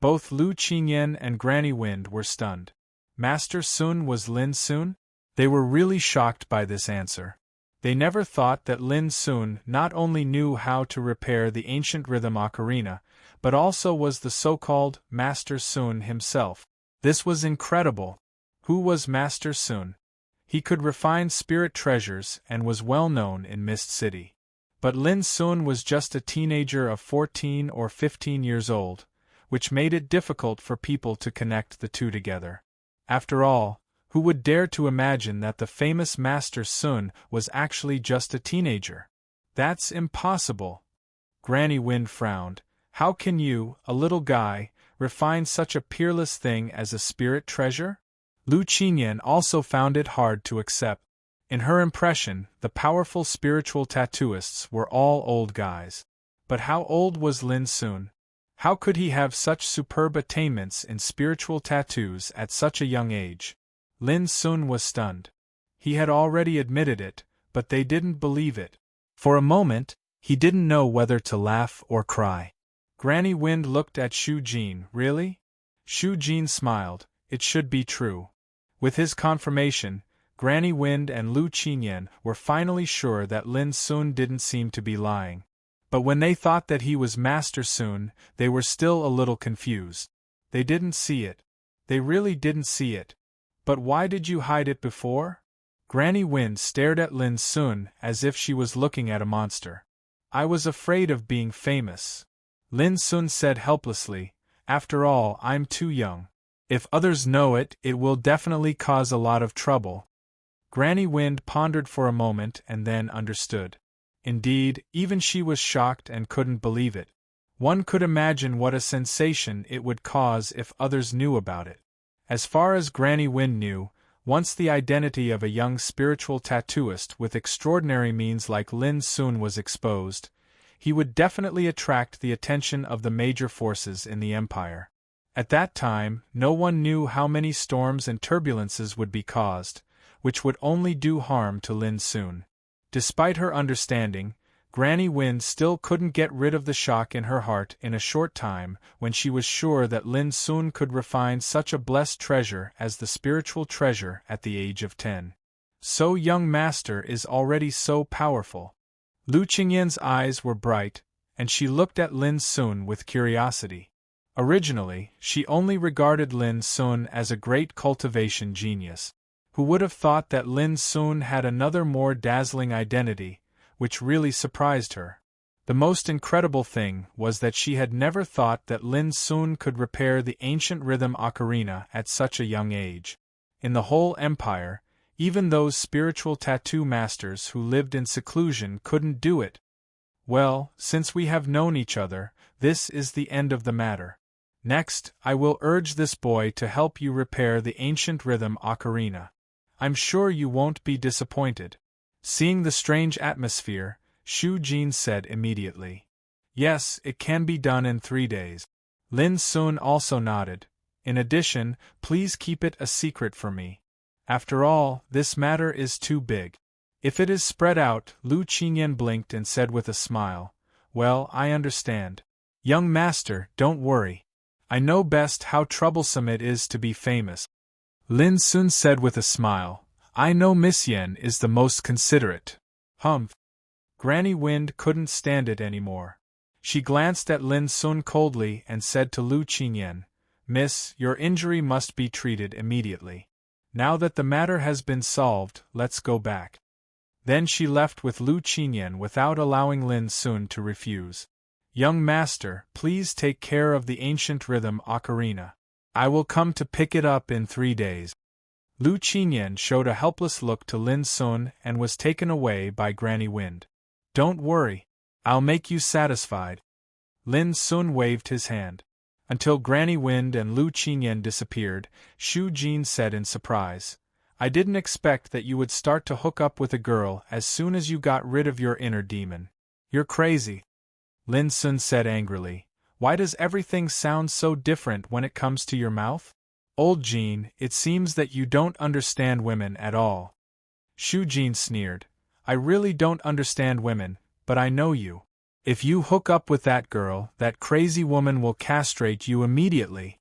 Speaker 1: Both Lu Qingyan and Granny Wind were stunned. Master Sun was Lin Sun? They were really shocked by this answer. They never thought that Lin Sun not only knew how to repair the ancient rhythm ocarina, but also was the so-called Master Sun himself. This was incredible. Who was Master Sun? He could refine spirit treasures and was well known in Mist City. But Lin Sun was just a teenager of 14 or 15 years old, which made it difficult for people to connect the two together. After all, who would dare to imagine that the famous Master Sun was actually just a teenager? That's impossible. Granny Wind frowned. How can you, a little guy, refine such a peerless thing as a spirit treasure? Lu Qingyan also found it hard to accept. In her impression, the powerful spiritual tattooists were all old guys. But how old was Lin Sun? How could he have such superb attainments in spiritual tattoos at such a young age? Lin Sun was stunned. He had already admitted it, but they didn't believe it. For a moment, he didn't know whether to laugh or cry. Granny Wind looked at Shu Jin. Really? Shu Jin smiled. It should be true. With his confirmation, Granny Wind and Lu Qingyan were finally sure that Lin Sun didn't seem to be lying. But when they thought that he was Master Sun, they were still a little confused. They didn't see it. They really didn't see it. But why did you hide it before? Granny Wind stared at Lin Sun as if she was looking at a monster. I was afraid of being famous. Lin Sun said helplessly, after all, I'm too young. If others know it, it will definitely cause a lot of trouble. Granny Wind pondered for a moment and then understood. Indeed, even she was shocked and couldn't believe it. One could imagine what a sensation it would cause if others knew about it. As far as Granny Wind knew, once the identity of a young spiritual tattooist with extraordinary means like Lin Sun was exposed, he would definitely attract the attention of the major forces in the empire. At that time, no one knew how many storms and turbulences would be caused, which would only do harm to Lin Sun. Despite her understanding, Granny Wind still couldn't get rid of the shock in her heart in a short time when she was sure that Lin Sun could refine such a blessed treasure as the spiritual treasure at the age of 10. So young master is already so powerful. Lu Qingyan's eyes were bright, and she looked at Lin Sun with curiosity. Originally, she only regarded Lin Sun as a great cultivation genius. Who would have thought that Lin Sun had another more dazzling identity, which really surprised her. The most incredible thing was that she had never thought that Lin Sun could repair the ancient rhythm ocarina at such a young age. In the whole empire, even those spiritual tattoo masters who lived in seclusion couldn't do it. Well, since we have known each other, this is the end of the matter. Next, I will urge this boy to help you repair the ancient rhythm ocarina. I'm sure you won't be disappointed. Seeing the strange atmosphere, Shu Jin said immediately. Yes, it can be done in 3 days. Lin Sun also nodded. In addition, please keep it a secret for me. After all, this matter is too big. If it is spread out, Lu Qingyan blinked and said with a smile, well, I understand. Young master, don't worry. I know best how troublesome it is to be famous. Lin Sun said with a smile, I know Miss Yen is the most considerate. Humph. Granny Wind couldn't stand it anymore. She glanced at Lin Sun coldly and said to Lu Qingyan, Miss, your injury must be treated immediately. Now that the matter has been solved, let's go back. Then she left with Lu Qingyan without allowing Lin Sun to refuse. Young master, please take care of the ancient rhythm ocarina. I will come to pick it up in 3 days. Lu Qingyan showed a helpless look to Lin Sun and was taken away by Granny Wind. Don't worry. I'll make you satisfied. Lin Sun waved his hand. Until Granny Wind and Lu Qingyan disappeared, Shu Jin said in surprise, I didn't expect that you would start to hook up with a girl as soon as you got rid of your inner demon. You're crazy. Lin Sun said angrily, Why does everything sound so different when it comes to your mouth? Old Jin, it seems that you don't understand women at all. Shu Jin sneered, I really don't understand women, but I know you. If you hook up with that girl, that crazy woman will castrate you immediately.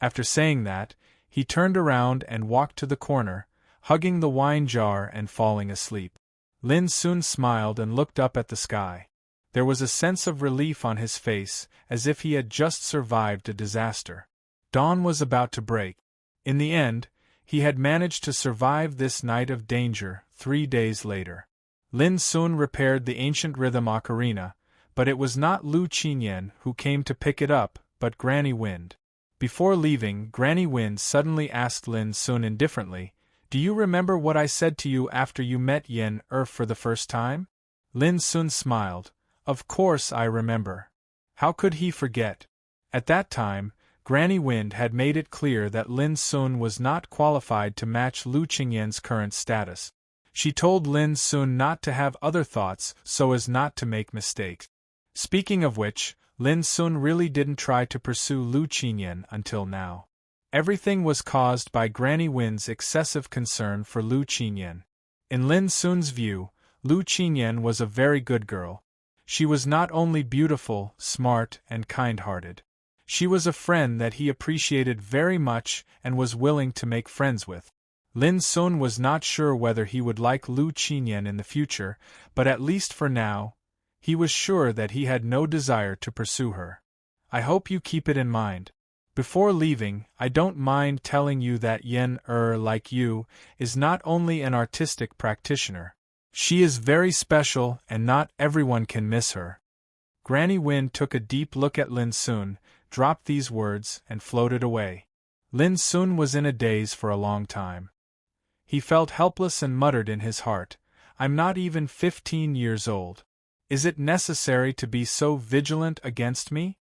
Speaker 1: After saying that, he turned around and walked to the corner, hugging the wine jar and falling asleep. Lin Sun smiled and looked up at the sky. There was a sense of relief on his face, as if he had just survived a disaster. Dawn was about to break. In the end, he had managed to survive this night of danger. 3 days later, Lin Sun repaired the ancient rhythm ocarina, but it was not Lu Qingyan who came to pick it up, but Granny Wind. Before leaving, Granny Wind suddenly asked Lin Sun indifferently, Do you remember what I said to you after you met Yen for the first time? Lin Sun smiled. Of course I remember. How could he forget? At that time, Granny Wind had made it clear that Lin Sun was not qualified to match Lu Qingyan's current status. She told Lin Sun not to have other thoughts so as not to make mistakes. Speaking of which, Lin Sun really didn't try to pursue Lu Qingyan until now. Everything was caused by Granny Wind's excessive concern for Lu Qingyan. In Lin Sun's view, Lu Qingyan was a very good girl. She was not only beautiful, smart, and kind-hearted. She was a friend that he appreciated very much and was willing to make friends with. Lin Sun was not sure whether he would like Lu Qingyan in the future, but at least for now, he was sure that he had no desire to pursue her. I hope you keep it in mind. Before leaving, I don't mind telling you that Yen like you, is not only an artistic practitioner. She is very special and not everyone can miss her. Granny Wind took a deep look at Lin Sun, dropped these words, and floated away. Lin Sun was in a daze for a long time. He felt helpless and muttered in his heart, "I'm not even 15 years old. Is it necessary to be so vigilant against me?"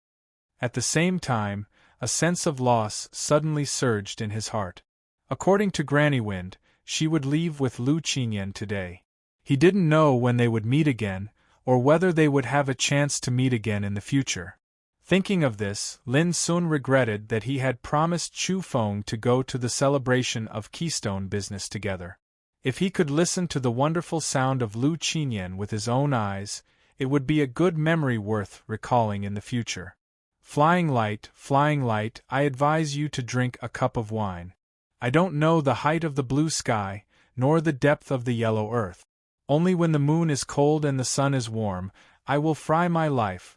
Speaker 1: At the same time, a sense of loss suddenly surged in his heart. According to Granny Wind, she would leave with Lu Qinyan today. He didn't know when they would meet again, or whether they would have a chance to meet again in the future. Thinking of this, Lin Sun regretted that he had promised Chu Feng to go to the celebration of Keystone business together. If he could listen to the wonderful sound of Lu Qinyan with his own eyes, it would be a good memory worth recalling in the future. Flying light, I advise you to drink a cup of wine. I don't know the height of the blue sky, nor the depth of the yellow earth. Only when the moon is cold and the sun is warm, I will fry my life.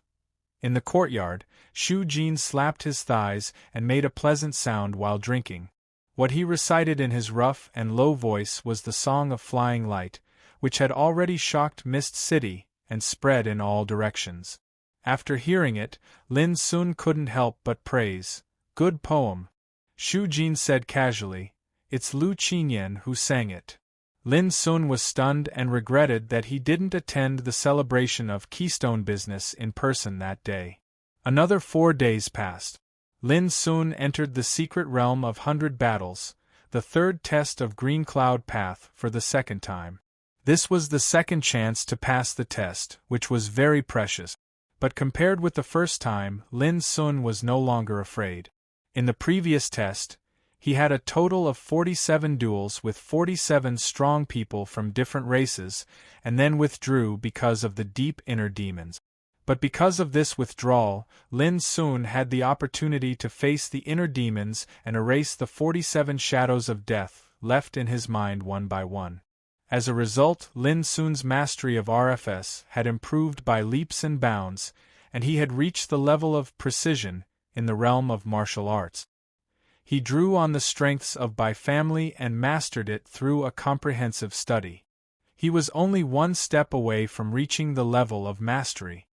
Speaker 1: In the courtyard, Shu Jin slapped his thighs and made a pleasant sound while drinking. What he recited in his rough and low voice was the Song of Flying Light, which had already shocked Mist City and spread in all directions. After hearing it, Lin Sun couldn't help but praise. "Good poem." Shu Jin said casually, "It's Lu Qinyan who sang it." Lin Sun was stunned and regretted that he didn't attend the celebration of Keystone business in person that day. Another 4 days passed. Lin Sun entered the secret realm of 100 battles, the third test of Green Cloud Path, for the second time. This was the second chance to pass the test, which was very precious. But compared with the first time, Lin Sun was no longer afraid. In the previous test, he had a total of 47 duels with 47 strong people from different races, and then withdrew because of the deep inner demons. But because of this withdrawal, Lin Sun had the opportunity to face the inner demons and erase the 47 shadows of death left in his mind one by one. As a result, Lin Sun's mastery of RFS had improved by leaps and bounds, and he had reached the level of precision in the realm of martial arts. He drew on the strengths of Bai family and mastered it through a comprehensive study. He was only one step away from reaching the level of mastery.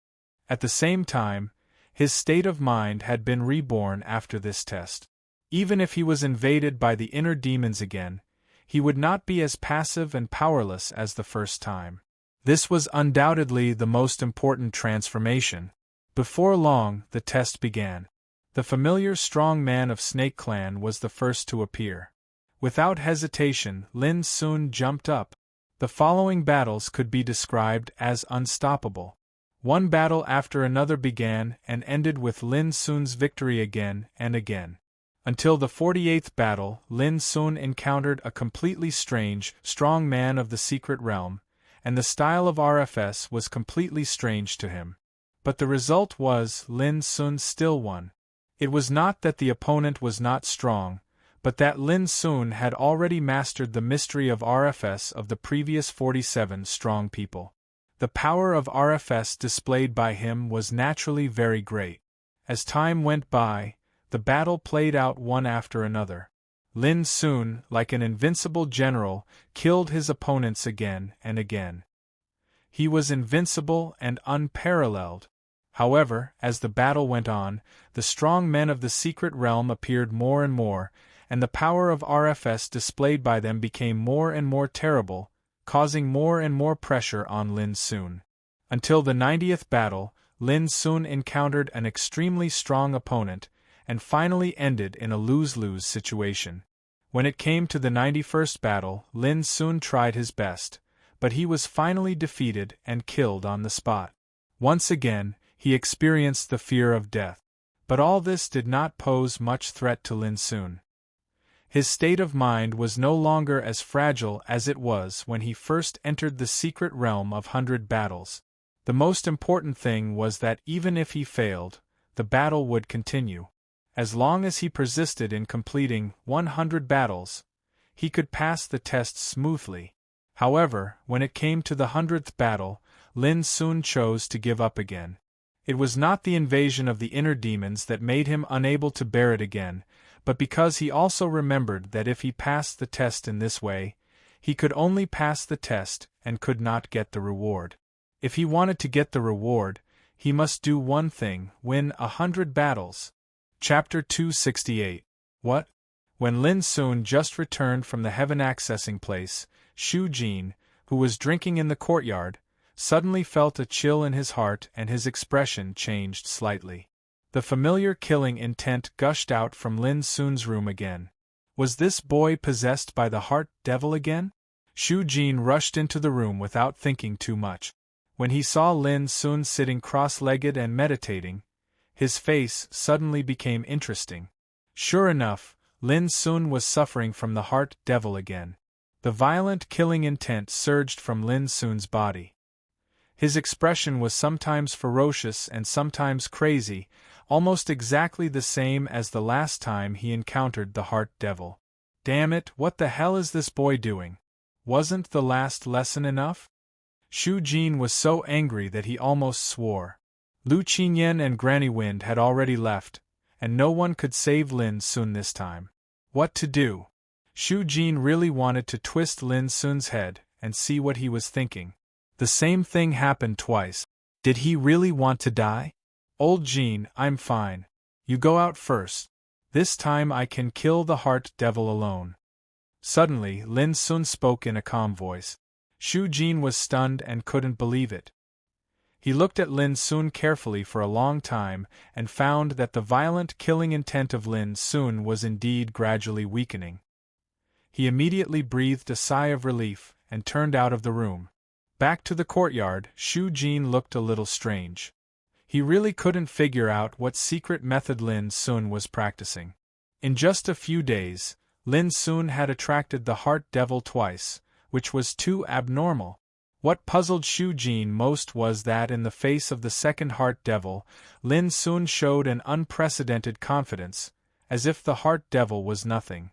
Speaker 1: At the same time, his state of mind had been reborn after this test. Even if he was invaded by the inner demons again, he would not be as passive and powerless as the first time. This was undoubtedly the most important transformation. Before long, the test began. The familiar strong man of Snake Clan was the first to appear. Without hesitation, Lin Sun jumped up. The following battles could be described as unstoppable. One battle after another began and ended with Lin Sun's victory again and again. Until the 48th battle, Lin Sun encountered a completely strange, strong man of the secret realm, and the style of RFS was completely strange to him. But the result was Lin Sun still won. It was not that the opponent was not strong, but that Lin Sun had already mastered the mystery of RFS of the previous 47 strong people. The power of RFS displayed by him was naturally very great. As time went by, the battle played out one after another. Lin Sun, like an invincible general, killed his opponents again and again. He was invincible and unparalleled. However, as the battle went on, the strong men of the secret realm appeared more and more, and the power of RFS displayed by them became more and more terrible, causing more and more pressure on Lin Sun. Until the 90th battle, Lin Sun encountered an extremely strong opponent, and finally ended in a lose-lose situation. When it came to the 91st battle, Lin Sun tried his best, but he was finally defeated and killed on the spot. Once again, he experienced the fear of death. But all this did not pose much threat to Lin Sun. His state of mind was no longer as fragile as it was when he first entered the secret realm of 100 battles. The most important thing was that even if he failed, the battle would continue. As long as he persisted in completing 100 battles, he could pass the test smoothly. However, when it came to the 100th battle, Lin Sun chose to give up again. It was not the invasion of the inner demons that made him unable to bear it again, but because he also remembered that if he passed the test in this way, he could only pass the test and could not get the reward. If he wanted to get the reward, he must do one thing: win 100 battles. Chapter 268. What? When Lin Sun just returned from the heaven-accessing place, Shu Jin, who was drinking in the courtyard, suddenly felt a chill in his heart and his expression changed slightly. The familiar killing intent gushed out from Lin Sun's room again. Was this boy possessed by the heart devil again? Shu Jin rushed into the room without thinking too much. When he saw Lin Sun sitting cross-legged and meditating, his face suddenly became interesting. Sure enough, Lin Sun was suffering from the heart devil again. The violent killing intent surged from Lin Sun's body. His expression was sometimes ferocious and sometimes crazy, almost exactly the same as the last time he encountered the heart devil. Damn it, what the hell is this boy doing? Wasn't the last lesson enough? Shu Jin was so angry that he almost swore. Lu Qinyan and Granny Wind had already left, and no one could save Lin Sun this time. What to do? Shu Jin really wanted to twist Lin Sun's head and see what he was thinking. The same thing happened twice. Did he really want to die? Old Jin, I'm fine. You go out first. This time I can kill the heart devil alone. Suddenly, Lin Sun spoke in a calm voice. Shu Jin was stunned and couldn't believe it. He looked at Lin Sun carefully for a long time and found that the violent killing intent of Lin Sun was indeed gradually weakening. He immediately breathed a sigh of relief and turned out of the room. Back to the courtyard, Shu Jin looked a little strange. He really couldn't figure out what secret method Lin Sun was practicing. In just a few days, Lin Sun had attracted the heart devil twice, which was too abnormal. What puzzled Shu Jin most was that in the face of the second heart devil, Lin Sun showed an unprecedented confidence, as if the heart devil was nothing.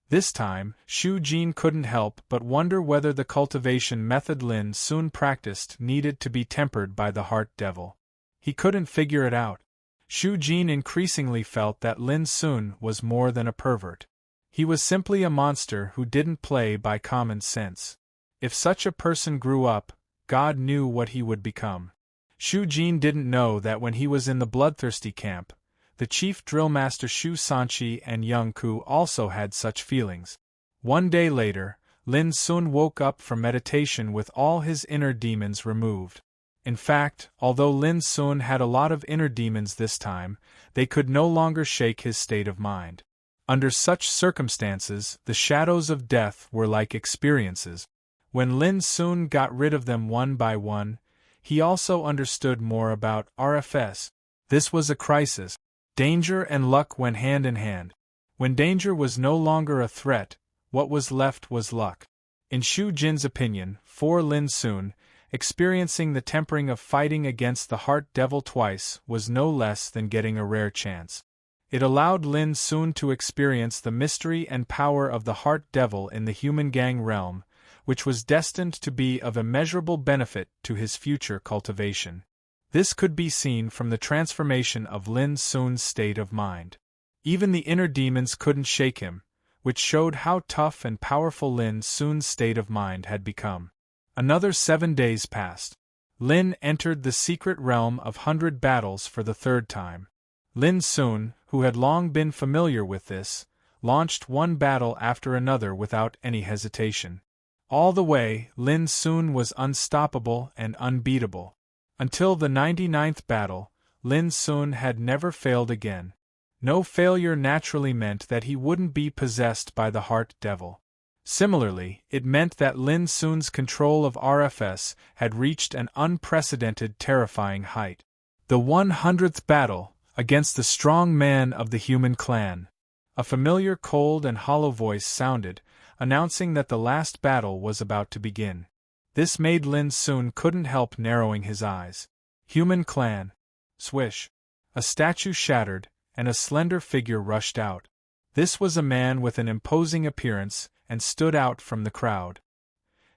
Speaker 1: This time, Shu Jin couldn't help but wonder whether the cultivation method Lin Sun practiced needed to be tempered by the heart devil. He couldn't figure it out. Shu Jin increasingly felt that Lin Sun was more than a pervert. He was simply a monster who didn't play by common sense. If such a person grew up, God knew what he would become. Shu Jin didn't know that when he was in the bloodthirsty camp, the chief drill master Shu Sanqi and Young Ku also had such feelings. One day later, Lin Sun woke up from meditation with all his inner demons removed. In fact, although Lin Sun had a lot of inner demons this time, they could no longer shake his state of mind. Under such circumstances, the shadows of death were like experiences. When Lin Sun got rid of them one by one, he also understood more about RFS. This was a crisis. Danger and luck went hand in hand. When danger was no longer a threat, what was left was luck. In Shu Jin's opinion, for Lin Sun, experiencing the tempering of fighting against the heart devil twice was no less than getting a rare chance. It allowed Lin Sun to experience the mystery and power of the heart devil in the human gang realm, which was destined to be of immeasurable benefit to his future cultivation. This could be seen from the transformation of Lin Sun's state of mind. Even the inner demons couldn't shake him, which showed how tough and powerful Lin Sun's state of mind had become. Another 7 days passed. Lin entered the secret realm of 100 battles for the third time. Lin Sun, who had long been familiar with this, launched one battle after another without any hesitation. All the way, Lin Sun was unstoppable and unbeatable. Until the 99th battle, Lin Sun had never failed again. No failure naturally meant that he wouldn't be possessed by the heart devil. Similarly, it meant that Lin Sun's control of RFS had reached an unprecedented terrifying height. The 100th battle, against the strong man of the human clan. A familiar cold and hollow voice sounded, announcing that the last battle was about to begin. This made Lin Sun couldn't help narrowing his eyes. Human clan. Swish. A statue shattered, and a slender figure rushed out. This was a man with an imposing appearance and stood out from the crowd.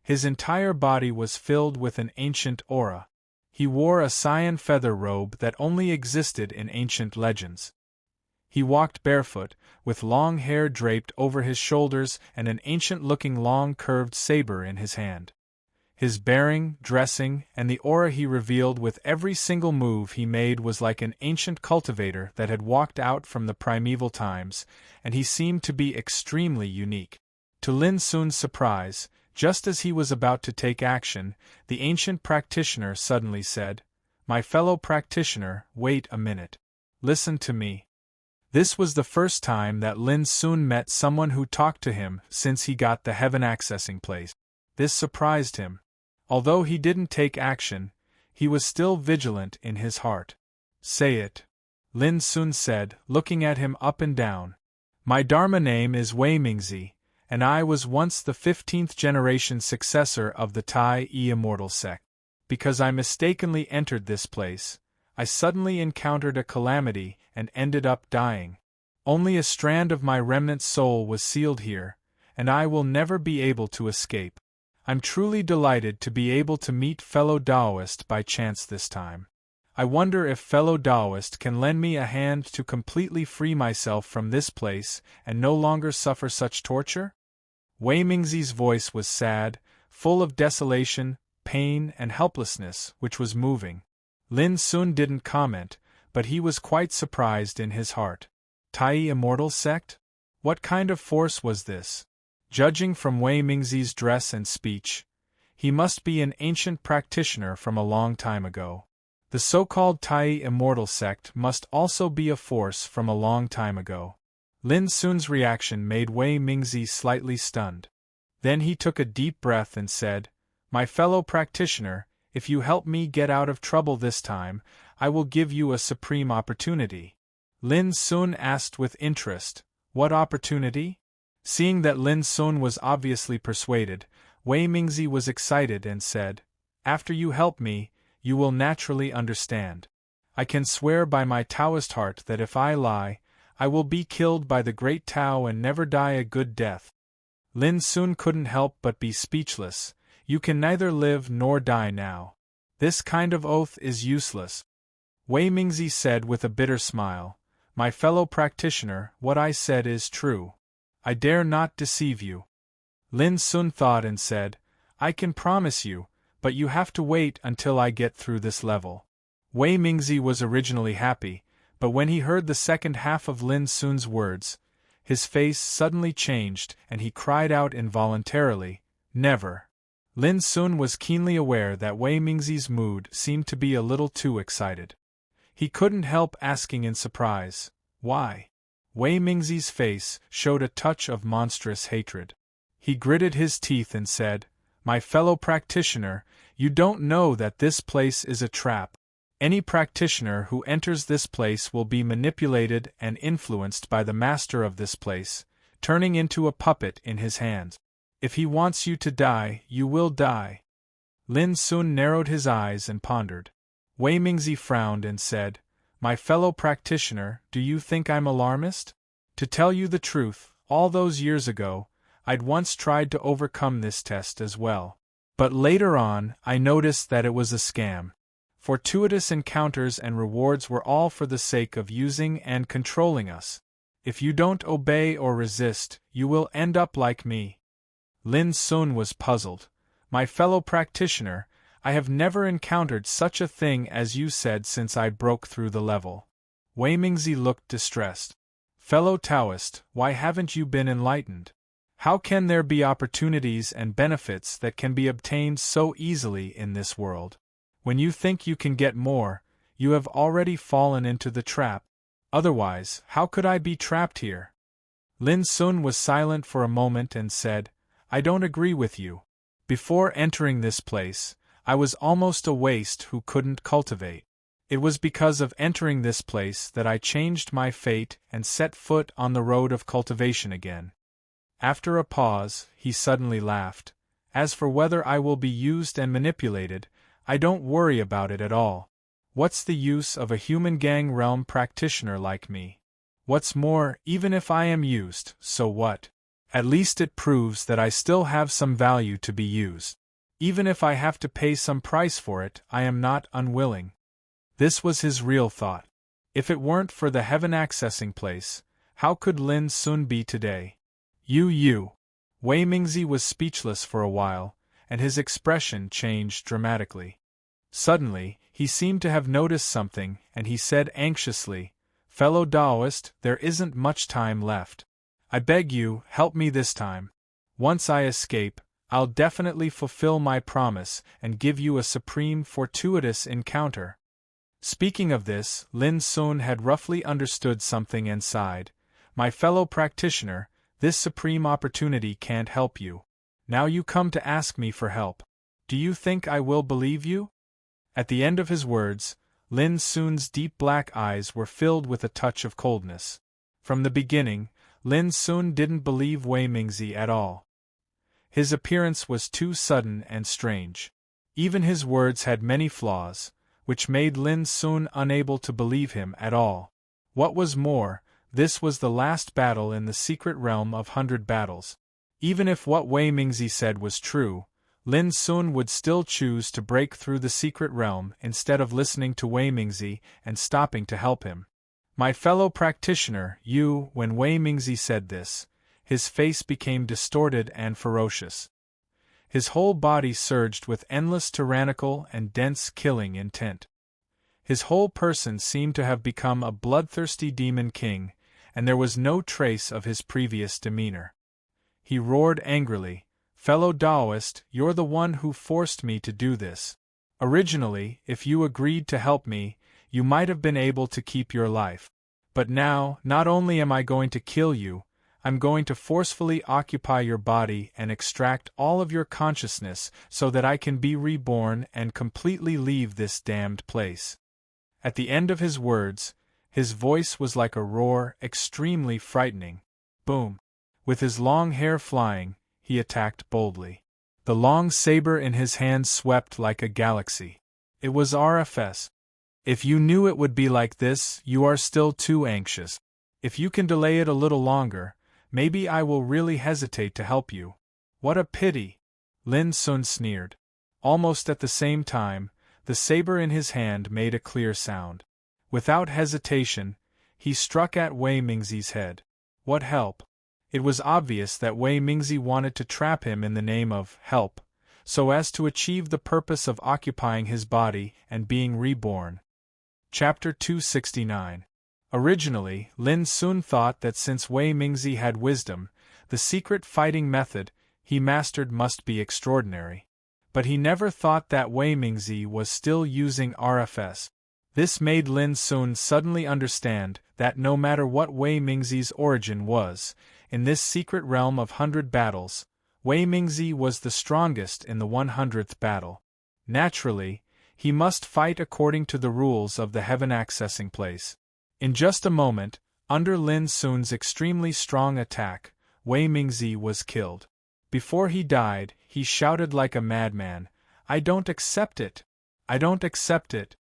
Speaker 1: His entire body was filled with an ancient aura. He wore a cyan feather robe that only existed in ancient legends. He walked barefoot, with long hair draped over his shoulders and an ancient-looking long curved saber in his hand. His bearing, dressing, and the aura he revealed with every single move he made was like an ancient cultivator that had walked out from the primeval times, and he seemed to be extremely unique. To Lin Sun's surprise, just as he was about to take action, the ancient practitioner suddenly said, "My fellow practitioner, wait a minute. Listen to me." This was the first time that Lin Sun met someone who talked to him since he got the heaven accessing place. This surprised him. Although he didn't take action, he was still vigilant in his heart. "Say it," Lin Sun said, looking at him up and down. "My Dharma name is Wei Mingzi, and I was once the 15th generation successor of the Tai Immortal sect. Because I mistakenly entered this place, I suddenly encountered a calamity and ended up dying. Only a strand of my remnant soul was sealed here, and I will never be able to escape. I'm truly delighted to be able to meet fellow Taoist by chance this time. I wonder if fellow Taoist can lend me a hand to completely free myself from this place and no longer suffer such torture?" Wei Mingzi's voice was sad, full of desolation, pain, and helplessness, which was moving. Lin Sun didn't comment, but he was quite surprised in his heart. Tai Immortal sect? What kind of force was this? Judging from Wei Mingzi's dress and speech, he must be an ancient practitioner from a long time ago. The so-called Tai Immortal sect must also be a force from a long time ago. Lin Sun's reaction made Wei Mingzi slightly stunned. Then he took a deep breath and said, "My fellow practitioner, if you help me get out of trouble this time, I will give you a supreme opportunity." Lin Sun asked with interest, "What opportunity?" Seeing that Lin Sun was obviously persuaded, Wei Mingzi was excited and said, "After you help me, you will naturally understand. I can swear by my Taoist heart that if I lie, I will be killed by the great Tao and never die a good death." Lin Sun couldn't help but be speechless. "You can neither live nor die now. This kind of oath is useless." Wei Mingzi said with a bitter smile, "My fellow practitioner, what I said is true. I dare not deceive you." Lin Sun thought and said, "I can promise you, but you have to wait until I get through this level." Wei Mingzi was originally happy, but when he heard the second half of Lin Sun's words, his face suddenly changed and he cried out involuntarily, "Never." Lin Sun was keenly aware that Wei Mingzi's mood seemed to be a little too excited. He couldn't help asking in surprise, "Why?" Wei Mingzi's face showed a touch of monstrous hatred. He gritted his teeth and said, "My fellow practitioner, you don't know that this place is a trap. Any practitioner who enters this place will be manipulated and influenced by the master of this place, turning into a puppet in his hands. If he wants you to die, you will die." Lin Sun narrowed his eyes and pondered. Wei Mingzi frowned and said, "My fellow practitioner, do you think I'm alarmist? To tell you the truth, all those years ago, I'd once tried to overcome this test as well. But later on, I noticed that it was a scam. Fortuitous encounters and rewards were all for the sake of using and controlling us. If you don't obey or resist, you will end up like me." Lin Sun was puzzled. "My fellow practitioner, I have never encountered such a thing as you said since I broke through the level." Wei Mingzi looked distressed. "Fellow Taoist, why haven't you been enlightened? How can there be opportunities and benefits that can be obtained so easily in this world? When you think you can get more, you have already fallen into the trap. Otherwise, how could I be trapped here?" Lin Sun was silent for a moment and said, "I don't agree with you. Before entering this place, I was almost a waste who couldn't cultivate. It was because of entering this place that I changed my fate and set foot on the road of cultivation again." After a pause, he suddenly laughed. "As for whether I will be used and manipulated, I don't worry about it at all. What's the use of a human gang realm practitioner like me? What's more, even if I am used, so what? At least it proves that I still have some value to be used. Even if I have to pay some price for it, I am not unwilling." This was his real thought. If it weren't for the heaven accessing place, how could Lin Sun be today? You. Wei Mingzi was speechless for a while, and his expression changed dramatically. Suddenly, he seemed to have noticed something, and he said anxiously, "Fellow Taoist, there isn't much time left. I beg you, help me this time. Once I escape, I'll definitely fulfill my promise and give you a supreme fortuitous encounter." Speaking of this, Lin Sun had roughly understood something and sighed. "My fellow practitioner, this supreme opportunity can't help you. Now you come to ask me for help. Do you think I will believe you?" At the end of his words, Lin Sun's deep black eyes were filled with a touch of coldness. From the beginning, Lin Sun didn't believe Wei Mingzi at all. His appearance was too sudden and strange. Even his words had many flaws, which made Lin Sun unable to believe him at all. What was more, this was the last battle in the secret realm of 100 battles. Even if what Wei Mingzi said was true, Lin Sun would still choose to break through the secret realm instead of listening to Wei Mingzi and stopping to help him. "My fellow practitioner, when Wei Mingzi said this, his face became distorted and ferocious. His whole body surged with endless tyrannical and dense killing intent. His whole person seemed to have become a bloodthirsty demon king, and there was no trace of his previous demeanor. He roared angrily, "Fellow Taoist, you're the one who forced me to do this. Originally, if you agreed to help me, you might have been able to keep your life. But now, not only am I going to kill you, I'm going to forcefully occupy your body and extract all of your consciousness so that I can be reborn and completely leave this damned place." At the end of his words, his voice was like a roar, extremely frightening. Boom! With his long hair flying, he attacked boldly. The long saber in his hand swept like a galaxy. It was RFS. "If you knew it would be like this, you are still too anxious. If you can delay it a little longer, maybe I will really hesitate to help you." "What a pity!" Lin Sun sneered. Almost at the same time, the saber in his hand made a clear sound. Without hesitation, he struck at Wei Mingzi's head. What help? It was obvious that Wei Mingzi wanted to trap him in the name of help, so as to achieve the purpose of occupying his body and being reborn. Chapter 269. Originally, Lin Sun thought that since Wei Mingzi had wisdom, the secret fighting method he mastered must be extraordinary. But he never thought that Wei Mingzi was still using RFS. This made Lin Sun suddenly understand that no matter what Wei Mingzi's origin was, in this secret realm of 100 battles, Wei Mingzi was the strongest in the 100th battle. Naturally, he must fight according to the rules of the heaven accessing place. In just a moment, under Lin Sun's extremely strong attack, Wei Mingzi was killed. Before he died, he shouted like a madman, "I don't accept it! I don't accept it!"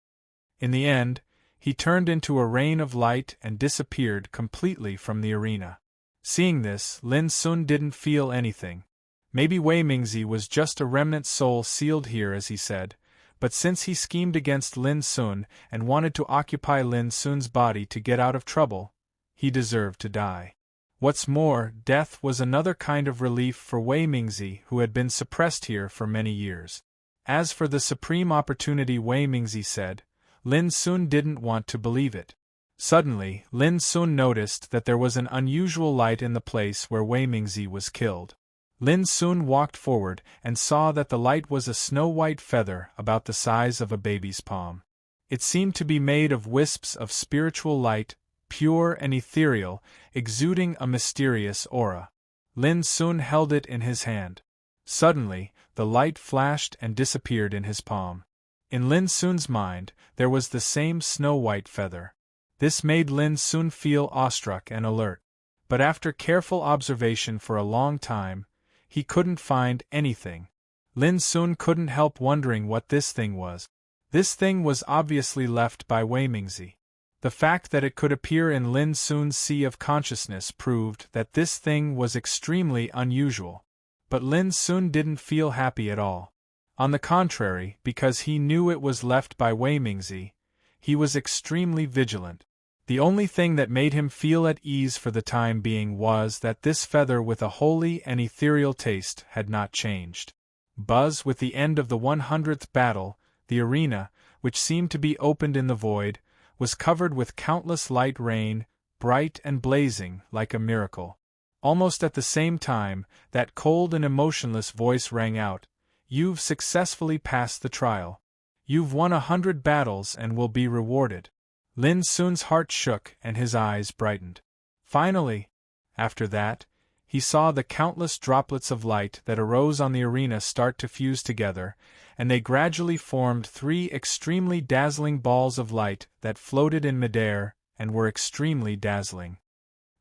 Speaker 1: In the end, he turned into a rain of light and disappeared completely from the arena. Seeing this, Lin Sun didn't feel anything. Maybe Wei Mingzi was just a remnant soul sealed here, as he said, but since he schemed against Lin Sun and wanted to occupy Lin Sun's body to get out of trouble, he deserved to die. What's more, death was another kind of relief for Wei Mingzi, who had been suppressed here for many years. As for the supreme opportunity Wei Mingzi said, Lin Sun didn't want to believe it. Suddenly, Lin Sun noticed that there was an unusual light in the place where Wei Mingzi was killed. Lin Sun walked forward and saw that the light was a snow-white feather about the size of a baby's palm. It seemed to be made of wisps of spiritual light, pure and ethereal, exuding a mysterious aura. Lin Sun held it in his hand. Suddenly, the light flashed and disappeared in his palm. In Lin Sun's mind, there was the same snow-white feather. This made Lin Sun feel awestruck and alert. But after careful observation for a long time, he couldn't find anything. Lin Sun couldn't help wondering what this thing was. This thing was obviously left by Wei Mingzi. The fact that it could appear in Lin Sun's sea of consciousness proved that this thing was extremely unusual. But Lin Sun didn't feel happy at all. On the contrary, because he knew it was left by Wei Mingzi, he was extremely vigilant. The only thing that made him feel at ease for the time being was that this feather with a holy and ethereal taste had not changed. Buzz, with the end of the 100th battle, the arena, which seemed to be opened in the void, was covered with countless light rain, bright and blazing like a miracle. Almost at the same time, that cold and emotionless voice rang out, "You've successfully passed the trial. You've won 100 battles and will be rewarded." Lin Sun's heart shook and his eyes brightened. Finally, after that, he saw the countless droplets of light that arose on the arena start to fuse together, and they gradually formed 3 extremely dazzling balls of light that floated in midair and were extremely dazzling.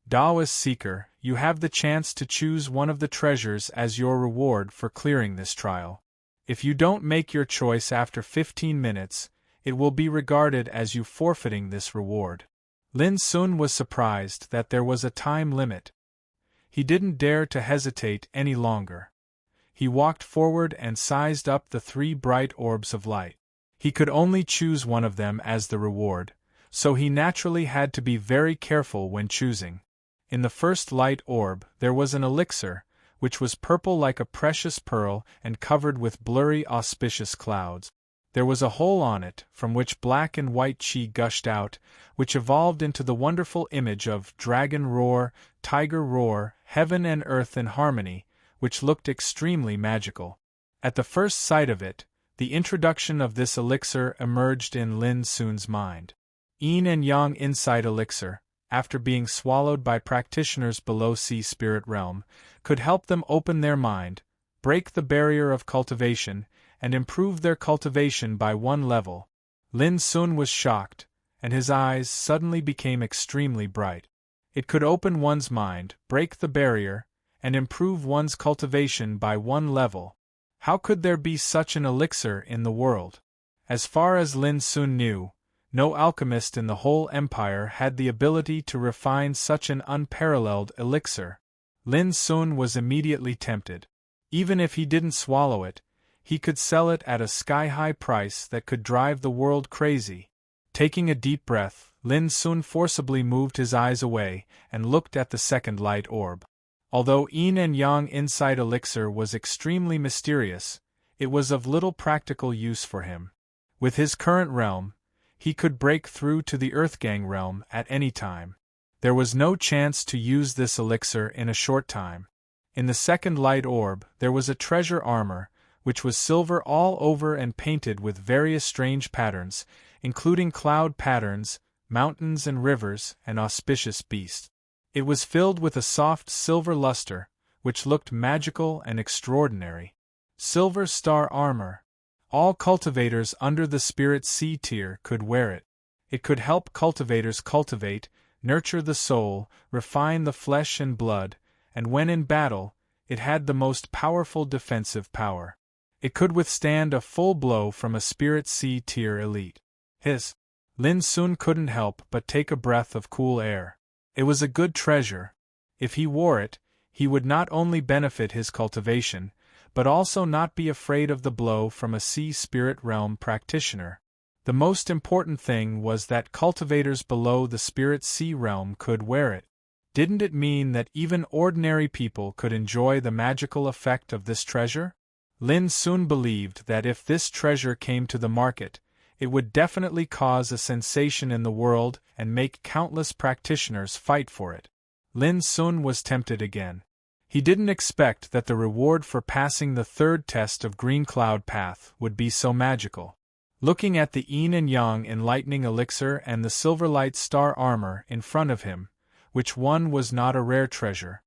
Speaker 1: Daoist Seeker, you have the chance to choose one of the treasures as your reward for clearing this trial. If you don't make your choice after 15 minutes, it will be regarded as you forfeiting this reward. Lin Sun was surprised that there was a time limit. He didn't dare to hesitate any longer. He walked forward and sized up the 3 bright orbs of light. He could only choose one of them as the reward, so he naturally had to be very careful when choosing. In the first light orb there was an elixir, which was purple like a precious pearl and covered with blurry auspicious clouds. There was a hole on it, from which black and white chi gushed out, which evolved into the wonderful image of dragon roar, tiger roar, heaven and earth in harmony, which looked extremely magical. At the first sight of it, the introduction of this elixir emerged in Lin Sun's mind. Yin and Yang Insight Elixir, after being swallowed by practitioners below sea spirit realm, could help them open their mind, break the barrier of cultivation, and improve their cultivation by 1 level. Lin Sun was shocked, and his eyes suddenly became extremely bright. It could open one's mind, break the barrier, and improve one's cultivation by 1 level. How could there be such an elixir in the world? As far as Lin Sun knew, no alchemist in the whole empire had the ability to refine such an unparalleled elixir. Lin Sun was immediately tempted. Even if he didn't swallow it, he could sell it at a sky-high price that could drive the world crazy. Taking a deep breath, Lin Sun forcibly moved his eyes away and looked at the second light orb. Although Yin and Yang Insight Elixir was extremely mysterious, it was of little practical use for him. With his current realm, he could break through to the Earthgang realm at any time. There was no chance to use this elixir in a short time. In the second light orb, there was a treasure armor, which was silver all over and painted with various strange patterns, including cloud patterns, mountains and rivers, and auspicious beasts. It was filled with a soft silver luster, which looked magical and extraordinary. Silver Star Armor. All cultivators under the Spirit C tier could wear it. It could help cultivators cultivate, nurture the soul, refine the flesh and blood, and when in battle, it had the most powerful defensive power. It could withstand a full blow from a Spirit C tier elite. Lin Sun couldn't help but take a breath of cool air. It was a good treasure. If he wore it, he would not only benefit his cultivation, but also not be afraid of the blow from a sea spirit realm practitioner. The most important thing was that cultivators below the Spirit Sea realm could wear it. Didn't it mean that even ordinary people could enjoy the magical effect of this treasure? Lin Sun believed that if this treasure came to the market, it would definitely cause a sensation in the world and make countless practitioners fight for it. Lin Sun was tempted again. He didn't expect that the reward for passing the 3rd test of Green Cloud Path would be so magical. Looking at the Yin and Yang Enlightening Elixir and the Silverlight Star Armor in front of him, which one was not a rare treasure?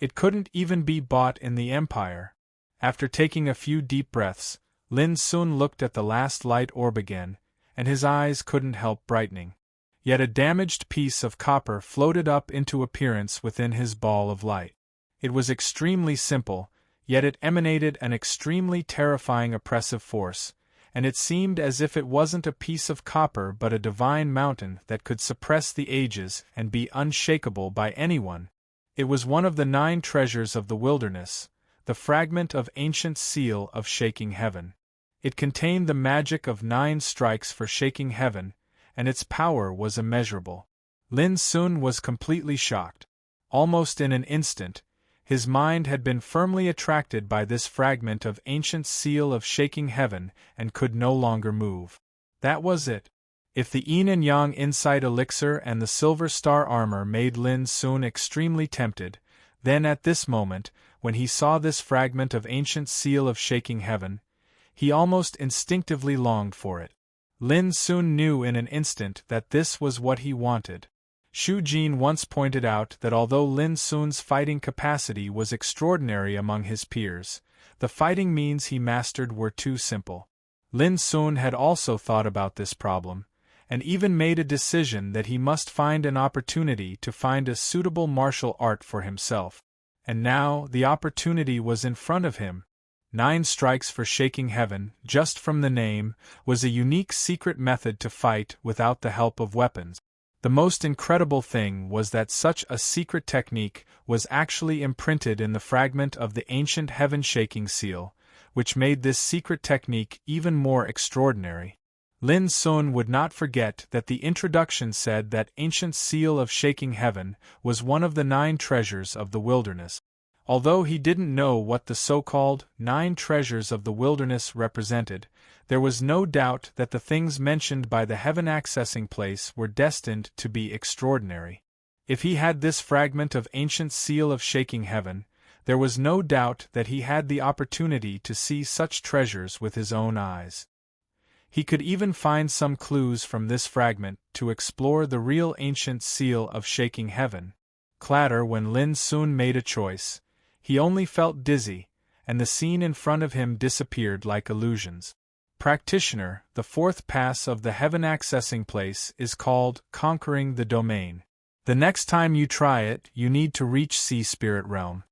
Speaker 1: It couldn't even be bought in the Empire. After taking a few deep breaths, Lin Sun looked at the last light orb again, and his eyes couldn't help brightening. Yet a damaged piece of copper floated up into appearance within his ball of light. It was extremely simple, yet it emanated an extremely terrifying oppressive force, and it seemed as if it wasn't a piece of copper but a divine mountain that could suppress the ages and be unshakable by anyone. It was one of the 9 treasures of the wilderness, the fragment of ancient seal of shaking heaven. It contained the magic of 9 strikes for shaking heaven, and its power was immeasurable. Lin Sun was completely shocked. Almost in an instant, His mind had been firmly attracted by this fragment of ancient seal of shaking heaven and could no longer move. That was it. If the yin and yang insight elixir and the silver star armor made Lin Sun extremely tempted, then at this moment, when he saw this fragment of ancient seal of shaking heaven, he almost instinctively longed for it. Lin Sun knew in an instant that this was what he wanted. Shu Jin once pointed out that although Lin Sun's fighting capacity was extraordinary among his peers, the fighting means he mastered were too simple. Lin Sun had also thought about this problem, and even made a decision that he must find an opportunity to find a suitable martial art for himself. And now the opportunity was in front of him. 9 strikes for shaking heaven, just from the name, was a unique secret method to fight without the help of weapons. The most incredible thing was that such a secret technique was actually imprinted in the fragment of the ancient heaven-shaking seal, which made this secret technique even more extraordinary. Lin Sun would not forget that the introduction said that ancient seal of shaking heaven was one of the 9 treasures of the wilderness. Although he didn't know what the so-called 9 treasures of the wilderness represented, there was no doubt that the things mentioned by the heaven-accessing place were destined to be extraordinary. If he had this fragment of ancient seal of shaking heaven, there was no doubt that he had the opportunity to see such treasures with his own eyes. He could even find some clues from this fragment to explore the real ancient seal of shaking heaven. Clatter when Lin Sun made a choice. He only felt dizzy, and the scene in front of him disappeared like illusions. Practitioner, the 4th pass of the heaven-accessing place is called Conquering the Domain. The next time you try it, you need to reach Sea Spirit Realm.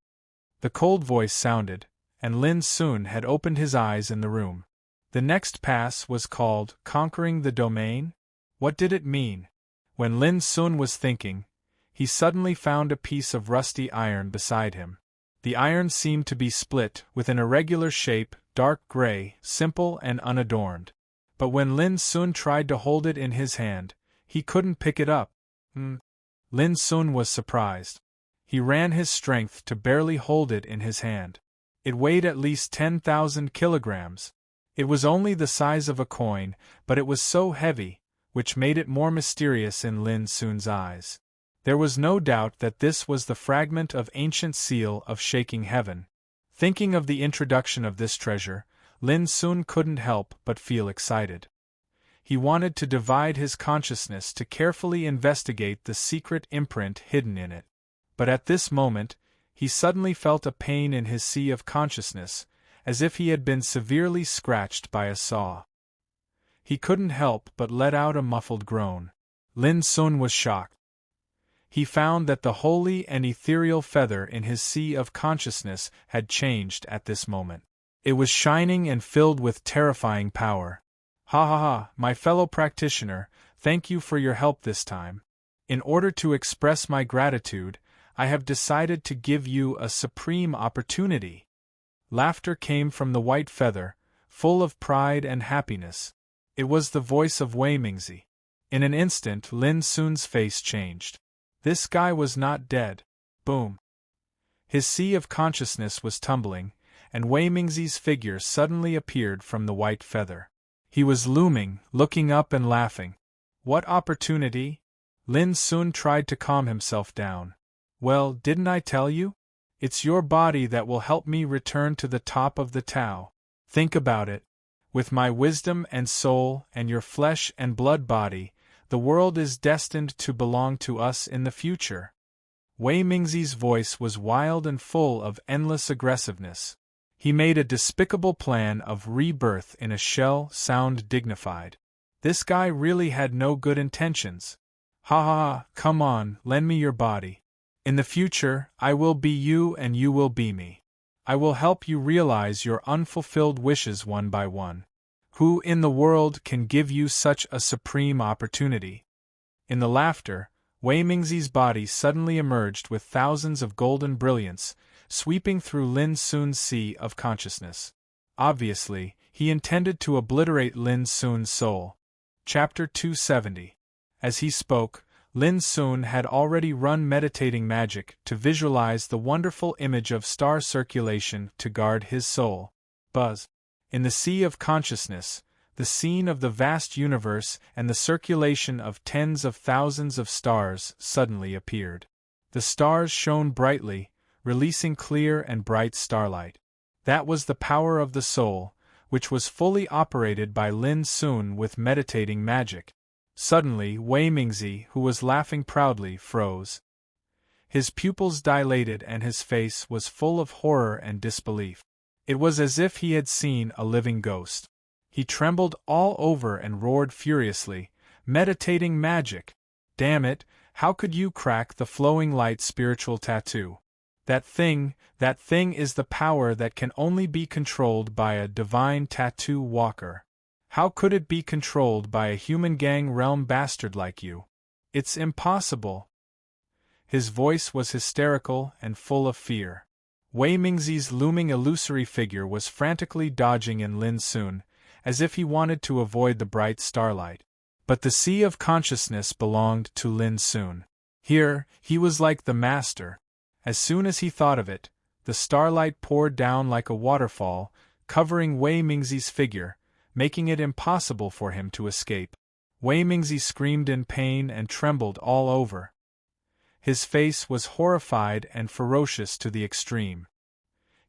Speaker 1: The cold voice sounded, and Lin Sun had opened his eyes in the room. The next pass was called Conquering the Domain? What did it mean? When Lin Sun was thinking, he suddenly found a piece of rusty iron beside him. The iron seemed to be split, with an irregular shape, dark gray, simple and unadorned. But when Lin Sun tried to hold it in his hand, he couldn't pick it up. Lin Sun was surprised. He ran his strength to barely hold it in his hand. It weighed at least 10,000 kilograms. It was only the size of a coin, but it was so heavy, which made it more mysterious in Lin Sun's eyes. There was no doubt that this was the fragment of ancient seal of shaking heaven. Thinking of the introduction of this treasure, Lin Sun couldn't help but feel excited. He wanted to divide his consciousness to carefully investigate the secret imprint hidden in it. But at this moment, he suddenly felt a pain in his sea of consciousness, as if he had been severely scratched by a saw. He couldn't help but let out a muffled groan. Lin Sun was shocked. He found that the holy and ethereal feather in his sea of consciousness had changed at this moment. It was shining and filled with terrifying power. Ha ha ha, my fellow practitioner, thank you for your help this time. In order to express my gratitude, I have decided to give you a supreme opportunity. Laughter came from the white feather, full of pride and happiness. It was the voice of Wei Mingzi. In an instant Lin Sun's face changed. This guy was not dead. Boom. His sea of consciousness was tumbling, and Wei Mingzi's figure suddenly appeared from the white feather. He was looming, looking up and laughing. What opportunity? Lin Sun tried to calm himself down. Well, didn't I tell you? It's your body that will help me return to the top of the Tao. Think about it. With my wisdom and soul and your flesh and blood body, the world is destined to belong to us in the future. Wei Mingzi's voice was wild and full of endless aggressiveness. He made a despicable plan of rebirth in a shell sound dignified. This guy really had no good intentions. Ha ha ha, come on, lend me your body. In the future, I will be you and you will be me. I will help you realize your unfulfilled wishes one by one. Who in the world can give you such a supreme opportunity? In the laughter, Wei Mingzi's body suddenly emerged with thousands of golden brilliance, sweeping through Lin Sun's sea of consciousness. Obviously, he intended to obliterate Lin Sun's soul. Chapter 270. As he spoke, Lin Sun had already run meditating magic to visualize the wonderful image of star circulation to guard his soul. Buzz. In the sea of consciousness, the scene of the vast universe and the circulation of tens of thousands of stars suddenly appeared. The stars shone brightly, releasing clear and bright starlight. That was the power of the soul, which was fully operated by Lin Sun with meditating magic. Suddenly, Wei Mingzi, who was laughing proudly, froze. His pupils dilated and his face was full of horror and disbelief. It was as if he had seen a living ghost. He trembled all over and roared furiously, "Meditating magic! Damn it, how could you crack the flowing light spiritual tattoo? That thing is the power that can only be controlled by a divine tattoo walker. How could it be controlled by a human gang realm bastard like you? It's impossible." His voice was hysterical and full of fear. Wei Mingzi's looming illusory figure was frantically dodging in Lin Sun, as if he wanted to avoid the bright starlight. But the sea of consciousness belonged to Lin Sun. Here, he was like the master. As soon as he thought of it, the starlight poured down like a waterfall, covering Wei Mingzi's figure, making it impossible for him to escape. Wei Mingzi screamed in pain and trembled all over. His face was horrified and ferocious to the extreme.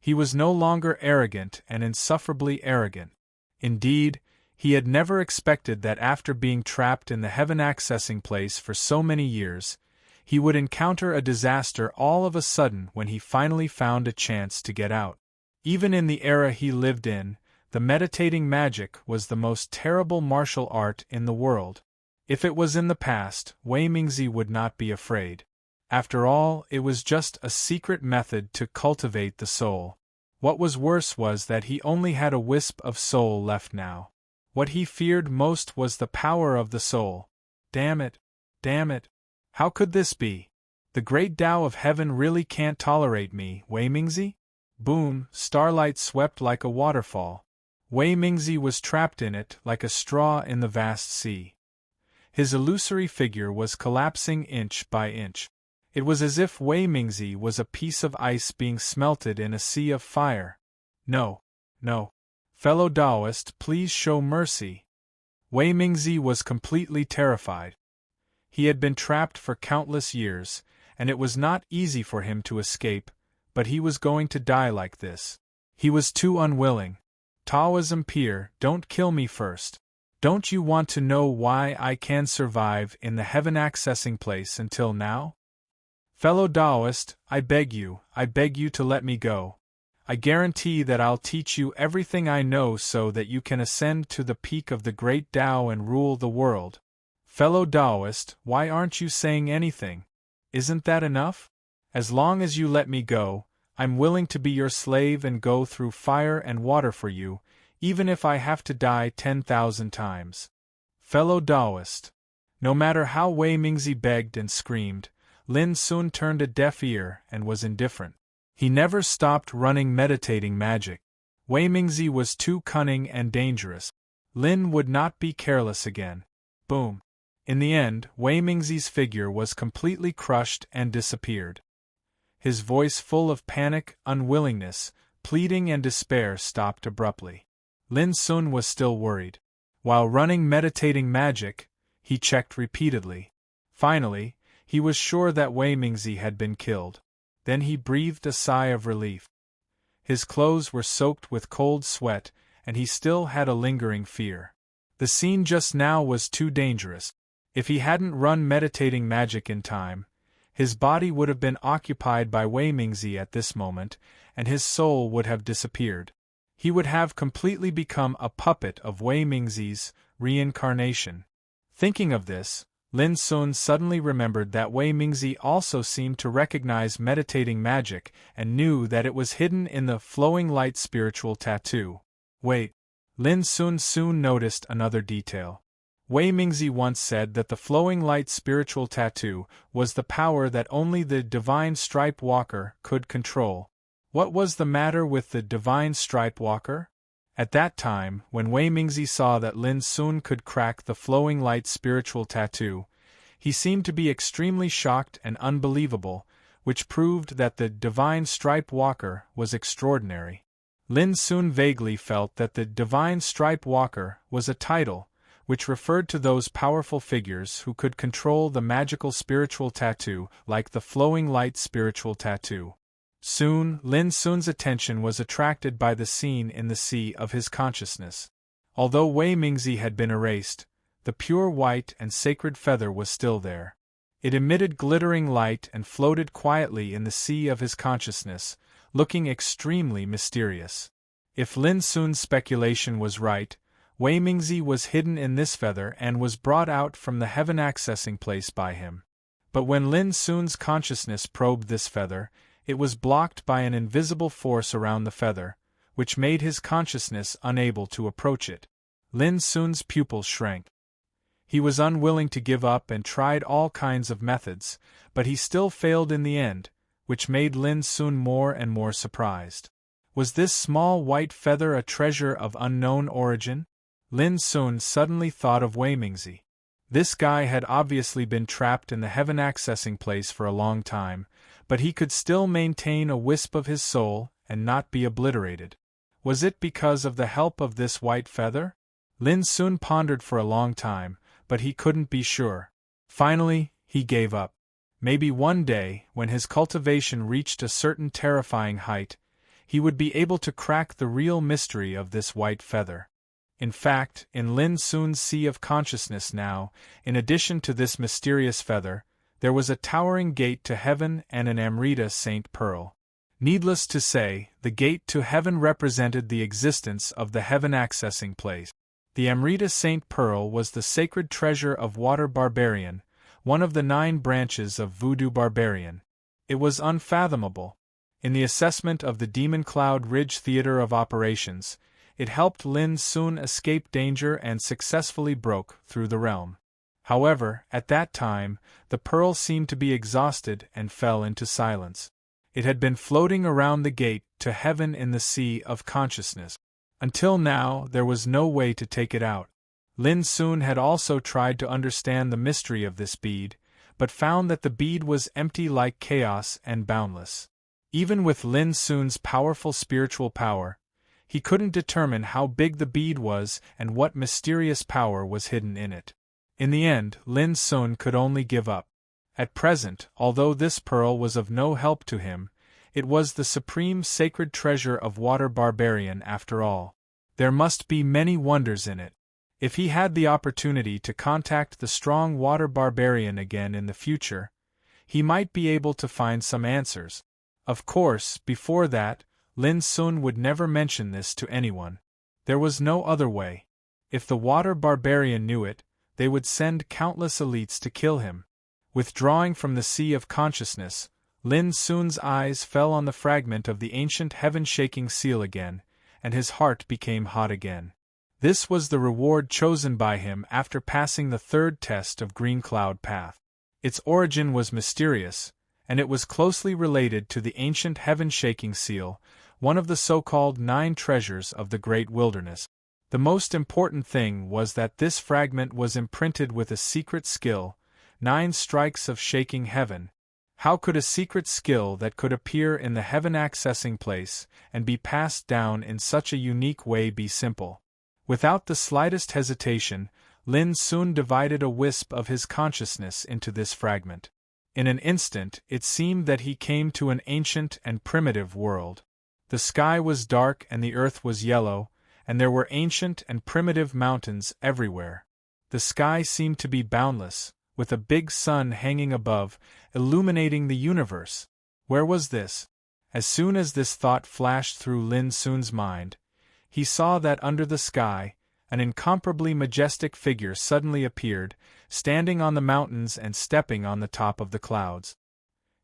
Speaker 1: He was no longer arrogant and insufferably arrogant. Indeed, he had never expected that after being trapped in the heaven-accessing place for so many years, he would encounter a disaster all of a sudden when he finally found a chance to get out. Even in the era he lived in, the meditating magic was the most terrible martial art in the world. If it was in the past, Wei Mingzi would not be afraid. After all, it was just a secret method to cultivate the soul. What was worse was that he only had a wisp of soul left now. What he feared most was the power of the soul. Damn it! Damn it! How could this be? The great Tao of heaven really can't tolerate me, Wei Mingzi? Boom! Starlight swept like a waterfall. Wei Mingzi was trapped in it like a straw in the vast sea. His illusory figure was collapsing inch by inch. It was as if Wei Mingzi was a piece of ice being smelted in a sea of fire. No, no. Fellow Taoist, please show mercy. Wei Mingzi was completely terrified. He had been trapped for countless years, and it was not easy for him to escape, but he was going to die like this. He was too unwilling. Taoism Peer, don't kill me first. Don't you want to know why I can survive in the heaven-accessing place until now? Fellow Taoist, I beg you to let me go. I guarantee that I'll teach you everything I know so that you can ascend to the peak of the great Tao and rule the world. Fellow Taoist, why aren't you saying anything? Isn't that enough? As long as you let me go, I'm willing to be your slave and go through fire and water for you, even if I have to die 10,000 times. Fellow Taoist. No matter how Wei Mingzi begged and screamed, Lin Sun turned a deaf ear and was indifferent. He never stopped running meditating magic. Wei Mingzi was too cunning and dangerous. Lin would not be careless again. Boom. In the end, Wei Mingzi's figure was completely crushed and disappeared. His voice full of panic, unwillingness, pleading and despair stopped abruptly. Lin Sun was still worried. While running meditating magic, he checked repeatedly. Finally, he was sure that Wei Mingzi had been killed. Then he breathed a sigh of relief. His clothes were soaked with cold sweat, and he still had a lingering fear. The scene just now was too dangerous. If he hadn't run meditating magic in time, his body would have been occupied by Wei Mingzi at this moment, and his soul would have disappeared. He would have completely become a puppet of Wei Mingzi's reincarnation. Thinking of this, Lin Sun suddenly remembered that Wei Mingzi also seemed to recognize meditating magic and knew that it was hidden in the flowing light spiritual tattoo. Wait. Lin Sun soon noticed another detail. Wei Mingzi once said that the flowing light spiritual tattoo was the power that only the divine stripe walker could control. What was the matter with the divine stripe walker? At that time, when Wei Mingzi saw that Lin Sun could crack the flowing light spiritual tattoo, He seemed to be extremely shocked and unbelievable, which proved that the divine stripe walker was extraordinary. Lin soon vaguely felt that the divine stripe walker was a title, which referred to those powerful figures who could control the magical spiritual tattoo, like the flowing light spiritual tattoo. Soon, Lin Sun's attention was attracted by the scene in the sea of his consciousness. Although Wei Mingzi had been erased, the pure white and sacred feather was still there. It emitted glittering light and floated quietly in the sea of his consciousness, looking extremely mysterious. If Lin Sun's speculation was right, Wei Mingzi was hidden in this feather and was brought out from the heaven accessing place by him. But when Lin Sun's consciousness probed this feather, it was blocked by an invisible force around the feather, which made his consciousness unable to approach it. Lin Sun's pupils shrank. He was unwilling to give up and tried all kinds of methods, but he still failed in the end, which made Lin Sun more and more surprised. Was this small white feather a treasure of unknown origin? Lin Sun suddenly thought of Wei Mingzi. This guy had obviously been trapped in the heaven accessing place for a long time, but he could still maintain a wisp of his soul and not be obliterated. Was it because of the help of this white feather? Lin Sun pondered for a long time, but he couldn't be sure. Finally, he gave up. Maybe one day, when his cultivation reached a certain terrifying height, he would be able to crack the real mystery of this white feather. In fact, in Lin Sun's sea of consciousness now, in addition to this mysterious feather, there was a towering gate to heaven and an Amrita Saint Pearl. Needless to say, the gate to heaven represented the existence of the heaven accessing place. The Amrita Saint Pearl was the sacred treasure of Water Barbarian, one of the 9 branches of Voodoo Barbarian. It was unfathomable. In the assessment of the Demon Cloud Ridge Theater of Operations, it helped Lin Sun escape danger and successfully broke through the realm. However, at that time, the pearl seemed to be exhausted and fell into silence. It had been floating around the gate to heaven in the sea of consciousness. Until now, there was no way to take it out. Lin Sun had also tried to understand the mystery of this bead, but found that the bead was empty like chaos and boundless. Even with Lin Sun's powerful spiritual power, he couldn't determine how big the bead was and what mysterious power was hidden in it. In the end, Lin Sun could only give up. At present, although this pearl was of no help to him, it was the supreme sacred treasure of Water Barbarian after all. There must be many wonders in it. If he had the opportunity to contact the strong Water Barbarian again in the future, he might be able to find some answers. Of course, before that, Lin Sun would never mention this to anyone. There was no other way. If the Water Barbarian knew it, they would send countless elites to kill him. Withdrawing from the sea of consciousness, Lin Sun's eyes fell on the fragment of the ancient heaven-shaking seal again, and his heart became hot again. This was the reward chosen by him after passing the 3rd test of Green Cloud Path. Its origin was mysterious, and it was closely related to the ancient heaven-shaking seal, one of the so-called 9 treasures of the Great Wilderness. The most important thing was that this fragment was imprinted with a secret skill, 9 strikes of shaking heaven. How could a secret skill that could appear in the heaven-accessing place and be passed down in such a unique way be simple? Without the slightest hesitation, Lin Sun divided a wisp of his consciousness into this fragment. In an instant, it seemed that he came to an ancient and primitive world. The sky was dark and the earth was yellow, and there were ancient and primitive mountains everywhere. The sky seemed to be boundless, with a big sun hanging above, illuminating the universe. Where was this? As soon as this thought flashed through Lin Sun's mind, he saw that under the sky, an incomparably majestic figure suddenly appeared, standing on the mountains and stepping on the top of the clouds.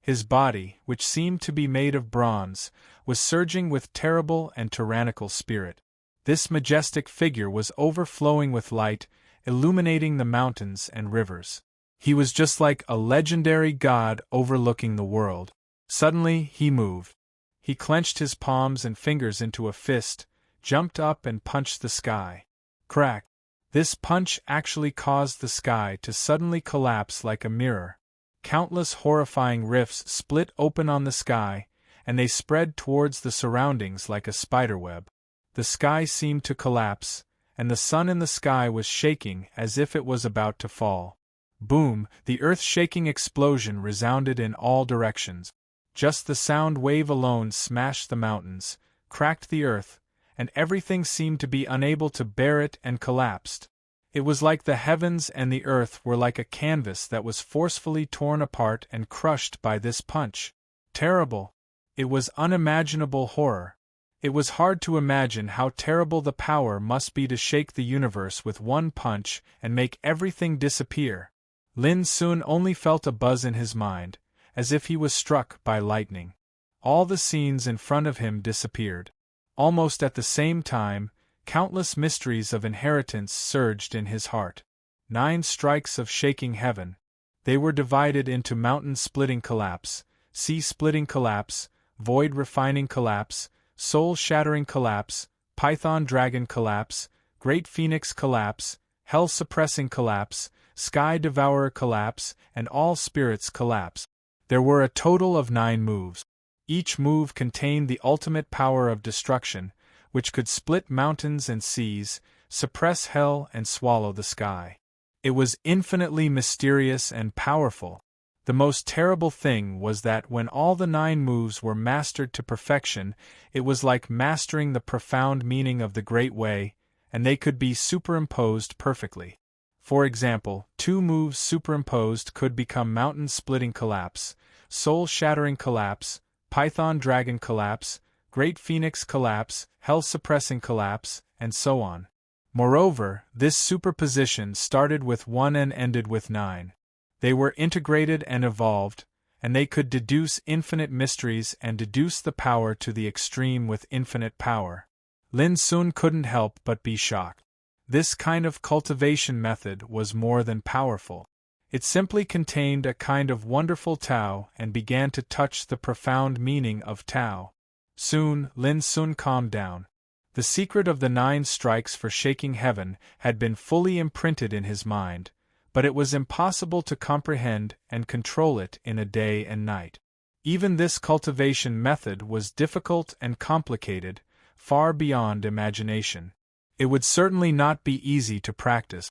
Speaker 1: His body, which seemed to be made of bronze, was surging with terrible and tyrannical spirit. This majestic figure was overflowing with light, illuminating the mountains and rivers. He was just like a legendary god overlooking the world. Suddenly, he moved. He clenched his palms and fingers into a fist, jumped up and punched the sky. Crack! This punch actually caused the sky to suddenly collapse like a mirror. Countless horrifying rifts split open on the sky, and they spread towards the surroundings like a spiderweb. The sky seemed to collapse, and the sun in the sky was shaking as if it was about to fall. Boom! The earth-shaking explosion resounded in all directions. Just the sound wave alone smashed the mountains, cracked the earth, and everything seemed to be unable to bear it and collapsed. It was like the heavens and the earth were like a canvas that was forcefully torn apart and crushed by this punch. Terrible! It was unimaginable horror. It was hard to imagine how terrible the power must be to shake the universe with one punch and make everything disappear. Lin soon only felt a buzz in his mind, as if he was struck by lightning. All the scenes in front of him disappeared. Almost at the same time, countless mysteries of inheritance surged in his heart. 9 strikes of shaking heaven. They were divided into mountain-splitting collapse, sea-splitting collapse, void-refining collapse, soul-shattering collapse, python-dragon collapse, great phoenix collapse, hell-suppressing collapse, sky-devourer collapse, and all spirits collapse. There were a total of 9 moves. Each move contained the ultimate power of destruction, which could split mountains and seas, suppress hell and swallow the sky. It was infinitely mysterious and powerful. The most terrible thing was that when all the 9 moves were mastered to perfection, it was like mastering the profound meaning of the Great Way, and they could be superimposed perfectly. For example, 2 moves superimposed could become mountain-splitting collapse, soul-shattering collapse, python-dragon collapse, great phoenix collapse, hell-suppressing collapse, and so on. Moreover, this superposition started with 1 and ended with 9. They were integrated and evolved, and they could deduce infinite mysteries and deduce the power to the extreme with infinite power. Lin soon couldn't help but be shocked. This kind of cultivation method was more than powerful. It simply contained a kind of wonderful Tao and began to touch the profound meaning of Tao. Soon, Lin soon calmed down. The secret of the 9 strikes for shaking heaven had been fully imprinted in his mind, but it was impossible to comprehend and control it in a day and night. Even this cultivation method was difficult and complicated, far beyond imagination. It would certainly not be easy to practice.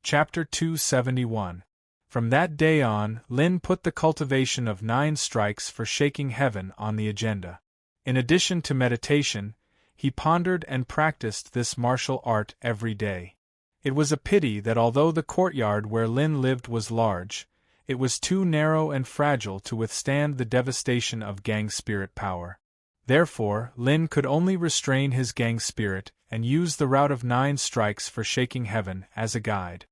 Speaker 1: Chapter 271. From that day on, Lin put the cultivation of 9 strikes for shaking heaven on the agenda. In addition to meditation, he pondered and practiced this martial art every day. It was a pity that although the courtyard where Lin lived was large, it was too narrow and fragile to withstand the devastation of gang spirit power. Therefore, Lin could only restrain his gang spirit and use the route of 9 strikes for shaking heaven as a guide.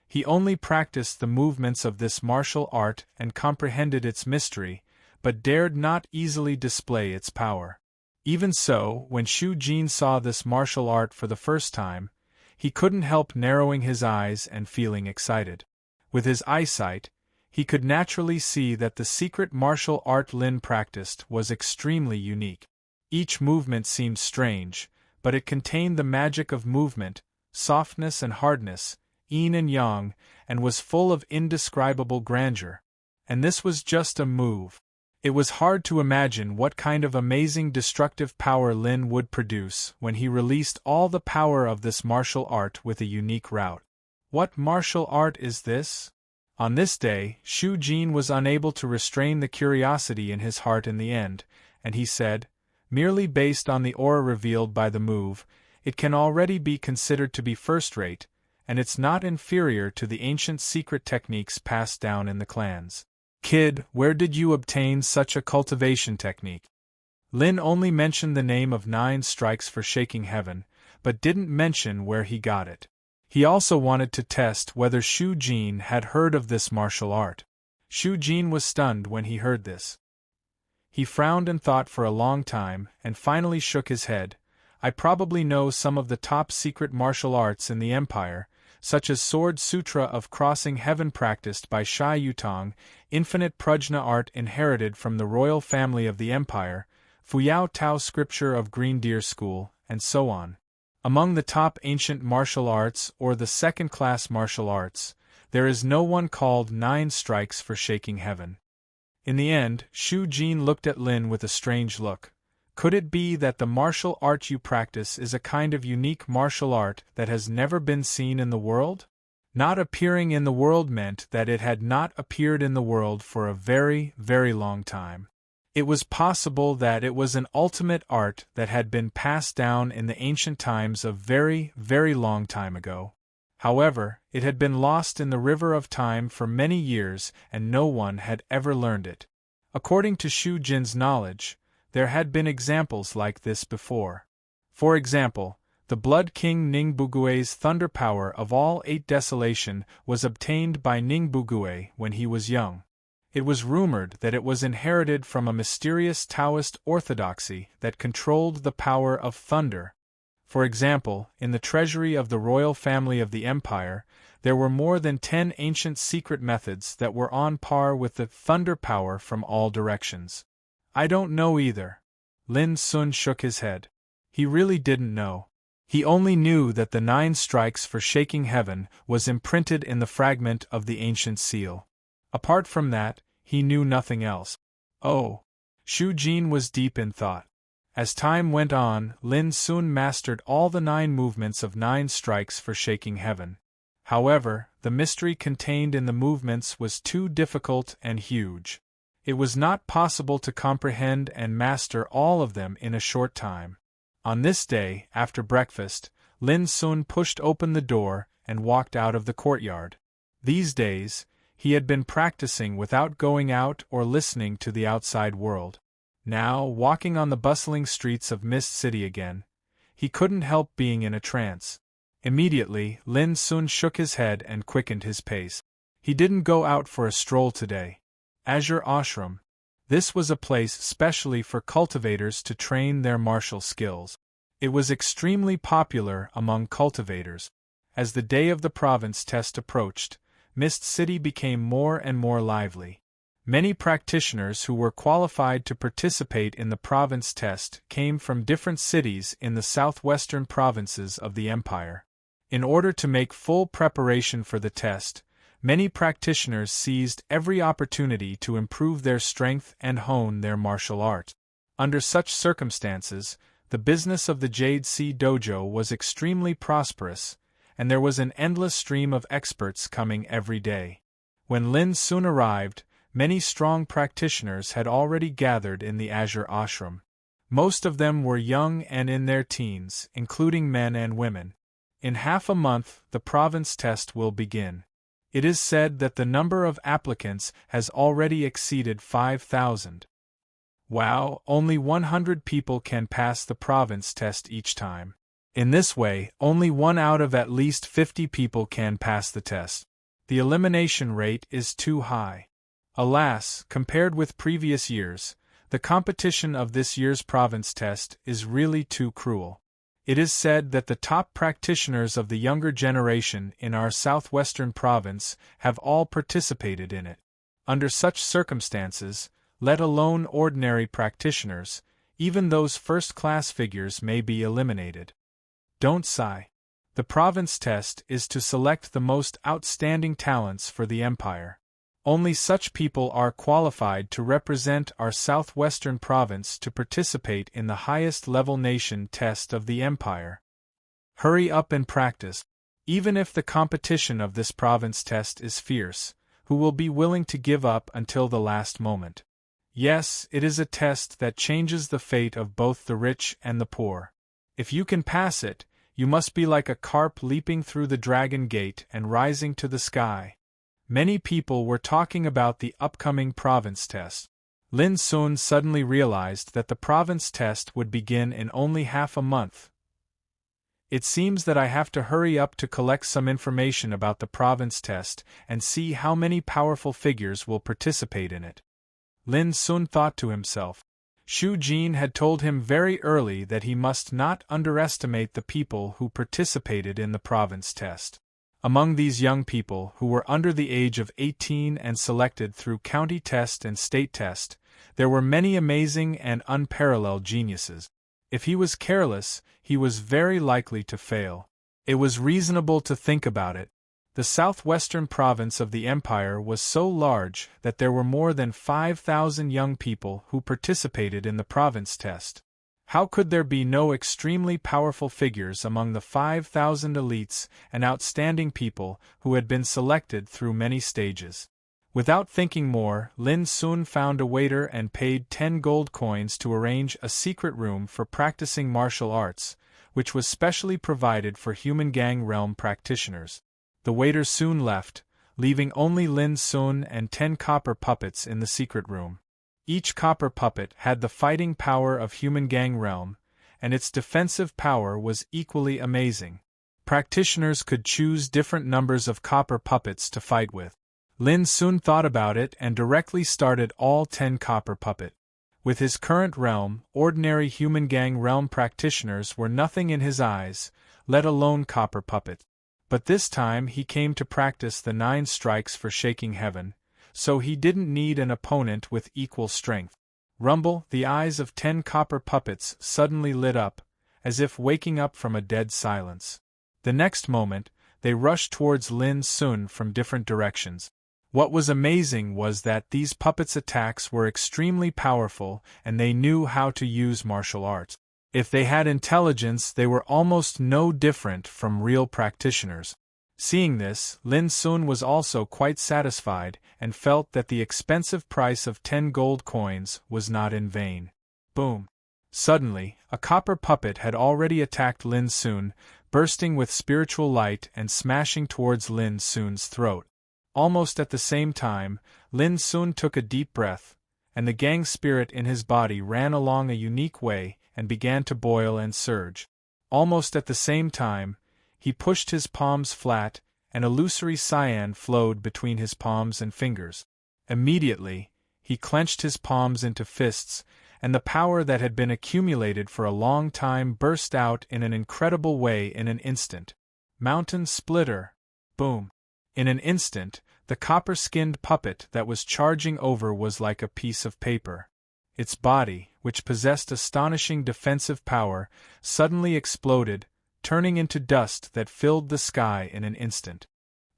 Speaker 1: He only practiced the movements of this martial art and comprehended its mystery, but dared not easily display its power. Even so, when Shu Jin saw this martial art for the first time, he couldn't help narrowing his eyes and feeling excited. With his eyesight, he could naturally see that the secret martial art Lin practiced was extremely unique. Each movement seemed strange, but it contained the magic of movement, softness and hardness, yin and yang, and was full of indescribable grandeur. And this was just a move. It was hard to imagine what kind of amazing destructive power Lin would produce when he released all the power of this martial art with a unique route. What martial art is this? On this day, Shu Jin was unable to restrain the curiosity in his heart in the end, and he said, merely based on the aura revealed by the move, it can already be considered to be first-rate, and it's not inferior to the ancient secret techniques passed down in the clans. Kid, where did you obtain such a cultivation technique? Lin only mentioned the name of 9 strikes for shaking heaven, but didn't mention where he got it. He also wanted to test whether Shu Jin had heard of this martial art. Shu Jin was stunned when he heard this. He frowned and thought for a long time, and finally shook his head. I probably know some of the top secret martial arts in the Empire, such as Sword Sutra of Crossing Heaven practiced by Shai Yutong, Infinite Prajna art inherited from the royal family of the Empire, Fuyao Tao scripture of Green Deer School, and so on. Among the top ancient martial arts or the second-class martial arts, there is no one called 9 strikes for shaking heaven. In the end, Shu Jin looked at Lin with a strange look. Could it be that the martial art you practice is a kind of unique martial art that has never been seen in the world? Not appearing in the world meant that it had not appeared in the world for a very, very long time. It was possible that it was an ultimate art that had been passed down in the ancient times of very, very long time ago. However, it had been lost in the river of time for many years and no one had ever learned it. According to Shu Jin's knowledge, there had been examples like this before. For example, the Blood King Ningbugue's thunder power of all 8 desolation was obtained by Ningbugue when he was young. It was rumored that it was inherited from a mysterious Taoist orthodoxy that controlled the power of thunder. For example, in the treasury of the royal family of the empire, there were more than 10 ancient secret methods that were on par with the thunder power from all directions. I don't know either. Lin Sun shook his head. He really didn't know. He only knew that the 9 strikes for shaking heaven was imprinted in the fragment of the ancient seal. Apart from that, he knew nothing else. Oh! Shu Jin was deep in thought. As time went on, Lin soon mastered all the 9 movements of 9 strikes for shaking heaven. However, the mystery contained in the movements was too difficult and huge. It was not possible to comprehend and master all of them in a short time. On this day, after breakfast, Lin Sun pushed open the door and walked out of the courtyard. These days, he had been practicing without going out or listening to the outside world. Now, walking on the bustling streets of Mist City again, he couldn't help being in a trance. Immediately, Lin Sun shook his head and quickened his pace. He didn't go out for a stroll today. Azure Ashram. This was a place specially for cultivators to train their martial skills. It was extremely popular among cultivators. As the day of the province test approached, Mist City became more and more lively. Many practitioners who were qualified to participate in the province test came from different cities in the southwestern provinces of the empire. In order to make full preparation for the test, many practitioners seized every opportunity to improve their strength and hone their martial art. Under such circumstances, the business of the Jade Sea Dojo was extremely prosperous, and there was an endless stream of experts coming every day. When Lin Sun arrived, many strong practitioners had already gathered in the Azure Ashram. Most of them were young and in their teens, including men and women. In half a month, the province test will begin. It is said that the number of applicants has already exceeded 5,000. Wow, only 100 people can pass the province test each time. In this way, only 1 out of at least 50 people can pass the test. The elimination rate is too high. Alas, compared with previous years, the competition of this year's province test is really too cruel. It is said that the top practitioners of the younger generation in our southwestern province have all participated in it. Under such circumstances, let alone ordinary practitioners, even those first-class figures may be eliminated. Don't sigh. The province test is to select the most outstanding talents for the empire. Only such people are qualified to represent our southwestern province to participate in the highest-level nation test of the empire. Hurry up and practice. Even if the competition of this province test is fierce, who will be willing to give up until the last moment? Yes, it is a test that changes the fate of both the rich and the poor. If you can pass it, you must be like a carp leaping through the dragon gate and rising to the sky. Many people were talking about the upcoming province test. Lin Sun suddenly realized that the province test would begin in only half a month. It seems that I have to hurry up to collect some information about the province test and see how many powerful figures will participate in it. Lin Sun thought to himself. Shu Jin had told him very early that he must not underestimate the people who participated in the province test. Among these young people who were under the age of 18 and selected through county test and state test, there were many amazing and unparalleled geniuses. If he was careless, he was very likely to fail. It was reasonable to think about it. The southwestern province of the empire was so large that there were more than 5,000 young people who participated in the province test. How could there be no extremely powerful figures among the 5,000 elites and outstanding people who had been selected through many stages? Without thinking more, Lin soon found a waiter and paid 10 gold coins to arrange a secret room for practicing martial arts, which was specially provided for human gang realm practitioners. The waiter soon left, leaving only Lin Sun and 10 copper puppets in the secret room. Each copper puppet had the fighting power of human gang realm, and its defensive power was equally amazing. Practitioners could choose different numbers of copper puppets to fight with. Lin soon thought about it and directly started all 10 copper puppet. With his current realm, ordinary human gang realm practitioners were nothing in his eyes, let alone copper puppet. But this time he came to practice the 9 strikes for shaking heaven, so he didn't need an opponent with equal strength. Rumble, the eyes of 10 copper puppets suddenly lit up, as if waking up from a dead silence. The next moment, they rushed towards Lin Sun from different directions. What was amazing was that these puppets' attacks were extremely powerful and they knew how to use martial arts. If they had intelligence, they were almost no different from real practitioners. Seeing this, Lin Sun was also quite satisfied and felt that the expensive price of 10 gold coins was not in vain. Boom! Suddenly, a copper puppet had already attacked Lin Sun, bursting with spiritual light and smashing towards Lin Sun's throat. Almost at the same time, Lin Sun took a deep breath, and the gang spirit in his body ran along a unique way and began to boil and surge. Almost at the same time, he pushed his palms flat, and illusory cyan flowed between his palms and fingers. Immediately, he clenched his palms into fists, and the power that had been accumulated for a long time burst out in an incredible way in an instant. Mountain splitter! Boom! In an instant, the copper-skinned puppet that was charging over was like a piece of paper. Its body, which possessed astonishing defensive power, suddenly exploded, turning into dust that filled the sky in an instant.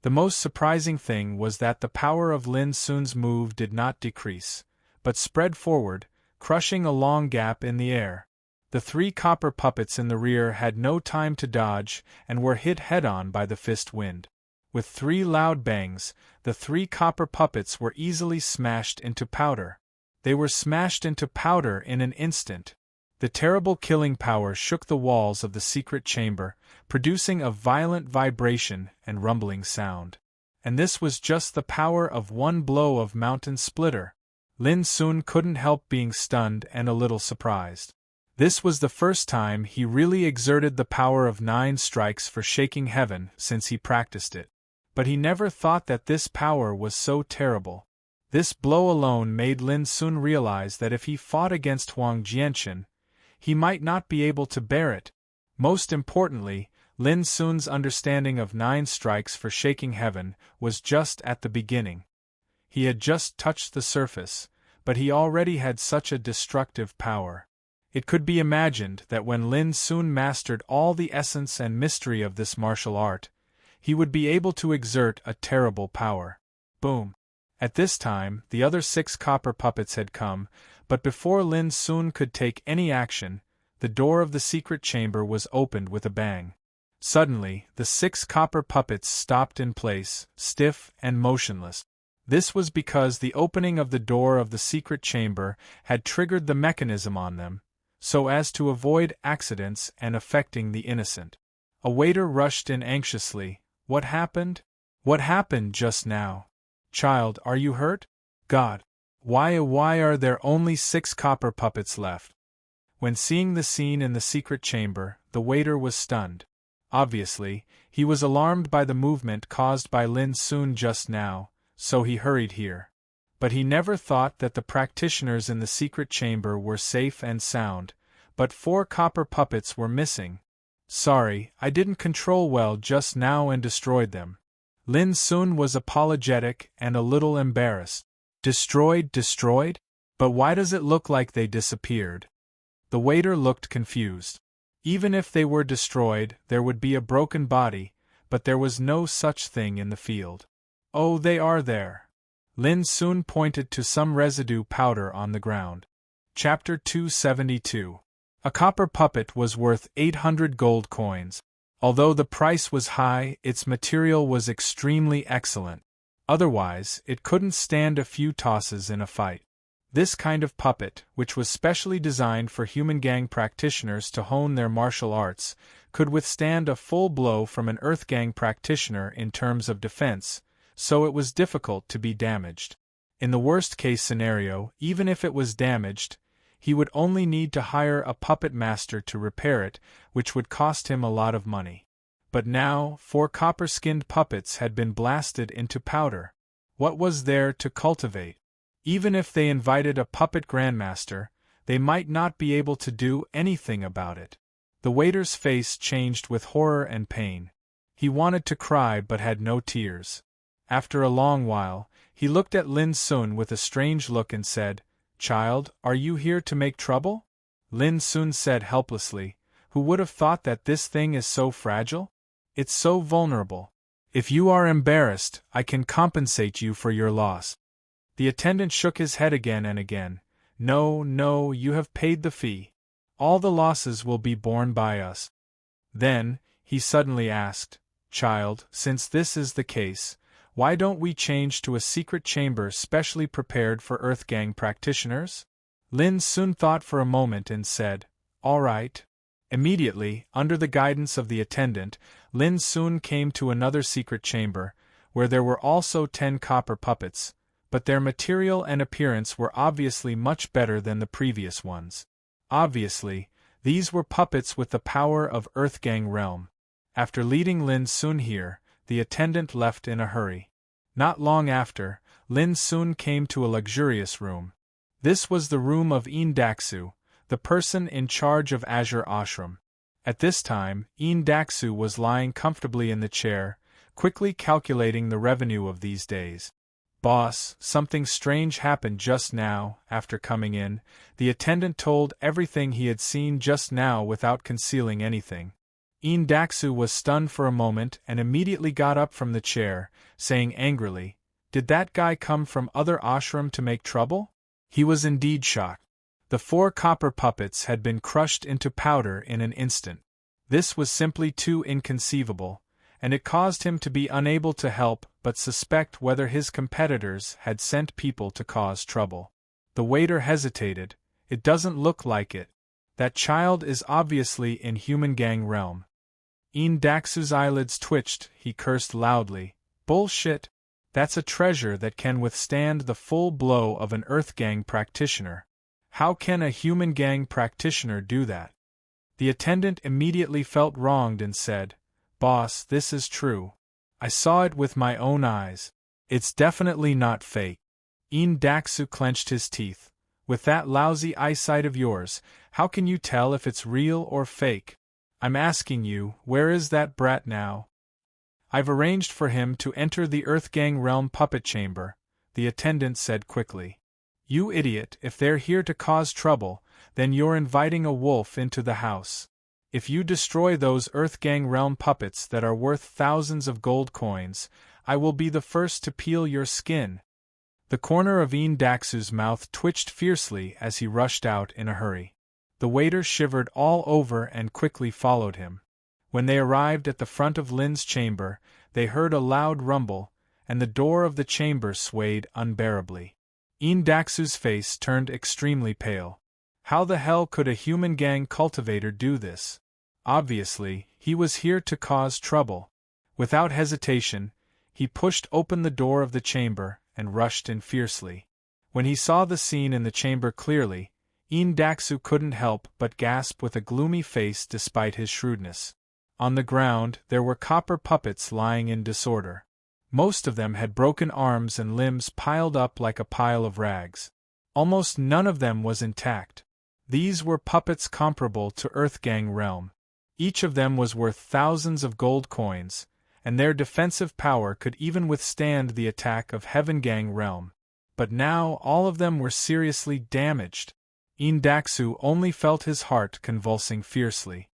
Speaker 1: The most surprising thing was that the power of Lin Sun's move did not decrease, but spread forward, crushing a long gap in the air. The 3 copper puppets in the rear had no time to dodge and were hit head-on by the fist wind. With 3 loud bangs, the 3 copper puppets were easily smashed into powder. They were smashed into powder in an instant. The terrible killing power shook the walls of the secret chamber, producing a violent vibration and rumbling sound. And this was just the power of one blow of Mountain Splitter. Lin Sun couldn't help being stunned and a little surprised. This was the first time he really exerted the power of 9 strikes for shaking heaven since he practiced it. But he never thought that this power was so terrible. This blow alone made Lin Sun realize that if he fought against Huang Jianchen, he might not be able to bear it. Most importantly, Lin Sun's understanding of 9 strikes for shaking heaven was just at the beginning. He had just touched the surface, but he already had such a destructive power. It could be imagined that when Lin Sun mastered all the essence and mystery of this martial art, he would be able to exert a terrible power. Boom! At this time, the other 6 copper puppets had come, but before Lin Sun could take any action, the door of the secret chamber was opened with a bang. Suddenly, the 6 copper puppets stopped in place, stiff and motionless. This was because the opening of the door of the secret chamber had triggered the mechanism on them, so as to avoid accidents and affecting the innocent. A waiter rushed in anxiously. What happened? What happened just now? Child, are you hurt? God! Why are there only 6 copper puppets left? When seeing the scene in the secret chamber, the waiter was stunned. Obviously, he was alarmed by the movement caused by Lin Sun just now, so he hurried here. But he never thought that the practitioners in the secret chamber were safe and sound, but 4 copper puppets were missing. Sorry, I didn't control well just now and destroyed them. Lin Sun was apologetic and a little embarrassed. Destroyed? But why does it look like they disappeared? The waiter looked confused. Even if they were destroyed, there would be a broken body, but there was no such thing in the field. Oh, they are there. Lin soon pointed to some residue powder on the ground. Chapter 272. A copper puppet was worth 800 gold coins. Although the price was high, its material was extremely excellent. Otherwise, it couldn't stand a few tosses in a fight. This kind of puppet, which was specially designed for human gang practitioners to hone their martial arts, could withstand a full blow from an earth gang practitioner in terms of defense, so it was difficult to be damaged. In the worst-case scenario, even if it was damaged, he would only need to hire a puppet master to repair it, which would cost him a lot of money. But now, 4 copper-skinned puppets had been blasted into powder. What was there to cultivate? Even if they invited a puppet grandmaster, they might not be able to do anything about it. The waiter's face changed with horror and pain. He wanted to cry but had no tears. After a long while, he looked at Lin Sun with a strange look and said, "Child, are you here to make trouble?" Lin Sun said helplessly, "Who would have thought that this thing is so fragile? It's so vulnerable. If you are embarrassed, I can compensate you for your loss." The attendant shook his head again and again. "No, no, you have paid the fee. All the losses will be borne by us." Then, he suddenly asked, "Child, since this is the case, why don't we change to a secret chamber specially prepared for Earth Gang practitioners?" Lin Sun thought for a moment and said, "All right." Immediately, under the guidance of the attendant, Lin Sun came to another secret chamber, where there were also 10 copper puppets, but their material and appearance were obviously much better than the previous ones. Obviously, these were puppets with the power of Earth Gang realm. After leading Lin Sun here, the attendant left in a hurry. Not long after, Lin Sun came to a luxurious room. This was the room of Een Daksu, the person in charge of Azure Ashram. At this time, Een Daksu was lying comfortably in the chair, quickly calculating the revenue of these days. "Boss, something strange happened just now." After coming in, the attendant told everything he had seen just now without concealing anything. Een Daksu was stunned for a moment and immediately got up from the chair, saying angrily, "Did that guy come from other ashram to make trouble?" He was indeed shocked. The 4 copper puppets had been crushed into powder in an instant. This was simply too inconceivable, and it caused him to be unable to help but suspect whether his competitors had sent people to cause trouble. The waiter hesitated. "It doesn't look like it. That child is obviously in human gang realm." Een Daksu's eyelids twitched. He cursed loudly. "Bullshit! That's a treasure that can withstand the full blow of an Earth Gang practitioner. How can a human gang practitioner do that?" The attendant immediately felt wronged and said, "Boss, this is true. I saw it with my own eyes. It's definitely not fake." Een Daksu clenched his teeth. "With that lousy eyesight of yours, how can you tell if it's real or fake? I'm asking you, where is that brat now?" "I've arranged for him to enter the Earth Gang realm puppet chamber," the attendant said quickly. "You idiot, if they're here to cause trouble, then you're inviting a wolf into the house. If you destroy those Earth Gang realm puppets that are worth thousands of gold coins, I will be the first to peel your skin." The corner of Een Daksu's mouth twitched fiercely as he rushed out in a hurry. The waiter shivered all over and quickly followed him. When they arrived at the front of Lin's chamber, they heard a loud rumble, and the door of the chamber swayed unbearably. Een Daksu's face turned extremely pale. How the hell could a human gang cultivator do this? Obviously, he was here to cause trouble. Without hesitation, he pushed open the door of the chamber and rushed in fiercely. When he saw the scene in the chamber clearly, Een Daksu couldn't help but gasp with a gloomy face despite his shrewdness. On the ground, there were copper puppets lying in disorder. Most of them had broken arms and limbs piled up like a pile of rags. Almost none of them was intact. These were puppets comparable to Earth Gang realm. Each of them was worth thousands of gold coins, and their defensive power could even withstand the attack of Heaven Gang realm. But now all of them were seriously damaged. Indaksu only felt his heart convulsing fiercely.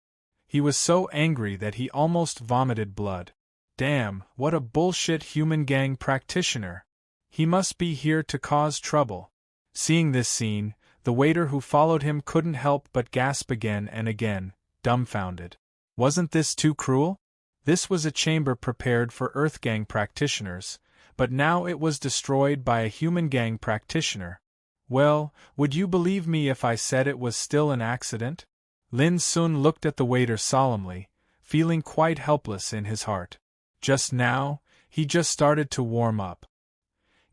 Speaker 1: He was so angry that he almost vomited blood. Damn, what a bullshit human gang practitioner! He must be here to cause trouble. Seeing this scene, the waiter who followed him couldn't help but gasp again and again, dumbfounded. Wasn't this too cruel? This was a chamber prepared for Earth Gang practitioners, but now it was destroyed by a human gang practitioner. Well, would you believe me if I said it was still an accident? Lin Sun looked at the waiter solemnly, feeling quite helpless in his heart. Just now, he just started to warm up.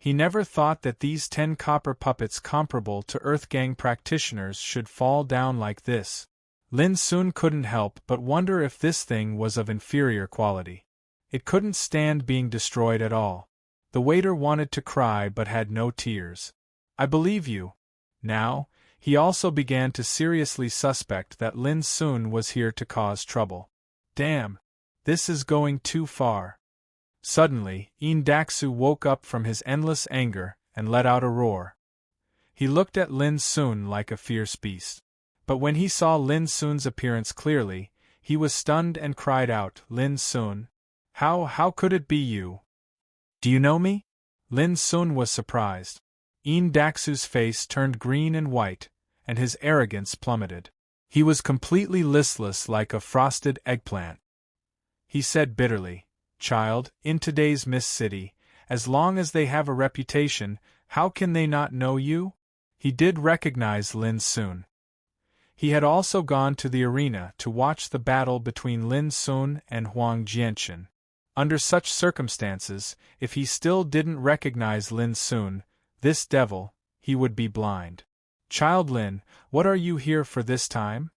Speaker 1: He never thought that these 10 copper puppets comparable to Earth Gang practitioners should fall down like this. Lin Sun couldn't help but wonder if this thing was of inferior quality. It couldn't stand being destroyed at all. The waiter wanted to cry but had no tears. I believe you. Now, he also began to seriously suspect that Lin Sun was here to cause trouble. Damn, this is going too far. Suddenly, Indaksu woke up from his endless anger and let out a roar. He looked at Lin Sun like a fierce beast. But when he saw Lin Sun's appearance clearly, he was stunned and cried out, Lin Sun? How could it be you? Do you know me? Lin Sun was surprised. Indaksu's face turned green and white, and his arrogance plummeted. He was completely listless like a frosted eggplant. He said bitterly, Child, in today's Mist City, as long as they have a reputation, how can they not know you? He did recognize Lin Sun. He had also gone to the arena to watch the battle between Lin Sun and Huang Jianchen. Under such circumstances, if he still didn't recognize Lin Sun, this devil, he would be blind. Child Lin, what are you here for this time?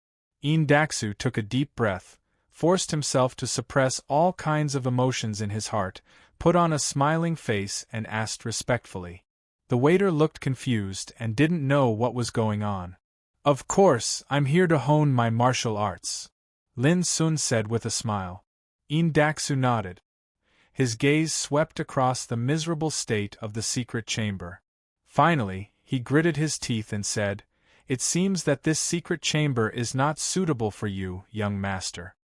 Speaker 1: Indaksu took a deep breath, forced himself to suppress all kinds of emotions in his heart, put on a smiling face and asked respectfully. The waiter looked confused and didn't know what was going on. Of course, I'm here to hone my martial arts, Lin Sun said with a smile. Indaksu nodded. His gaze swept across the miserable state of the secret chamber. Finally, he gritted his teeth and said, It seems that this secret chamber is not suitable for you, young master.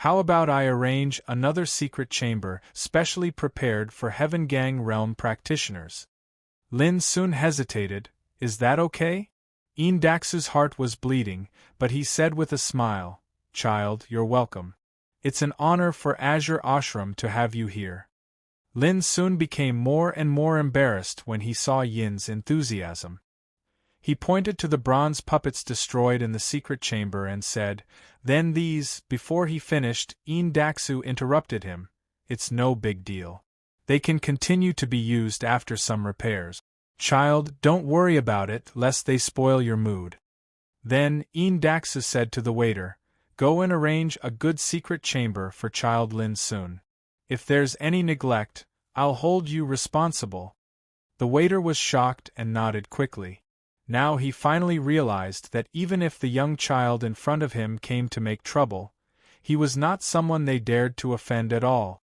Speaker 1: How about I arrange another secret chamber specially prepared for Heaven Gang realm practitioners? Lin Sun hesitated. Is that okay? Indaksu's heart was bleeding, but he said with a smile, Child, you're welcome. It's an honor for Azure Ashram to have you here. Lin Sun became more and more embarrassed when he saw Yin's enthusiasm. He pointed to the bronze puppets destroyed in the secret chamber and said, Then these, before he finished, Indaksu interrupted him. It's no big deal. They can continue to be used after some repairs. Child, don't worry about it lest they spoil your mood. Then, Indaksu said to the waiter, Go and arrange a good secret chamber for Child Lin Sun. If there's any neglect, I'll hold you responsible. The waiter was shocked and nodded quickly. Now he finally realized that even if the young child in front of him came to make trouble, he was not someone they dared to offend at all.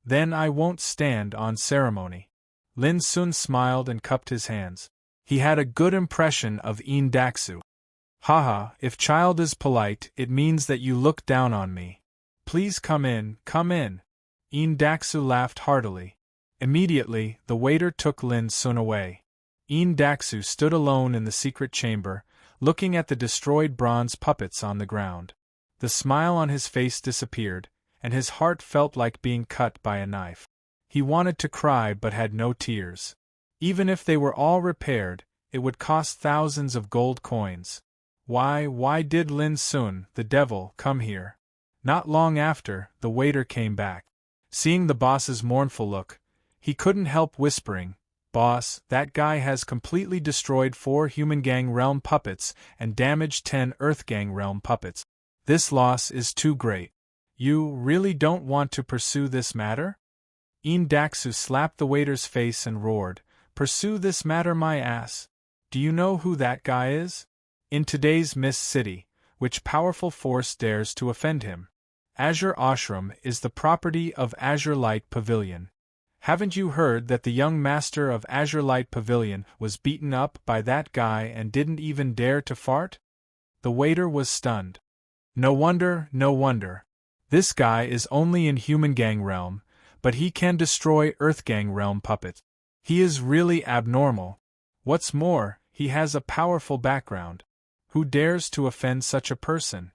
Speaker 1: Then I won't stand on ceremony. Lin Sun smiled and cupped his hands. He had a good impression of Indaksu. Haha, if child is polite, it means that you look down on me. Please come in, come in. Indaksu laughed heartily. Immediately, the waiter took Lin Sun away. Indaksu stood alone in the secret chamber, looking at the destroyed bronze puppets on the ground. The smile on his face disappeared, and his heart felt like being cut by a knife. He wanted to cry but had no tears. Even if they were all repaired, it would cost thousands of gold coins. Why did Lin Sun, the devil, come here? Not long after, the waiter came back. Seeing the boss's mournful look, he couldn't help whispering, Boss, that guy has completely destroyed 4 Human Gang realm puppets and damaged 10 Earth Gang realm puppets. This loss is too great. You really don't want to pursue this matter? Indaksu slapped the waiter's face and roared, Pursue this matter my ass. Do you know who that guy is? In today's Mist City, which powerful force dares to offend him? Azure Ashram is the property of Azure Light Pavilion. Haven't you heard that the young master of Azure Light Pavilion was beaten up by that guy and didn't even dare to fart? The waiter was stunned. No wonder, no wonder. This guy is only in human gang realm, but he can destroy Earth gang realm puppets. He is really abnormal. What's more, he has a powerful background. Who dares to offend such a person?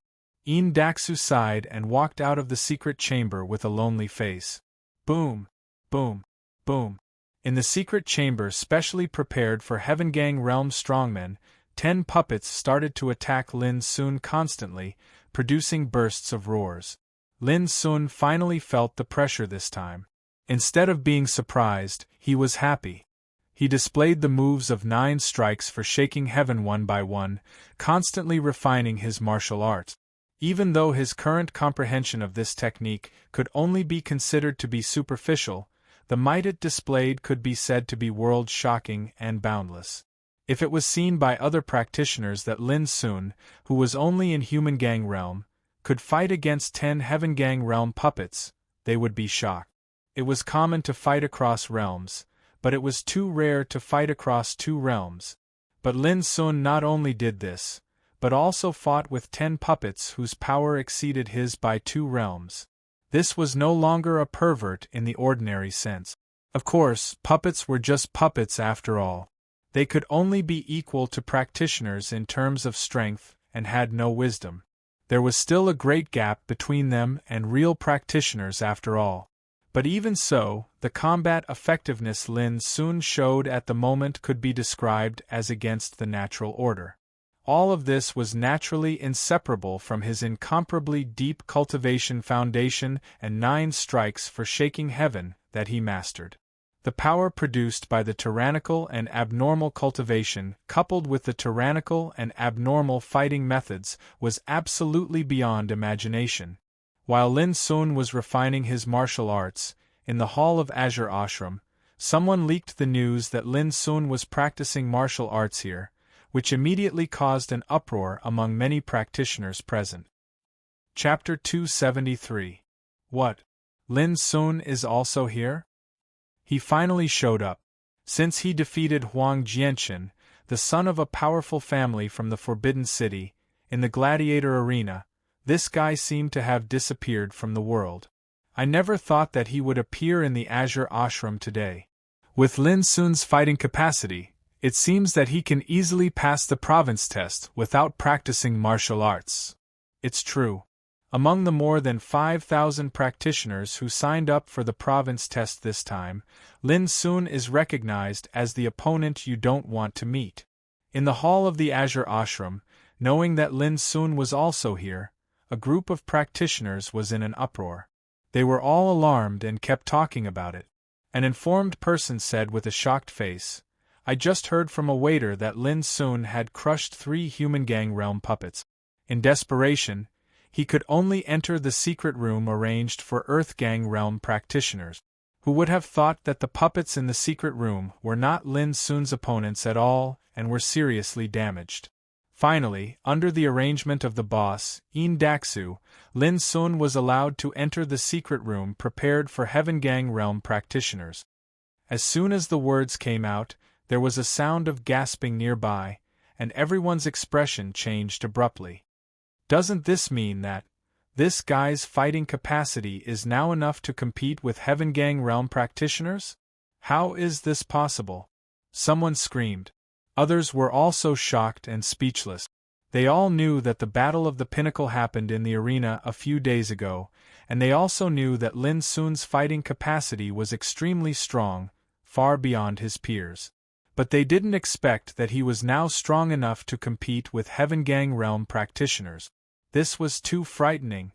Speaker 1: Daxu sighed and walked out of the secret chamber with a lonely face. Boom, boom, boom. In the secret chamber specially prepared for Heaven Gang realm strongmen, 10 puppets started to attack Lin Sun constantly, producing bursts of roars. Lin Sun finally felt the pressure this time. Instead of being surprised, he was happy. He displayed the moves of 9 strikes for shaking heaven one by one, constantly refining his martial arts. Even though his current comprehension of this technique could only be considered to be superficial, the might it displayed could be said to be world-shocking and boundless. If it was seen by other practitioners that Lin Sun, who was only in human gang realm, could fight against 10 heaven gang realm puppets, they would be shocked. It was common to fight across realms, but it was too rare to fight across 2 realms. But Lin Sun not only did this, but also fought with 10 puppets whose power exceeded his by 2 realms. This was no longer a pervert in the ordinary sense. Of course, puppets were just puppets after all. They could only be equal to practitioners in terms of strength and had no wisdom. There was still a great gap between them and real practitioners after all. But even so, the combat effectiveness Lin Sun showed at the moment could be described as against the natural order. All of this was naturally inseparable from his incomparably deep cultivation foundation and 9 strikes for shaking heaven that he mastered. The power produced by the tyrannical and abnormal cultivation, coupled with the tyrannical and abnormal fighting methods, was absolutely beyond imagination. While Lin Sun was refining his martial arts, in the hall of Azure Ashram, someone leaked the news that Lin Sun was practicing martial arts here, which immediately caused an uproar among many practitioners present. Chapter 273. What? Lin Sun is also here? He finally showed up. Since he defeated Huang Jianqin, the son of a powerful family from the Forbidden City, in the gladiator arena, this guy seemed to have disappeared from the world. I never thought that he would appear in the Azure Ashram today. With Lin Sun's fighting capacity, it seems that he can easily pass the province test without practicing martial arts. It's true. Among the more than 5,000 practitioners who signed up for the province test this time, Lin Sun is recognized as the opponent you don't want to meet. In the hall of the Azure Ashram, knowing that Lin Sun was also here, a group of practitioners was in an uproar. They were all alarmed and kept talking about it. An informed person said with a shocked face, "I just heard from a waiter that Lin Sun had crushed 3 human gang realm puppets." In desperation, he could only enter the secret room arranged for Earth gang realm practitioners. Who would have thought that the puppets in the secret room were not Lin Sun's opponents at all and were seriously damaged? Finally, under the arrangement of the boss, Daxu, Lin Sun was allowed to enter the secret room prepared for Heaven Gang realm practitioners. As soon as the words came out, there was a sound of gasping nearby, and everyone's expression changed abruptly. Doesn't this mean that this guy's fighting capacity is now enough to compete with Heaven Gang realm practitioners? How is this possible? Someone screamed. Others were also shocked and speechless. They all knew that the Battle of the Pinnacle happened in the arena a few days ago, and they also knew that Lin Sun's fighting capacity was extremely strong, far beyond his peers. But they didn't expect that he was now strong enough to compete with Heaven Gang realm practitioners. This was too frightening.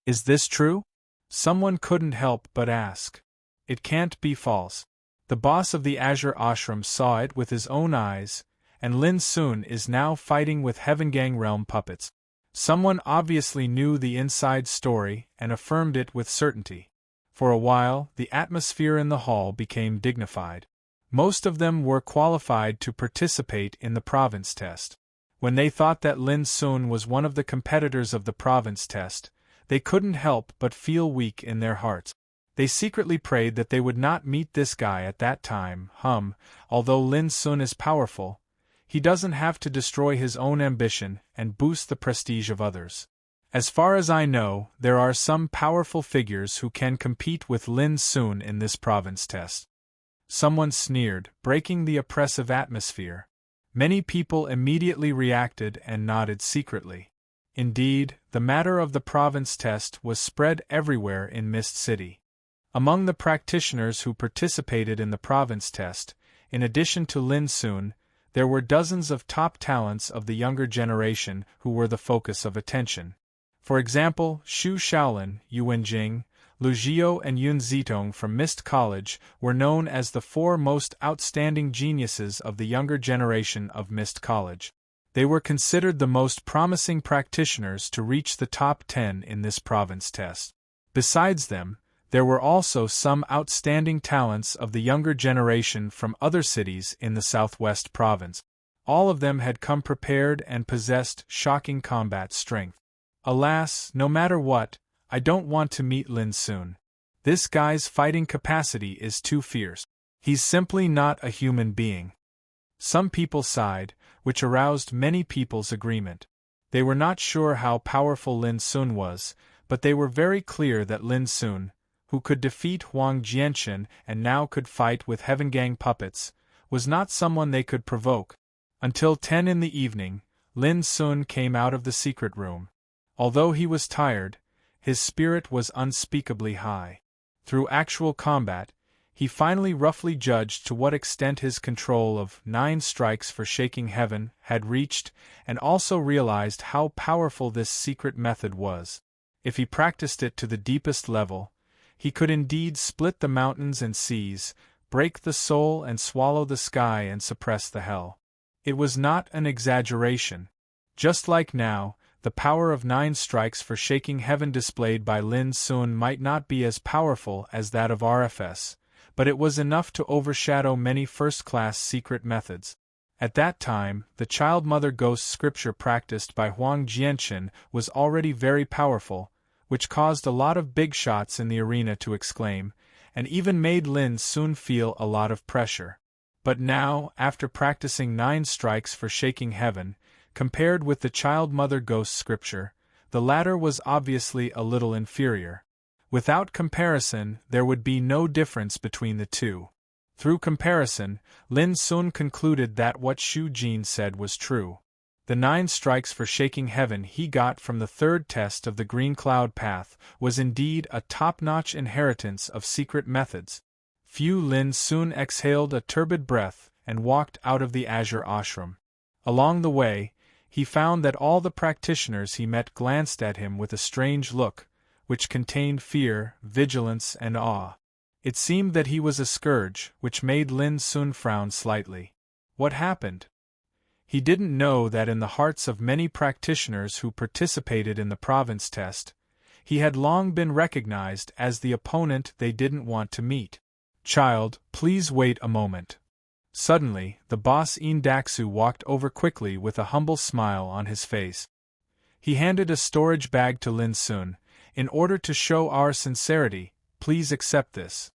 Speaker 1: Is this true? Someone couldn't help but ask. It can't be false. The boss of the Azure Ashram saw it with his own eyes, and Lin Sun is now fighting with Heaven Gang realm puppets. Someone obviously knew the inside story and affirmed it with certainty. For a while, the atmosphere in the hall became dignified. Most of them were qualified to participate in the province test. When they thought that Lin Sun was one of the competitors of the province test, they couldn't help but feel weak in their hearts. They secretly prayed that they would not meet this guy at that time. Although Lin Sun is powerful, he doesn't have to destroy his own ambition and boost the prestige of others. As far as I know, there are some powerful figures who can compete with Lin Sun in this province test. Someone sneered, breaking the oppressive atmosphere. Many people immediately reacted and nodded secretly. Indeed, the matter of the province test was spread everywhere in Mist City. Among the practitioners who participated in the province test, in addition to Lin Sun, there were dozens of top talents of the younger generation who were the focus of attention. For example, Xu Shaolin, Yuan Jing, Lu Jiao and Yun Zitong from Mist College were known as the 4 most outstanding geniuses of the younger generation of Mist College. They were considered the most promising practitioners to reach the top 10 in this province test. Besides them, there were also some outstanding talents of the younger generation from other cities in the southwest province. All of them had come prepared and possessed shocking combat strength. Alas, no matter what, I don't want to meet Lin Sun. This guy's fighting capacity is too fierce. He's simply not a human being. Some people sighed, which aroused many people's agreement. They were not sure how powerful Lin Sun was, but they were very clear that Lin Sun, who could defeat Huang Jianchen and now could fight with Heavengang puppets, was not someone they could provoke. Until 10 in the evening, Lin Sun came out of the secret room. Although he was tired, his spirit was unspeakably high. Through actual combat, he finally roughly judged to what extent his control of 9 strikes for shaking heaven had reached, and also realized how powerful this secret method was. If he practiced it to the deepest level, he could indeed split the mountains and seas, break the soul and swallow the sky and suppress the hell. It was not an exaggeration. Just like now, the power of 9 strikes for shaking heaven displayed by Lin Sun might not be as powerful as that of RFS, but it was enough to overshadow many first-class secret methods. At that time, the child mother ghost scripture practiced by Huang Jianchen was already very powerful, which caused a lot of big shots in the arena to exclaim, and even made Lin Sun feel a lot of pressure. But now, after practicing 9 strikes for shaking heaven, compared with the child mother ghost scripture, the latter was obviously a little inferior. Without comparison, there would be no difference between the two. Through comparison, Lin Sun concluded that what Xu Jin said was true. The 9 strikes for shaking heaven he got from the 3rd test of the Green Cloud Path was indeed a top-notch inheritance of secret methods. Lin Sun exhaled a turbid breath and walked out of the Azure Ashram. Along the way, he found that all the practitioners he met glanced at him with a strange look, which contained fear, vigilance, and awe. It seemed that he was a scourge, which made Lin Sun frown slightly. What happened? He didn't know that in the hearts of many practitioners who participated in the province test, he had long been recognized as the opponent they didn't want to meet. Child, please wait a moment. Suddenly, the boss Indaksu walked over quickly with a humble smile on his face. He handed a storage bag to Lin Sun. In order to show our sincerity, please accept this.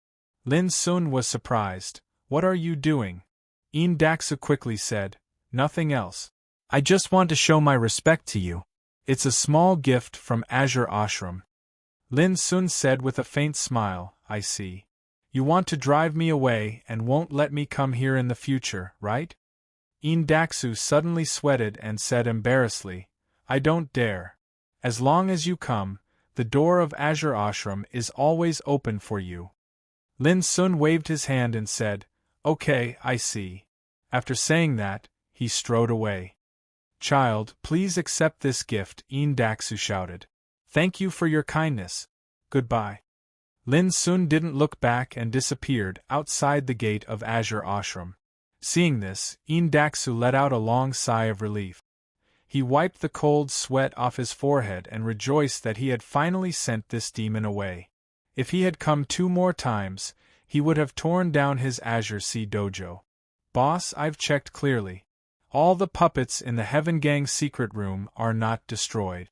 Speaker 1: Lin Sun was surprised. What are you doing? Indaksu quickly said, nothing else. I just want to show my respect to you. It's a small gift from Azure Ashram. Lin Sun said with a faint smile, I see. You want to drive me away and won't let me come here in the future, right? Indaksu suddenly sweated and said embarrassedly, I don't dare. As long as you come, the door of Azure Ashram is always open for you. Lin Sun waved his hand and said, Okay, I see. After saying that, he strode away. Child, please accept this gift, Indaksu shouted. Thank you for your kindness. Goodbye. Lin Sun didn't look back and disappeared outside the gate of Azure Ashram. Seeing this, Indaksu let out a long sigh of relief. He wiped the cold sweat off his forehead and rejoiced that he had finally sent this demon away. If he had come 2 more times, he would have torn down his Azure Sea dojo. Boss, I've checked clearly. All the puppets in the Heaven Gang secret room are not destroyed.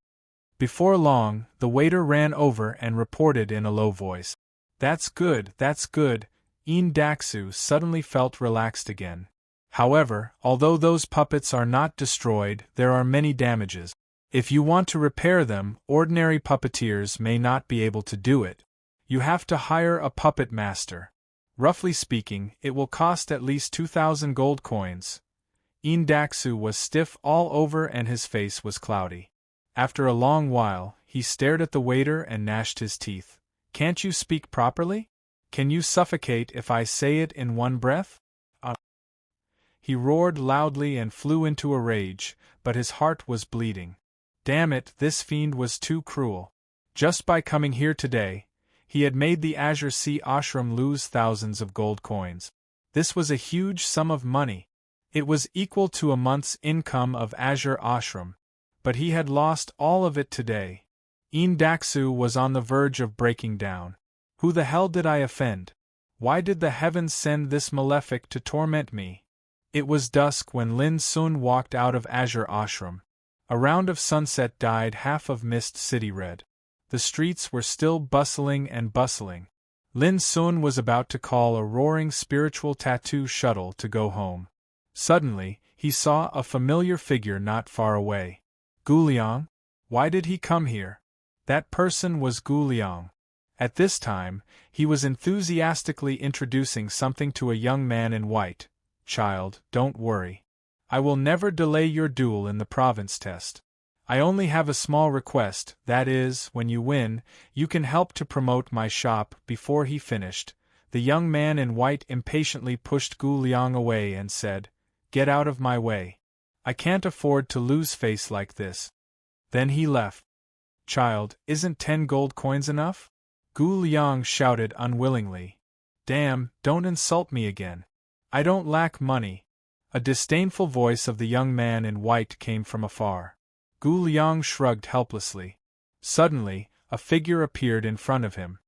Speaker 1: Before long, the waiter ran over and reported in a low voice. That's good, that's good. Daksu suddenly felt relaxed again. However, although those puppets are not destroyed, there are many damages. If you want to repair them, ordinary puppeteers may not be able to do it. You have to hire a puppet master. Roughly speaking, it will cost at least 2,000 gold coins. Daksu was stiff all over and his face was cloudy. After a long while, he stared at the waiter and gnashed his teeth. Can't you speak properly? Can you suffocate if I say it in one breath? He roared loudly and flew into a rage, but his heart was bleeding. Damn it, this fiend was too cruel. Just by coming here today, he had made the Azure Sea Ashram lose thousands of gold coins. This was a huge sum of money. It was equal to a month's income of Azure Ashram. But he had lost all of it today. Daksu was on the verge of breaking down. Who the hell did I offend? Why did the heavens send this malefic to torment me? It was dusk when Lin Sun walked out of Azure Ashram. A round of sunset dyed half of Mist City red. The streets were still bustling and bustling. Lin Sun was about to call a roaring spiritual tattoo shuttle to go home. Suddenly, he saw a familiar figure not far away. Gu Liang? Why did he come here? That person was Gu Liang. At this time, he was enthusiastically introducing something to a young man in white. Child, don't worry. I will never delay your duel in the province test. I only have a small request, that is, when you win, you can help to promote my shop. Before he finished, the young man in white impatiently pushed Gu Liang away and said, Get out of my way. I can't afford to lose face like this. Then he left. Child, isn't 10 gold coins enough? Gu Liang shouted unwillingly. Damn, don't insult me again. I don't lack money. A disdainful voice of the young man in white came from afar. Gu Liang shrugged helplessly. Suddenly, a figure appeared in front of him.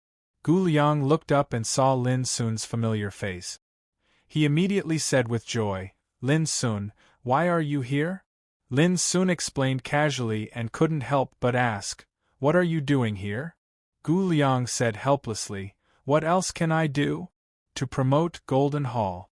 Speaker 1: Gu Liang looked up and saw Lin Sun's familiar face. He immediately said with joy, Lin Sun, why are you here? Lin Sun explained casually and couldn't help but ask, What are you doing here? Gu Liang said helplessly, What else can I do? To promote Golden Hall.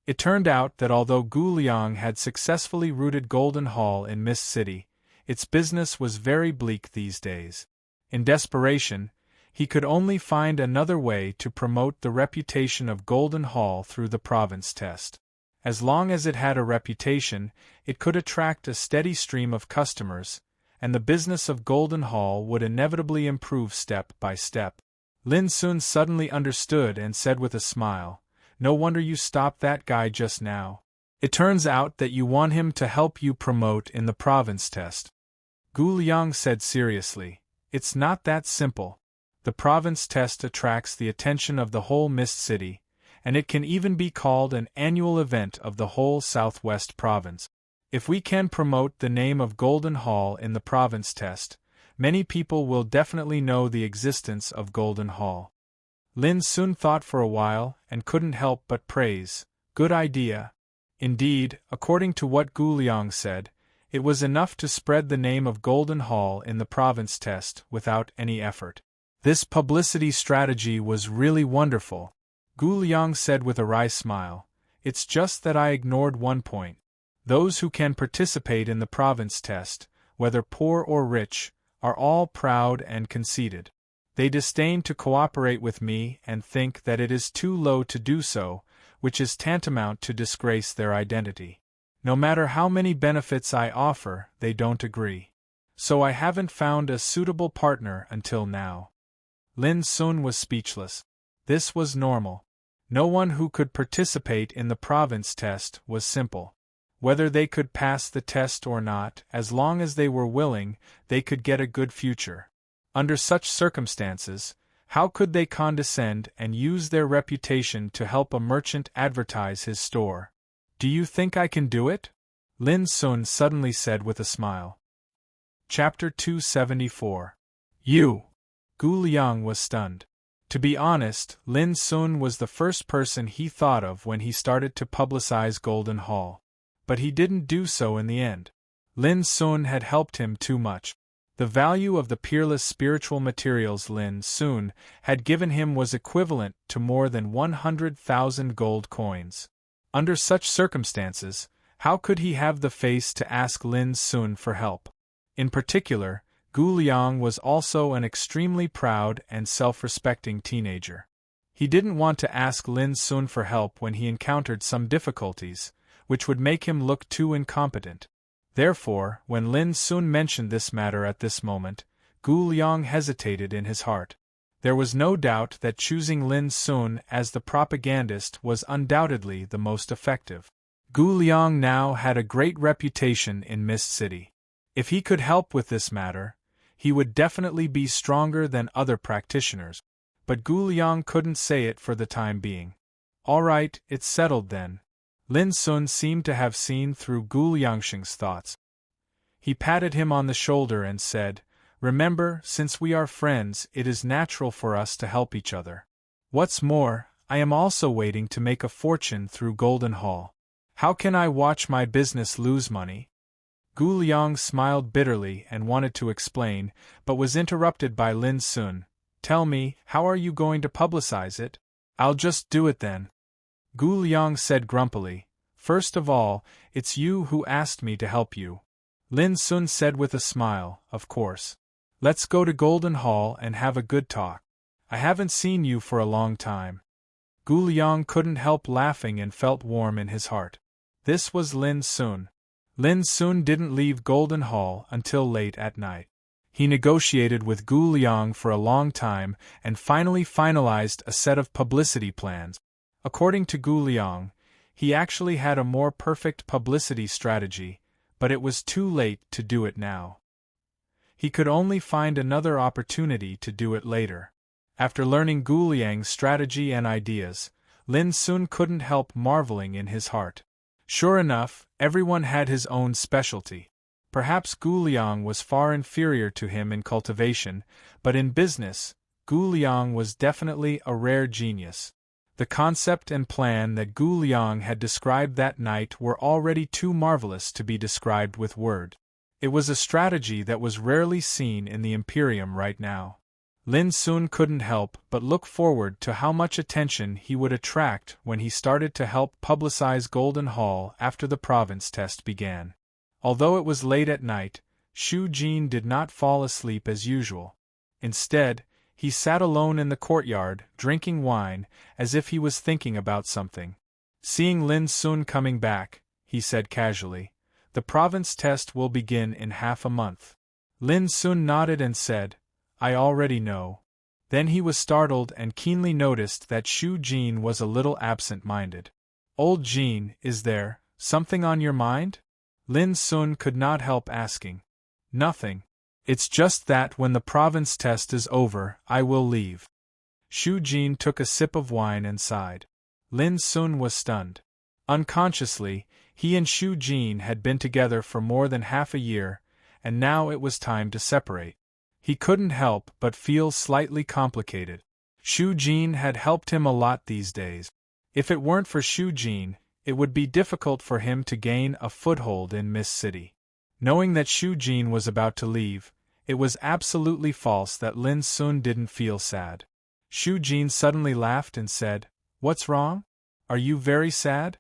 Speaker 1: It turned out that although Gu Liang had successfully routed Golden Hall in Mist City, its business was very bleak these days. In desperation, he could only find another way to promote the reputation of Golden Hall through the province test. As long as it had a reputation, it could attract a steady stream of customers, and the business of Golden Hall would inevitably improve step by step. Lin Sun suddenly understood and said with a smile, No wonder you stopped that guy just now. It turns out that you want him to help you promote in the province test. Gu Liang said seriously, It's not that simple. The province test attracts the attention of the whole Mist City, and it can even be called an annual event of the whole Southwest Province. If we can promote the name of Golden Hall in the province test, many people will definitely know the existence of Golden Hall. Lin Sun thought for a while and couldn't help but praise. Good idea. Indeed, according to what Gu Liang said, it was enough to spread the name of Golden Hall in the province test without any effort. This publicity strategy was really wonderful. Gu Liang said with a wry smile, It's just that I ignored one point. Those who can participate in the province test, whether poor or rich, are all proud and conceited. They disdain to cooperate with me and think that it is too low to do so, which is tantamount to disgrace their identity. No matter how many benefits I offer, they don't agree. So I haven't found a suitable partner until now. Lin Sun was speechless. This was normal. No one who could participate in the province test was simple. Whether they could pass the test or not, as long as they were willing, they could get a good future. Under such circumstances, how could they condescend and use their reputation to help a merchant advertise his store? Do you think I can do it? Lin Sun suddenly said with a smile. Chapter 274. You! Gu Liang was stunned. To be honest, Lin Sun was the first person he thought of when he started to publicize Golden Hall. But he didn't do so in the end. Lin Sun had helped him too much. The value of the peerless spiritual materials Lin Sun had given him was equivalent to more than 100,000 gold coins. Under such circumstances, how could he have the face to ask Lin Sun for help? In particular, Gu Liang was also an extremely proud and self-respecting teenager. He didn't want to ask Lin Sun for help when he encountered some difficulties, which would make him look too incompetent. Therefore, when Lin Sun mentioned this matter at this moment, Gu Liang hesitated in his heart. There was no doubt that choosing Lin Sun as the propagandist was undoubtedly the most effective. Gu Liang now had a great reputation in Mist City. If he could help with this matter, he would definitely be stronger than other practitioners. But Gu Liang couldn't say it for the time being. All right, it's settled then. Lin Sun seemed to have seen through Gu Liangsheng's thoughts. He patted him on the shoulder and said, "Remember, since we are friends, it is natural for us to help each other. What's more, I am also waiting to make a fortune through Golden Hall. How can I watch my business lose money?" Gu Liang smiled bitterly and wanted to explain, but was interrupted by Lin Sun. "Tell me, how are you going to publicize it?" "I'll just do it then," Gu Liang said grumpily. "First of all, it's you who asked me to help you." Lin Sun said with a smile, "Of course. Let's go to Golden Hall and have a good talk. I haven't seen you for a long time." Gu Liang couldn't help laughing and felt warm in his heart. This was Lin Sun. Lin Sun didn't leave Golden Hall until late at night. He negotiated with Gu Liang for a long time and finally finalized a set of publicity plans. According to Gu Liang, he actually had a more perfect publicity strategy, but it was too late to do it now. He could only find another opportunity to do it later. After learning Gu Liang's strategy and ideas, Lin Sun couldn't help marveling in his heart. Sure enough, everyone had his own specialty. Perhaps Gu Liang was far inferior to him in cultivation, but in business, Gu Liang was definitely a rare genius. The concept and plan that Gu Liang had described that night were already too marvelous to be described with word. It was a strategy that was rarely seen in the Imperium right now. Lin Sun couldn't help but look forward to how much attention he would attract when he started to help publicize Golden Hall after the province test began. Although it was late at night, Shu Jin did not fall asleep as usual. Instead, he sat alone in the courtyard, drinking wine, as if he was thinking about something. Seeing Lin Sun coming back, he said casually, "The province test will begin in half a month." Lin Sun nodded and said, "I already know." Then he was startled and keenly noticed that Shu Jin was a little absent-minded. "Old Jin, is there something on your mind?" Lin Sun could not help asking. "Nothing. It's just that when the province test is over, I will leave." Shu Jin took a sip of wine and sighed. Lin Sun was stunned. Unconsciously, he and Shu Jin had been together for more than half a year, and now it was time to separate. He couldn't help but feel slightly complicated. Shu Jin had helped him a lot these days. If it weren't for Shu Jin, it would be difficult for him to gain a foothold in Mist City. Knowing that Shu Jin was about to leave, it was absolutely false that Lin Sun didn't feel sad. Shu Jin suddenly laughed and said, "What's wrong? Are you very sad?"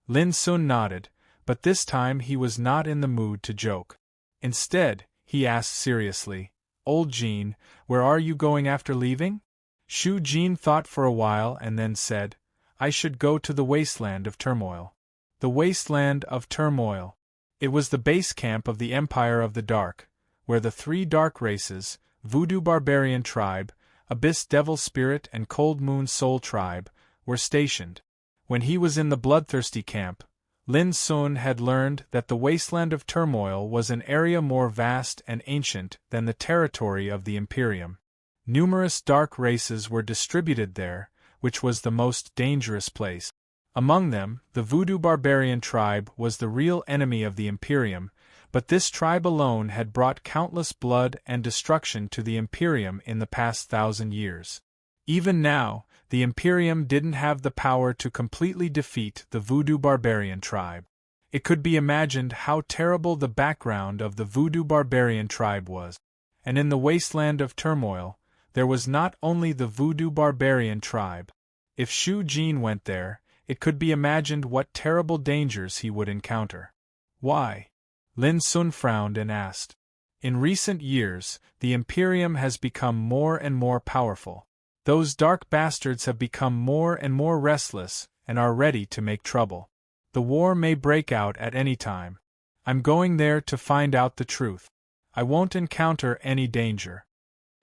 Speaker 1: Lin Sun nodded, but this time he was not in the mood to joke. Instead, he asked seriously, "Old Jin, where are you going after leaving?" Shu Jin thought for a while and then said, "I should go to the Wasteland of Turmoil." The Wasteland of Turmoil. It was the base camp of the Empire of the Dark, where the three dark races, Voodoo Barbarian Tribe, Abyss Devil Spirit and Cold Moon Soul Tribe, were stationed. When he was in the Bloodthirsty camp, Lin Sun had learned that the Wasteland of Turmoil was an area more vast and ancient than the territory of the Imperium. Numerous dark races were distributed there, which was the most dangerous place. Among them, the Voodoo Barbarian Tribe was the real enemy of the Imperium, but this tribe alone had brought countless blood and destruction to the Imperium in the past 1,000 years. Even now, the Imperium didn't have the power to completely defeat the Voodoo Barbarian Tribe. It could be imagined how terrible the background of the Voodoo Barbarian Tribe was. and in the wasteland of turmoil, there was not only the voodoo barbarian tribe. If Shu Jin went there, it could be imagined what terrible dangers he would encounter. Why? Lin Sun frowned and asked. In recent years, the Imperium has become more and more powerful. Those dark bastards have become more and more restless and are ready to make trouble. The war may break out at any time. I'm going there to find out the truth. I won't encounter any danger.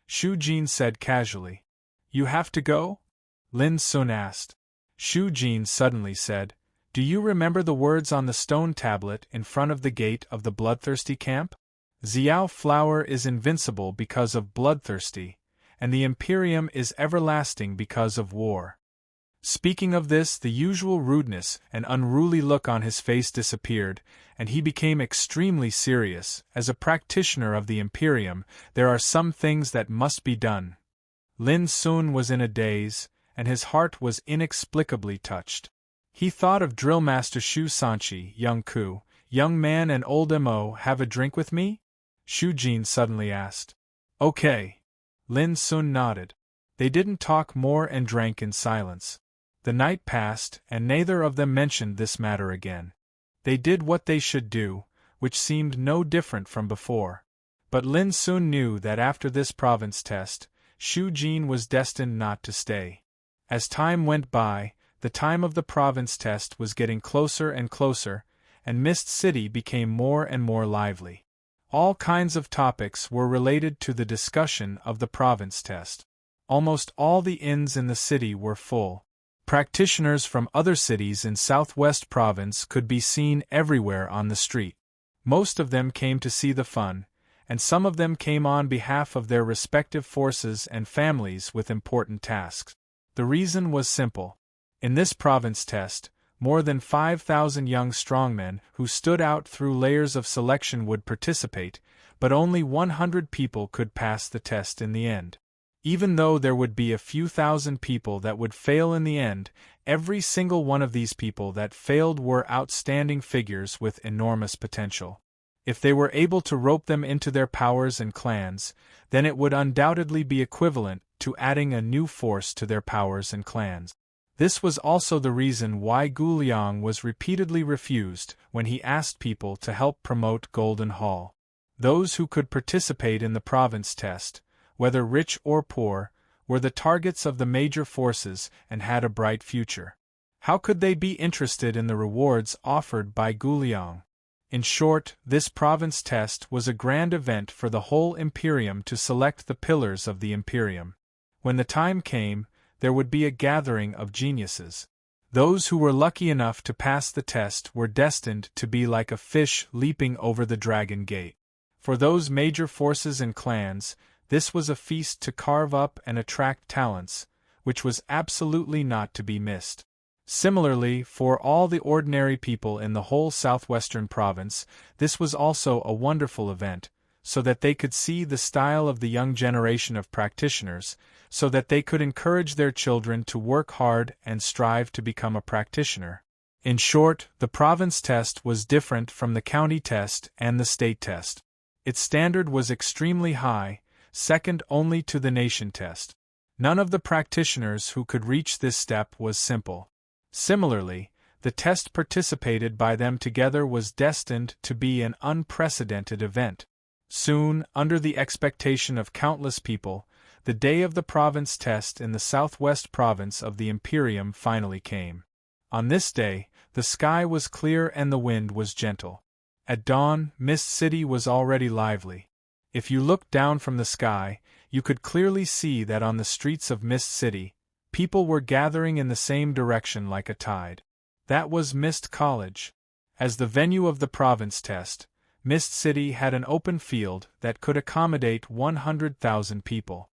Speaker 1: Shu Jin said casually. You have to go? Lin Sun asked. Shu Jin suddenly said, Do you remember the words on the stone tablet in front of the gate of the bloodthirsty camp? Xiao flower is invincible because of bloodthirsty, and the Imperium is everlasting because of war. Speaking of this, the usual rudeness and unruly look on his face disappeared, and he became extremely serious. As a practitioner of the Imperium, there are some things that must be done. Lin Sun was in a daze, and his heart was inexplicably touched. He thought of Drillmaster Shu Sanchi. Young Ku, young man and old Mo, have a drink with me? Shu Jin suddenly asked. Okay. Lin Sun nodded. They didn't talk more and drank in silence. The night passed, and neither of them mentioned this matter again. They did what they should do, which seemed no different from before. But Lin Sun knew that after this province test, Shu Jin was destined not to stay. As time went by, the time of the province test was getting closer and closer, and Mist City became more and more lively. All kinds of topics were related to the discussion of the province test. Almost all the inns in the city were full. Practitioners from other cities in Southwest Province could be seen everywhere on the street. Most of them came to see the fun, and some of them came on behalf of their respective forces and families with important tasks. The reason was simple. In this province test, more than 5,000 young strongmen who stood out through layers of selection would participate, but only 100 people could pass the test in the end. Even though there would be a few thousand people that would fail in the end, every single one of these people that failed were outstanding figures with enormous potential. If they were able to rope them into their powers and clans, then it would undoubtedly be equivalent to adding a new force to their powers and clans. This was also the reason why Gu Liang was repeatedly refused when he asked people to help promote Golden Hall. Those who could participate in the province test, whether rich or poor, were the targets of the major forces and had a bright future. How could they be interested in the rewards offered by Gu Liang? In short, this province test was a grand event for the whole Imperium to select the pillars of the Imperium. When the time came, there would be a gathering of geniuses. Those who were lucky enough to pass the test were destined to be like a fish leaping over the dragon gate. For those major forces and clans, this was a feast to carve up and attract talents, which was absolutely not to be missed. Similarly, for all the ordinary people in the whole southwestern province, this was also a wonderful event, so that they could see the style of the young generation of practitioners, so that they could encourage their children to work hard and strive to become a practitioner. In short, the province test was different from the county test and the state test. Its standard was extremely high, second only to the nation test. None of the practitioners who could reach this step was simple. Similarly, the test participated by them together was destined to be an unprecedented event. Soon, under the expectation of countless people, the day of the province test in the southwest province of the Imperium finally came. On this day, the sky was clear and the wind was gentle. At dawn, Mist City was already lively. If you looked down from the sky, you could clearly see that on the streets of Mist City, people were gathering in the same direction like a tide. That was Mist College. As the venue of the province test, Mist City had an open field that could accommodate 100,000 people.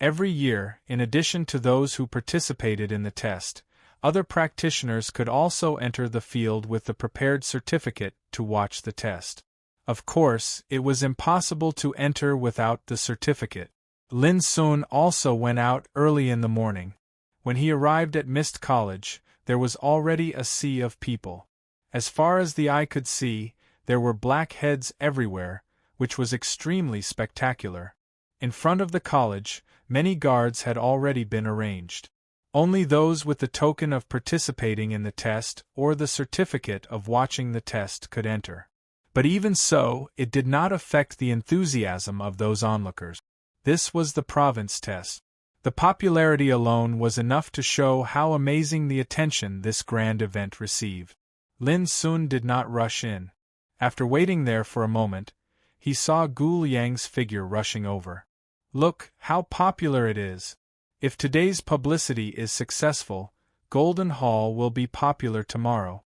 Speaker 1: Every year, in addition to those who participated in the test, other practitioners could also enter the field with the prepared certificate to watch the test. Of course, it was impossible to enter without the certificate. Lin Sun also went out early in the morning. When he arrived at Mist College, there was already a sea of people. As far as the eye could see, there were black heads everywhere, which was extremely spectacular. In front of the college, many guards had already been arranged. Only those with the token of participating in the test or the certificate of watching the test could enter. But even so, it did not affect the enthusiasm of those onlookers. This was the province test. The popularity alone was enough to show how amazing the attention this grand event received. Lin Sun did not rush in. After waiting there for a moment, he saw Gu Liang's figure rushing over. Look, how popular it is! If today's publicity is successful, Golden Hall will be popular tomorrow.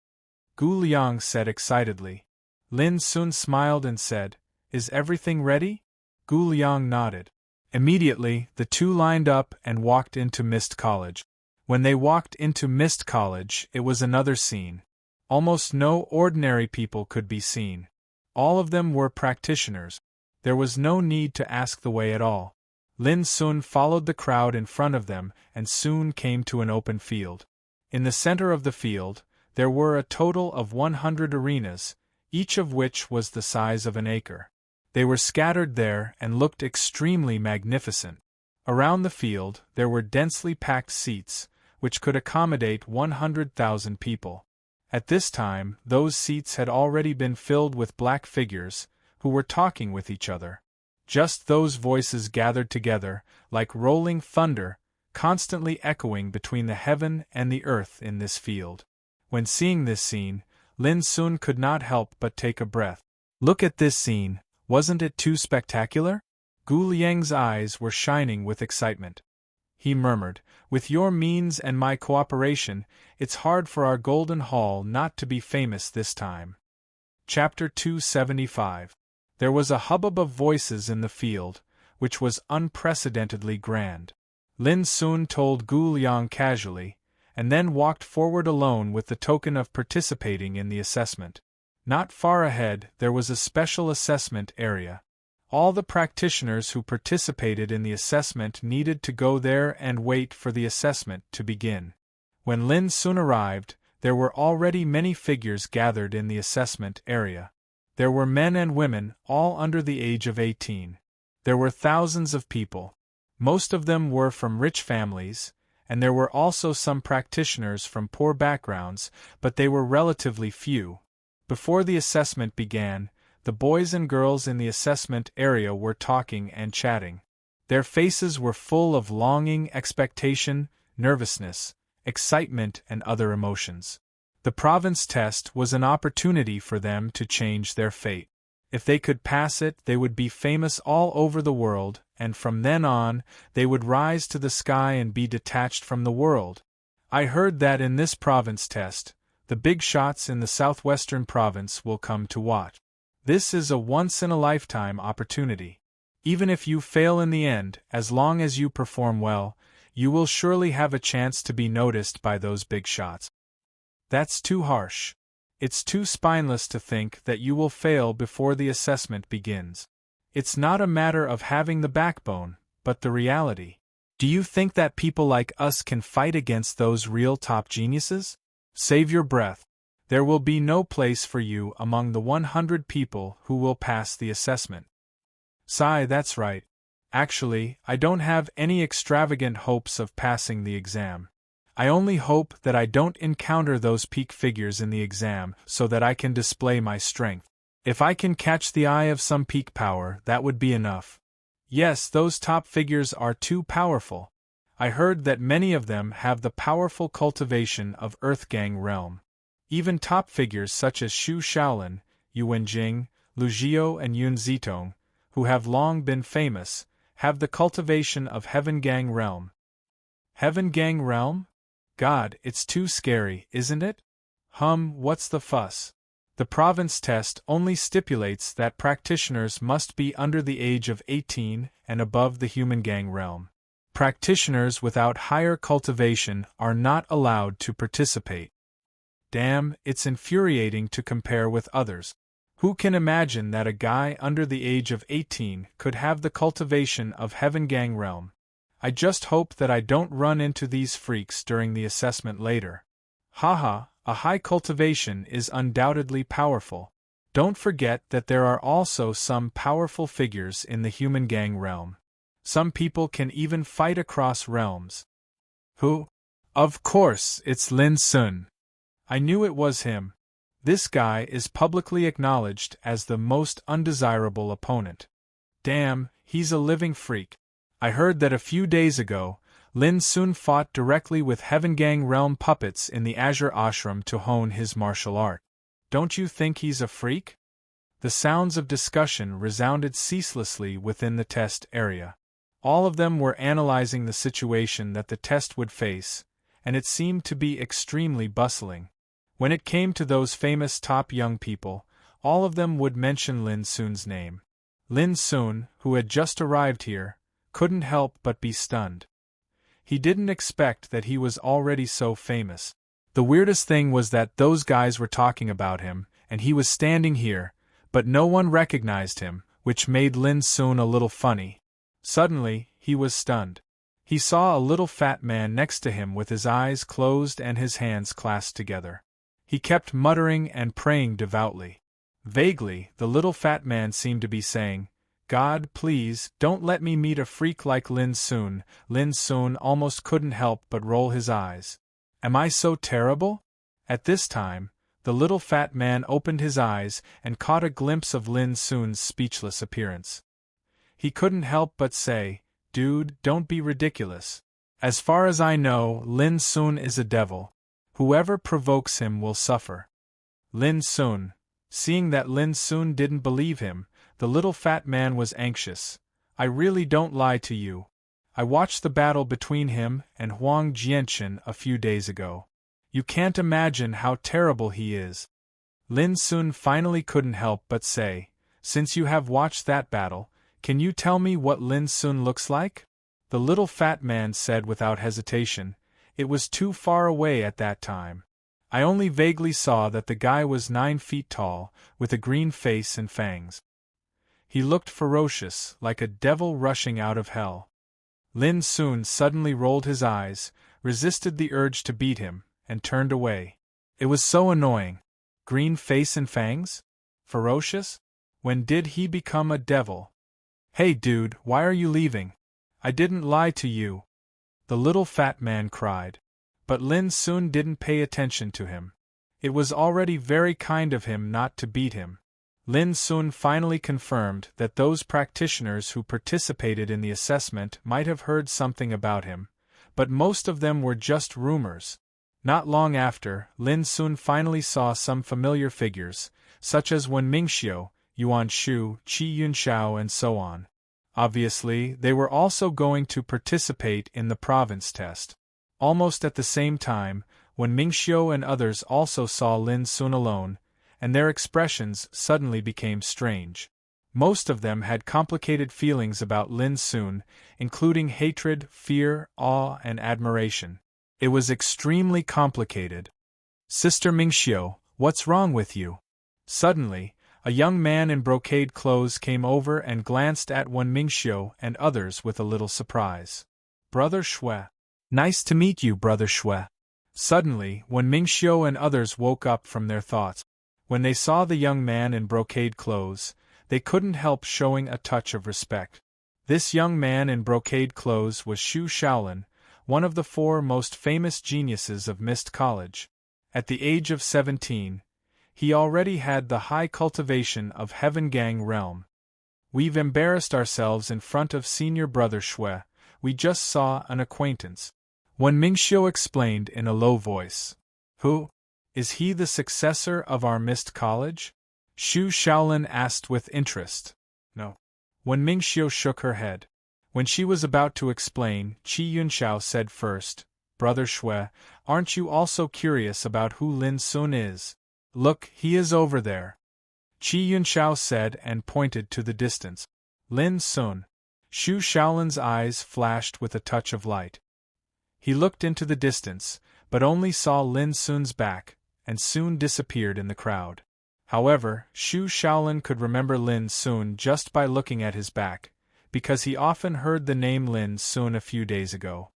Speaker 1: Gu Liang said excitedly. Lin Sun smiled and said, Is everything ready? Gu Liang nodded. Immediately, the two lined up and walked into Mist College. When they walked into Mist College, it was another scene. Almost no ordinary people could be seen. All of them were practitioners. There was no need to ask the way at all. Lin Sun followed the crowd in front of them and soon came to an open field. In the center of the field, there were a total of 100 arenas, each of which was the size of an acre. They were scattered there and looked extremely magnificent. Around the field, there were densely packed seats, which could accommodate 100,000 people. At this time, those seats had already been filled with black figures, who were talking with each other. Just those voices gathered together, like rolling thunder, constantly echoing between the heaven and the earth in this field. When seeing this scene, Lin Sun could not help but take a breath. Look at this scene, wasn't it too spectacular? Gu Liang's eyes were shining with excitement. He murmured, With your means and my cooperation, it's hard for our Golden Hall not to be famous this time. Chapter 275. There was a hubbub of voices in the field, which was unprecedentedly grand. Lin Sun told Gu Liang casually, and then walked forward alone with the token of participating in the assessment. Not far ahead, there was a special assessment area. All the practitioners who participated in the assessment needed to go there and wait for the assessment to begin. When Lin Sun arrived, there were already many figures gathered in the assessment area. There were men and women, all under the age of 18. There were thousands of people. Most of them were from rich families, and there were also some practitioners from poor backgrounds, but they were relatively few. Before the assessment began, the boys and girls in the assessment area were talking and chatting. Their faces were full of longing, expectation, nervousness, excitement, and other emotions. The province test was an opportunity for them to change their fate. If they could pass it, they would be famous all over the world, and from then on, they would rise to the sky and be detached from the world. I heard that in this province test, the big shots in the southwestern province will come to watch. This is a once-in-a-lifetime opportunity. Even if you fail in the end, as long as you perform well, you will surely have a chance to be noticed by those big shots. That's too harsh. It's too spineless to think that you will fail before the assessment begins. It's not a matter of having the backbone, but the reality. Do you think that people like us can fight against those real top geniuses? Save your breath. There will be no place for you among the 100 people who will pass the assessment. Sigh, that's right. Actually, I don't have any extravagant hopes of passing the exam. I only hope that I don't encounter those peak figures in the exam so that I can display my strength. If I can catch the eye of some peak power, that would be enough. Yes, those top figures are too powerful. I heard that many of them have the powerful cultivation of Earth-gang realm. Even top figures such as Xu Shaolin, Yu Wenjing, Lu Jiao and Yun Zitong, who have long been famous, have the cultivation of Heaven-gang realm. Heaven-gang realm? God, it's too scary, isn't it? What's the fuss? The province test only stipulates that practitioners must be under the age of 18 and above the human-gang realm. Practitioners without higher cultivation are not allowed to participate. Damn, it's infuriating to compare with others. Who can imagine that a guy under the age of 18 could have the cultivation of Heaven-gang realm? I just hope that I don't run into these freaks during the assessment later. Haha, a high cultivation is undoubtedly powerful. Don't forget that there are also some powerful figures in the human-gang realm. Some people can even fight across realms. Who? Of course, it's Lin Sun. I knew it was him. This guy is publicly acknowledged as the most undesirable opponent. Damn, he's a living freak. I heard that a few days ago, Lin Sun fought directly with Heavengang realm puppets in the Azure Ashram to hone his martial art. Don't you think he's a freak? The sounds of discussion resounded ceaselessly within the test area. All of them were analyzing the situation that the test would face, and it seemed to be extremely bustling. When it came to those famous top young people, all of them would mention Lin Sun's name. Lin Sun, who had just arrived here, couldn't help but be stunned. He didn't expect that he was already so famous. The weirdest thing was that those guys were talking about him, and he was standing here, but no one recognized him, which made Lin Sun a little funny. Suddenly, he was stunned. He saw a little fat man next to him with his eyes closed and his hands clasped together. He kept muttering and praying devoutly. Vaguely, the little fat man seemed to be saying, "God, please, don't let me meet a freak like Lin Sun." Lin Sun almost couldn't help but roll his eyes. Am I so terrible? At this time, the little fat man opened his eyes and caught a glimpse of Lin Sun's speechless appearance. He couldn't help but say, "Dude, don't be ridiculous. As far as I know, Lin Sun is a devil. Whoever provokes him will suffer." Lin Sun. Seeing that Lin Sun didn't believe him, the little fat man was anxious. "I really don't lie to you. I watched the battle between him and Huang Jianchen a few days ago. You can't imagine how terrible he is." Lin Sun finally couldn't help but say, "Since you have watched that battle, can you tell me what Lin Sun looks like?" The little fat man said without hesitation, "It was too far away at that time. I only vaguely saw that the guy was 9 feet tall, with a green face and fangs. He looked ferocious, like a devil rushing out of hell." Lin Sun suddenly rolled his eyes, resisted the urge to beat him, and turned away. It was so annoying. Green face and fangs? Ferocious? When did he become a devil? "Hey dude, why are you leaving? I didn't lie to you," the little fat man cried. But Lin Sun didn't pay attention to him. It was already very kind of him not to beat him. Lin Sun finally confirmed that those practitioners who participated in the assessment might have heard something about him, but most of them were just rumors. Not long after, Lin Sun finally saw some familiar figures, such as Wen Mingxiu, Yuan Shu, Qi Yunxiao and so on. Obviously, they were also going to participate in the province test. Almost at the same time, Wen Mingxiu and others also saw Lin Sun alone, and their expressions suddenly became strange. Most of them had complicated feelings about Lin Sun, including hatred, fear, awe, and admiration. It was extremely complicated. "Sister Mingxiu, what's wrong with you?" Suddenly, a young man in brocade clothes came over and glanced at Wen Mingxiu and others with a little surprise. "Brother Shui." "Nice to meet you, Brother Shui." Suddenly, Wen Mingxiu and others woke up from their thoughts. When they saw the young man in brocade clothes, they couldn't help showing a touch of respect. This young man in brocade clothes was Xu Shaolin, one of the 4 most famous geniuses of Mist College. At the age of 17, he already had the high cultivation of Heavengang realm. "We've embarrassed ourselves in front of senior Brother Shui. We just saw an acquaintance," Wen Mingxiu explained in a low voice. "Who? Is he the successor of our Mist College?" Xu Shaolin asked with interest. "No." Wen Mingxiu shook her head. When she was about to explain, Qi Yunxiao said first, "Brother Shui, aren't you also curious about who Lin Sun is? Look, he is over there." Qi Yunxiao said and pointed to the distance. "Lin Sun." Xu Shaolin's eyes flashed with a touch of light. He looked into the distance, but only saw Lin Sun's back, and soon disappeared in the crowd. However, Xu Shaolin could remember Lin Sun just by looking at his back, because he often heard the name Lin Sun a few days ago.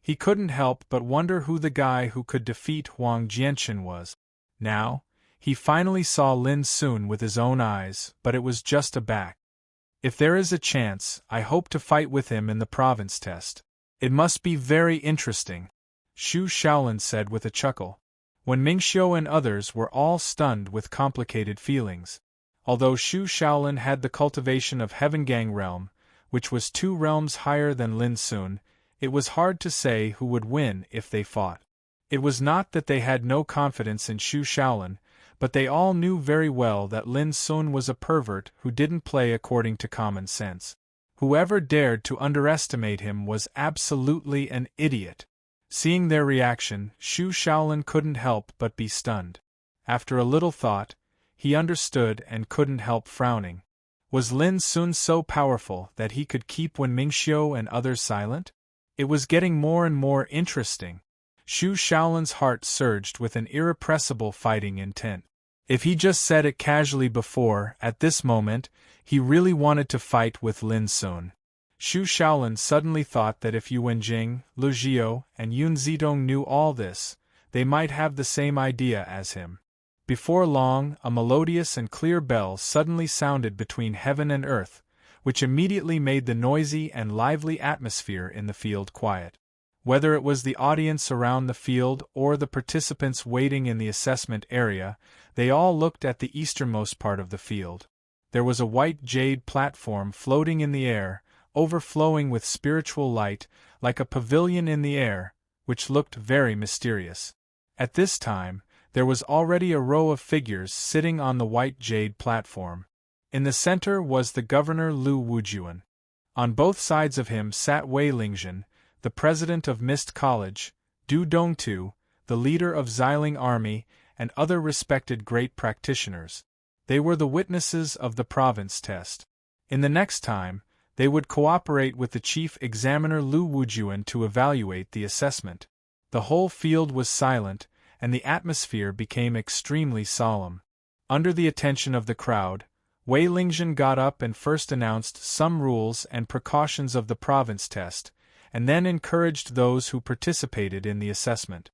Speaker 1: He couldn't help but wonder who the guy who could defeat Huang Jianchen was. Now, he finally saw Lin Sun with his own eyes, but it was just a back. If there is a chance, I hope to fight with him in the province test. It must be very interesting, Xu Shaolin said with a chuckle. When Mingxiu and others were all stunned with complicated feelings. Although Xu Shaolin had the cultivation of Heavengang realm, which was 2 realms higher than Lin Sun, it was hard to say who would win if they fought. It was not that they had no confidence in Xu Shaolin, but they all knew very well that Lin Sun was a pervert who didn't play according to common sense. Whoever dared to underestimate him was absolutely an idiot. Seeing their reaction, Xu Shaolin couldn't help but be stunned. After a little thought, he understood and couldn't help frowning. Was Lin Sun so powerful that he could keep Wen Mingxiu and others silent? It was getting more and more interesting. Xu Shaolin's heart surged with an irrepressible fighting intent. If he just said it casually before, at this moment, he really wanted to fight with Lin Sun. Xu Shaolin suddenly thought that if Yu Wenjing, Lu Jiao, and Yun Zidong knew all this, they might have the same idea as him. Before long, a melodious and clear bell suddenly sounded between heaven and earth, which immediately made the noisy and lively atmosphere in the field quiet. Whether it was the audience around the field or the participants waiting in the assessment area, they all looked at the easternmost part of the field. There was a white jade platform floating in the air, overflowing with spiritual light, like a pavilion in the air, which looked very mysterious. At this time, there was already a row of figures sitting on the white jade platform. In the center was the governor Lu Wujuan. On both sides of him sat Wei Lingjun, the president of Mist College, Du Dongtu, the leader of Xiling Army, and other respected great practitioners. They were the witnesses of the province test. In the next time, they would cooperate with the chief examiner Lu Wujuan to evaluate the assessment. The whole field was silent, and the atmosphere became extremely solemn. Under the attention of the crowd, Wei Lingjun got up and first announced some rules and precautions of the province test, and then encouraged those who participated in the assessment.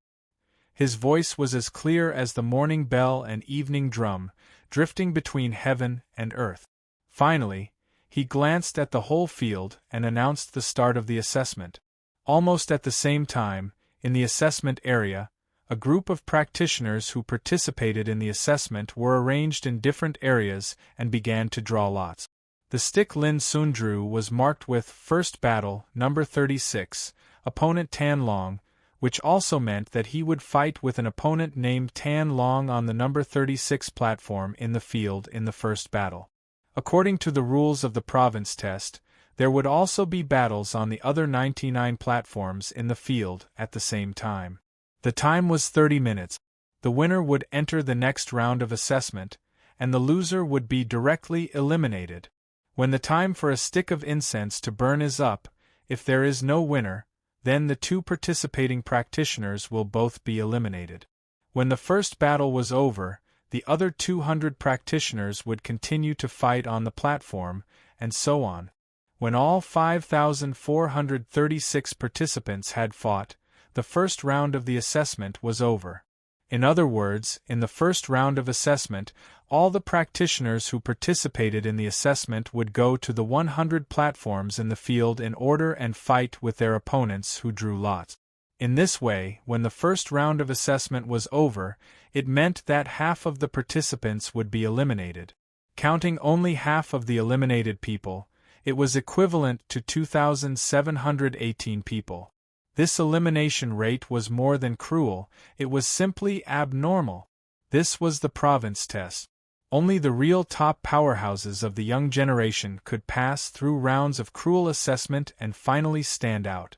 Speaker 1: His voice was as clear as the morning bell and evening drum, drifting between heaven and earth. Finally, he glanced at the whole field and announced the start of the assessment. Almost at the same time, in the assessment area, a group of practitioners who participated in the assessment were arranged in different areas and began to draw lots. The stick Lin Sun drew was marked with First Battle, number 36, opponent Tan Long, which also meant that he would fight with an opponent named Tan Long on the number 36 platform in the field in the first battle. According to the rules of the province test, there would also be battles on the other 99 platforms in the field at the same time. The time was 30 minutes. The winner would enter the next round of assessment, and the loser would be directly eliminated. When the time for a stick of incense to burn is up, if there is no winner, then the 2 participating practitioners will both be eliminated. When the first battle was over, the other 200 practitioners would continue to fight on the platform, and so on. When all 5,436 participants had fought, the first round of the assessment was over. In other words, in the first round of assessment, all the practitioners who participated in the assessment would go to the 100 platforms in the field in order and fight with their opponents who drew lots. In this way, when the first round of assessment was over, it meant that half of the participants would be eliminated. Counting only half of the eliminated people, it was equivalent to 2,718 people. This elimination rate was more than cruel, it was simply abnormal. This was the province test. Only the real top powerhouses of the young generation could pass through rounds of cruel assessment and finally stand out.